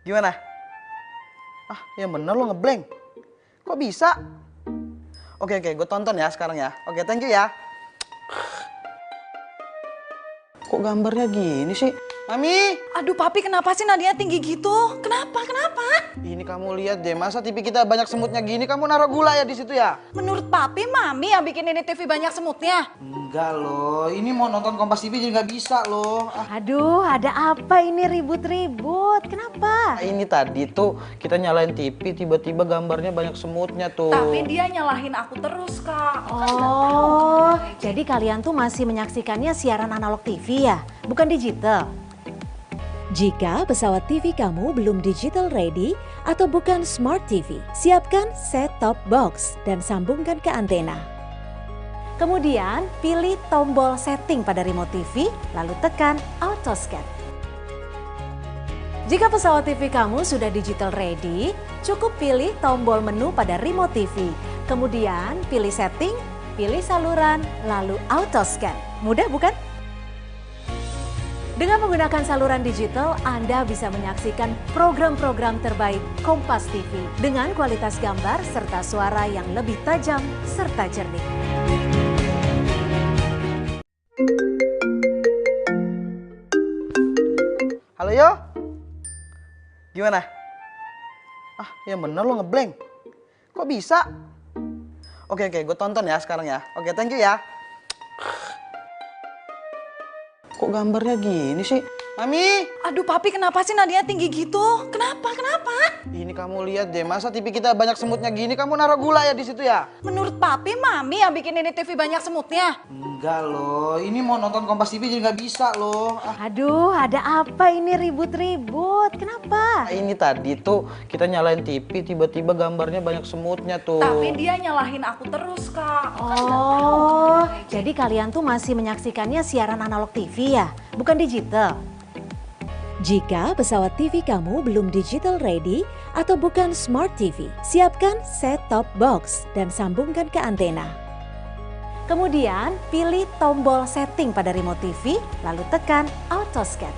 gimana? Ah, yang bener lo ngeblank. Kok bisa? Oke, gue tonton ya sekarang ya. Oke, thank you ya. Kok gambarnya gini sih? Mami! Aduh papi, kenapa sih nadianya tinggi gitu? Kenapa? Ini kamu lihat deh, masa TV kita banyak semutnya gini, kamu naruh gula ya di situ ya? Menurut papi, mami yang bikin ini TV banyak semutnya. Enggak loh, ini mau nonton Kompas TV jadi nggak bisa loh. Aduh, ada apa ini ribut-ribut? Kenapa? Ini tadi tuh kita nyalain TV, tiba-tiba gambarnya banyak semutnya tuh. Tapi dia nyalahin aku terus, Kak. Oh, jadi kalian tuh masih menyaksikannya siaran analog TV ya? Bukan digital? Jika pesawat TV kamu belum digital ready atau bukan smart TV, siapkan set-top box dan sambungkan ke antena. Kemudian pilih tombol setting pada remote TV, lalu tekan auto scan. Jika pesawat TV kamu sudah digital ready, cukup pilih tombol menu pada remote TV. Kemudian pilih setting, pilih saluran, lalu auto scan. Mudah bukan? Dengan menggunakan saluran digital, Anda bisa menyaksikan program-program terbaik Kompas TV dengan kualitas gambar serta suara yang lebih tajam serta jernih. Halo Yo, gimana? Yang bener lo ngeblank. Kok bisa? Oke, gue tonton ya sekarang ya. Oke, thank you ya. Kok gambarnya gini sih? Mami! Aduh papi, kenapa sih nadianya tinggi gitu? Kenapa? Ini kamu lihat deh, masa TV kita banyak semutnya gini, kamu naruh gula ya di situ ya? Menurut papi, mami yang bikin ini TV banyak semutnya. Enggak loh, ini mau nonton Kompas TV jadi nggak bisa loh. Aduh, ada apa ini ribut-ribut? Kenapa? Ini tadi tuh kita nyalain TV, tiba-tiba gambarnya banyak semutnya tuh. Tapi dia nyalahin aku terus, Kak. Oh, jadi kalian tuh masih menyaksikannya siaran analog TV ya? Bukan digital? Jika pesawat TV kamu belum digital ready atau bukan smart TV, siapkan set-top box dan sambungkan ke antena. Kemudian pilih tombol setting pada remote TV, lalu tekan auto scan.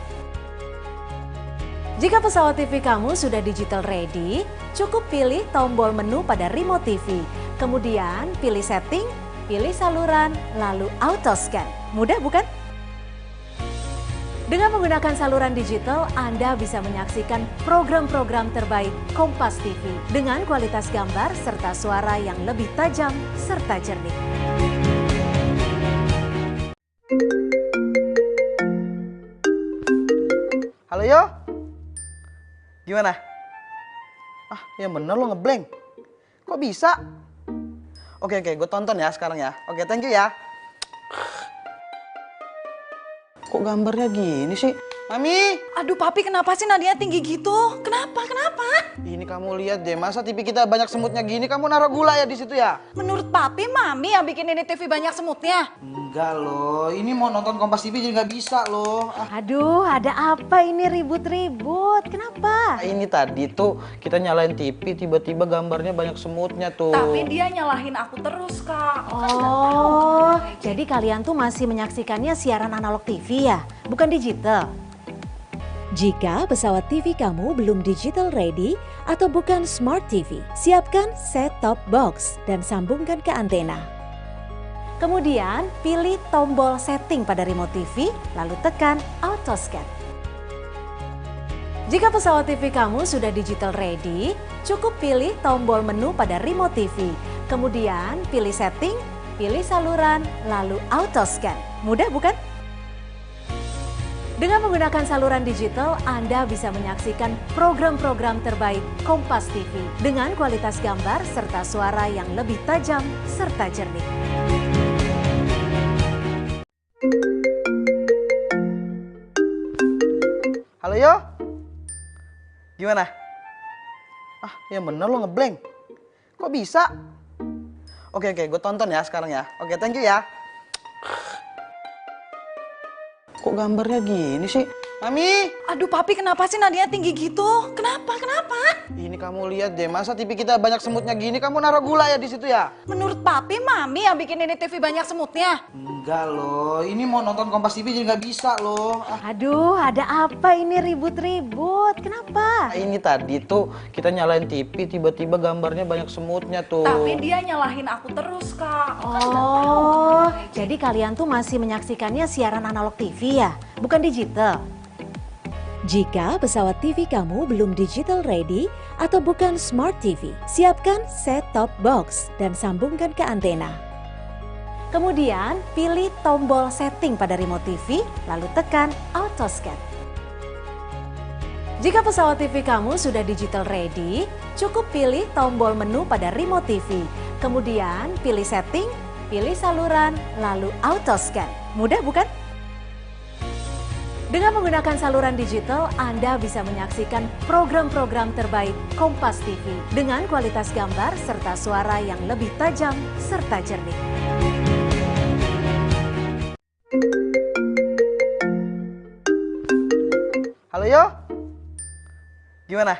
Jika pesawat TV kamu sudah digital ready, cukup pilih tombol menu pada remote TV. Kemudian pilih setting, pilih saluran, lalu auto scan. Mudah bukan? Dengan menggunakan saluran digital, Anda bisa menyaksikan program-program terbaik Kompas TV dengan kualitas gambar serta suara yang lebih tajam serta jernih. Halo Yo, gimana? Yang bener lo ngeblank. Kok bisa? Oke, gue tonton ya sekarang ya. Oke, thank you ya. Kok gambarnya gini sih? Mami! Aduh papi, kenapa sih nadianya tinggi gitu? Kenapa? Ini kamu lihat deh, masa TV kita banyak semutnya gini, kamu naruh gula ya di situ ya? Menurut papi, mami yang bikin ini TV banyak semutnya. Enggak loh, ini mau nonton Kompas TV jadi nggak bisa loh. Aduh, ada apa ini ribut-ribut? Kenapa? Ini tadi tuh kita nyalain TV, tiba-tiba gambarnya banyak semutnya tuh. Tapi dia nyalahin aku terus, Kak. Oh, jadi kalian tuh masih menyaksikannya siaran analog TV ya? Bukan digital? Jika pesawat TV kamu belum digital ready atau bukan smart TV, siapkan set-top box dan sambungkan ke antena. Kemudian pilih tombol setting pada remote TV, lalu tekan auto scan. Jika pesawat TV kamu sudah digital ready, cukup pilih tombol menu pada remote TV. Kemudian pilih setting, pilih saluran, lalu auto scan. Mudah bukan? Dengan menggunakan saluran digital, Anda bisa menyaksikan program-program terbaik Kompas TV dengan kualitas gambar serta suara yang lebih tajam serta jernih. Halo Yo, gimana? Yang bener lo ngeblank. Kok bisa? Oke, gue tonton ya sekarang ya. Oke, thank you ya. Kok gambarnya gini sih? Mami! Aduh papi, kenapa sih nadinya tinggi gitu? Kenapa? Ini kamu lihat deh, masa TV kita banyak semutnya gini, kamu naruh gula ya di situ ya? Menurut papi, mami yang bikin ini TV banyak semutnya. Enggak loh, ini mau nonton Kompas TV jadi nggak bisa loh. Aduh, ada apa ini ribut-ribut? Kenapa? Ini tadi tuh kita nyalain TV, tiba-tiba gambarnya banyak semutnya tuh. Tapi dia nyalahin aku terus, Kak. Oh, jadi kalian tuh masih menyaksikannya siaran analog TV ya? Bukan digital? Jika pesawat TV kamu belum digital ready atau bukan smart TV, siapkan set-top box dan sambungkan ke antena. Kemudian pilih tombol setting pada remote TV, lalu tekan auto scan. Jika pesawat TV kamu sudah digital ready, cukup pilih tombol menu pada remote TV. Kemudian pilih setting, pilih saluran, lalu auto scan. Mudah bukan? Dengan menggunakan saluran digital, Anda bisa menyaksikan program-program terbaik Kompas TV dengan kualitas gambar serta suara yang lebih tajam serta jernih. Halo Yo? Gimana?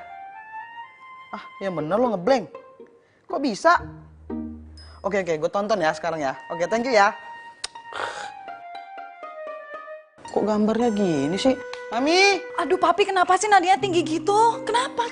Ah, yang bener lo ngeblank. Kok bisa? Oke, gue tonton ya sekarang ya. Oke, thank you ya. Kok gambarnya gini sih? Mami! Aduh papi, kenapa sih nadinya tinggi gitu? Kenapa?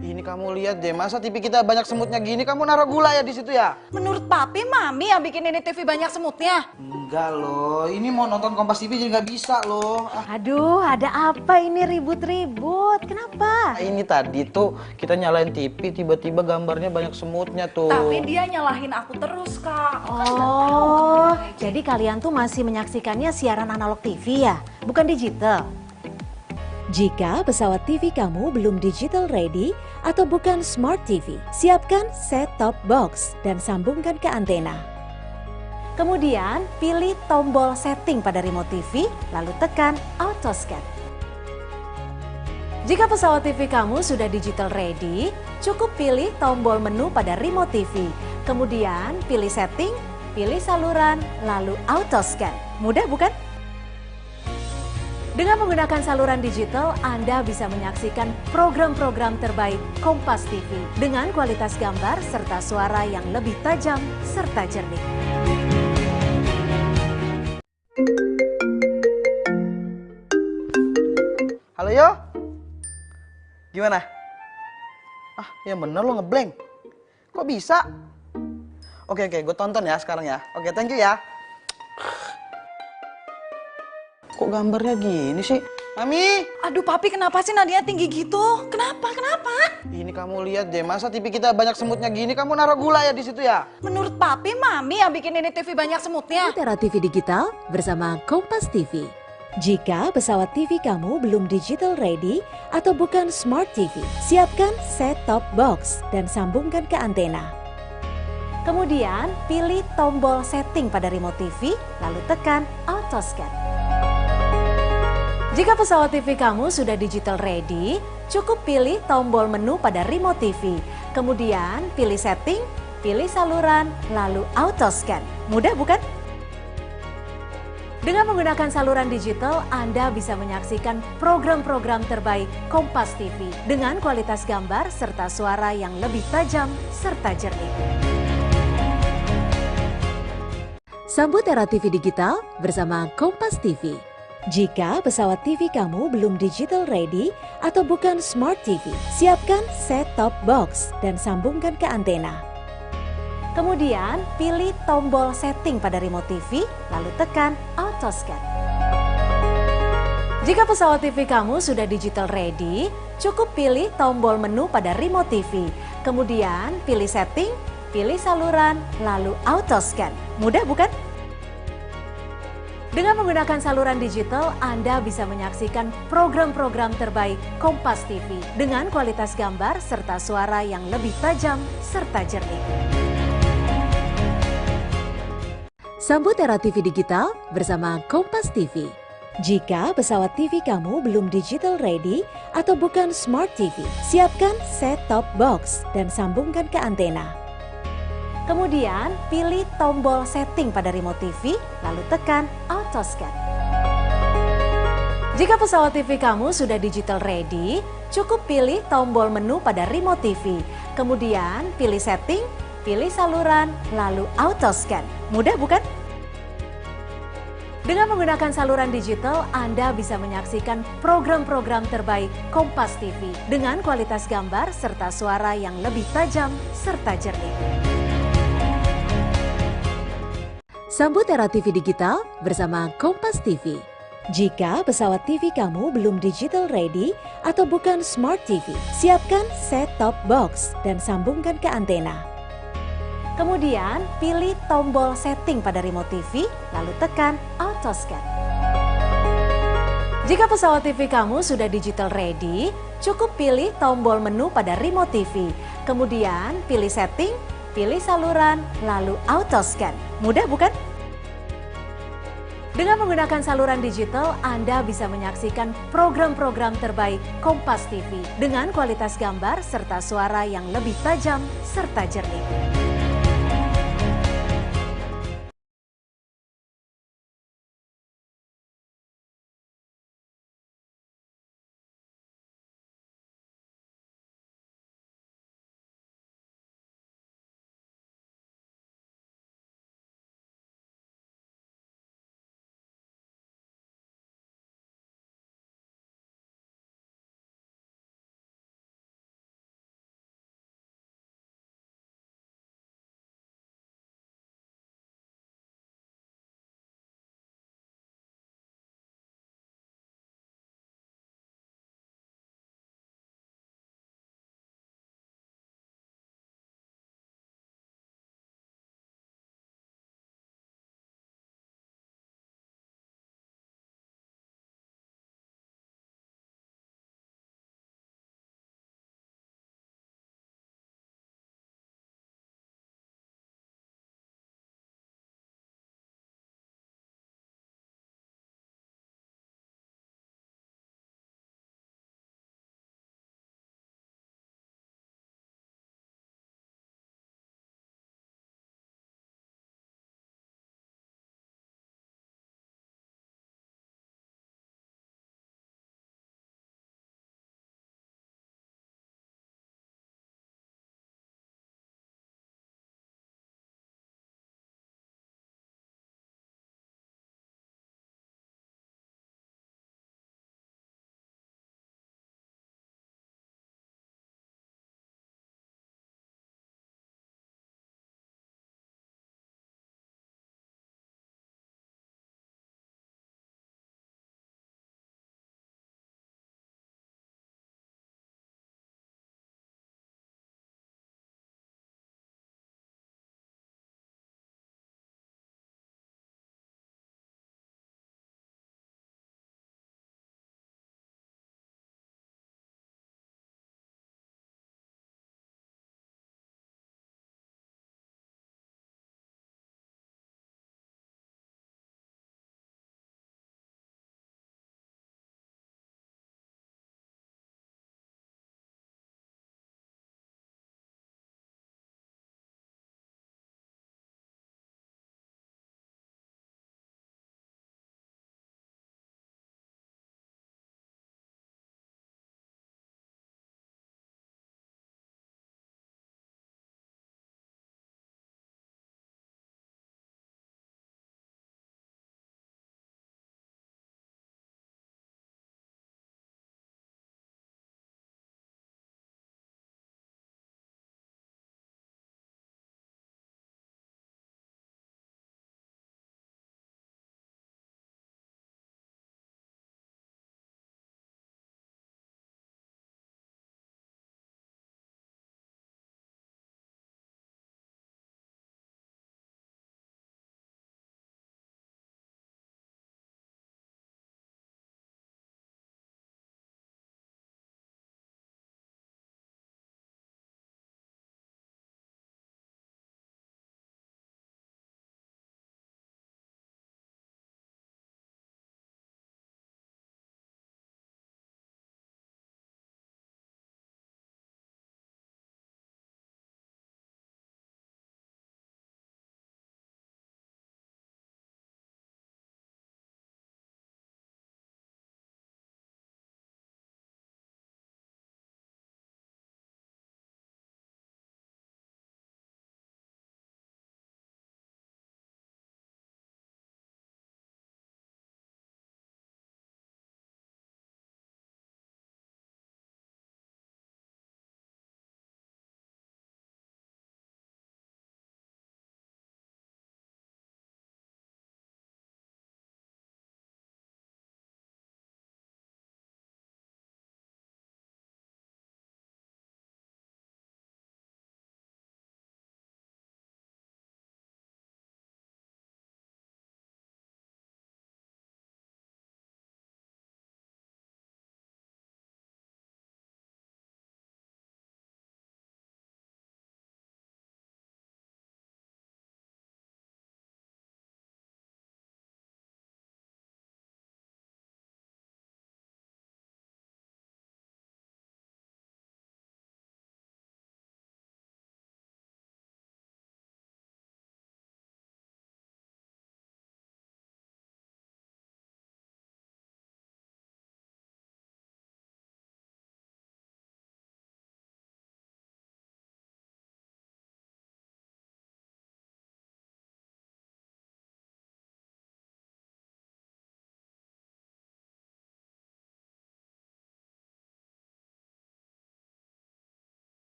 Ini kamu lihat deh, masa TV kita banyak semutnya gini, kamu naruh gula ya di situ ya? Menurut papi, mami yang bikin ini TV banyak semutnya. Enggak loh, ini mau nonton Kompas TV jadi nggak bisa loh. Aduh, ada apa ini ribut-ribut? Kenapa? Ini tadi tuh kita nyalain TV, tiba-tiba gambarnya banyak semutnya tuh. Tapi dia nyalahin aku terus, Kak. Oh, jadi kalian tuh masih menyaksikannya siaran analog TV ya? Bukan digital? Jika pesawat TV kamu belum digital ready atau bukan smart TV, siapkan set-top box dan sambungkan ke antena. Kemudian pilih tombol setting pada remote TV, lalu tekan auto scan. Jika pesawat TV kamu sudah digital ready, cukup pilih tombol menu pada remote TV. Kemudian pilih setting, pilih saluran, lalu auto scan. Mudah bukan? Dengan menggunakan saluran digital, Anda bisa menyaksikan program-program terbaik Kompas TV dengan kualitas gambar serta suara yang lebih tajam serta jernih. Halo Yo? Gimana? Ah, yang bener lo ngeblank. Kok bisa? Oke, gue tonton ya sekarang ya. Oke, thank you ya. Kok gambarnya gini sih? Mami! Aduh papi, kenapa sih nadinya tinggi gitu? Kenapa? Ini kamu lihat deh, masa TV kita banyak semutnya gini, kamu naruh gula ya di situ ya? Menurut papi, mami yang bikin ini TV banyak semutnya. Era TV digital bersama Kompas TV. Jika pesawat TV kamu belum digital ready atau bukan smart TV, siapkan set-top box dan sambungkan ke antena. Kemudian pilih tombol setting pada remote TV, lalu tekan auto scan. Jika pesawat TV kamu sudah digital ready, cukup pilih tombol menu pada remote TV. Kemudian pilih setting, pilih saluran, lalu auto scan. Mudah bukan? Dengan menggunakan saluran digital, Anda bisa menyaksikan program-program terbaik Kompas TV dengan kualitas gambar serta suara yang lebih tajam serta jernih. Sambut era TV digital bersama Kompas TV. Jika pesawat TV kamu belum digital ready atau bukan smart TV, siapkan set-top box dan sambungkan ke antena. Kemudian pilih tombol setting pada remote TV, lalu tekan auto scan. Jika pesawat TV kamu sudah digital ready, cukup pilih tombol menu pada remote TV. Kemudian pilih setting, pilih saluran, lalu auto scan. Mudah bukan? Dengan menggunakan saluran digital, Anda bisa menyaksikan program-program terbaik Kompas TV dengan kualitas gambar serta suara yang lebih tajam serta jernih. Sambut era TV digital bersama Kompas TV. Jika pesawat TV kamu belum digital ready atau bukan smart TV, siapkan set-top box dan sambungkan ke antena. Kemudian pilih tombol setting pada remote TV, lalu tekan auto scan. Jika pesawat TV kamu sudah digital ready, cukup pilih tombol menu pada remote TV. Kemudian pilih setting, pilih saluran, lalu auto scan. Mudah bukan? Dengan menggunakan saluran digital, Anda bisa menyaksikan program-program terbaik Kompas TV dengan kualitas gambar serta suara yang lebih tajam serta jernih. Sambut era TV digital bersama Kompas TV. Jika pesawat TV kamu belum digital ready atau bukan smart TV, siapkan set-top box dan sambungkan ke antena. Kemudian pilih tombol setting pada remote TV, lalu tekan auto scan. Jika pesawat TV kamu sudah digital ready, cukup pilih tombol menu pada remote TV. Kemudian pilih setting, pilih saluran, lalu auto scan. Mudah bukan? Dengan menggunakan saluran digital, Anda bisa menyaksikan program-program terbaik Kompas TV dengan kualitas gambar serta suara yang lebih tajam serta jernih.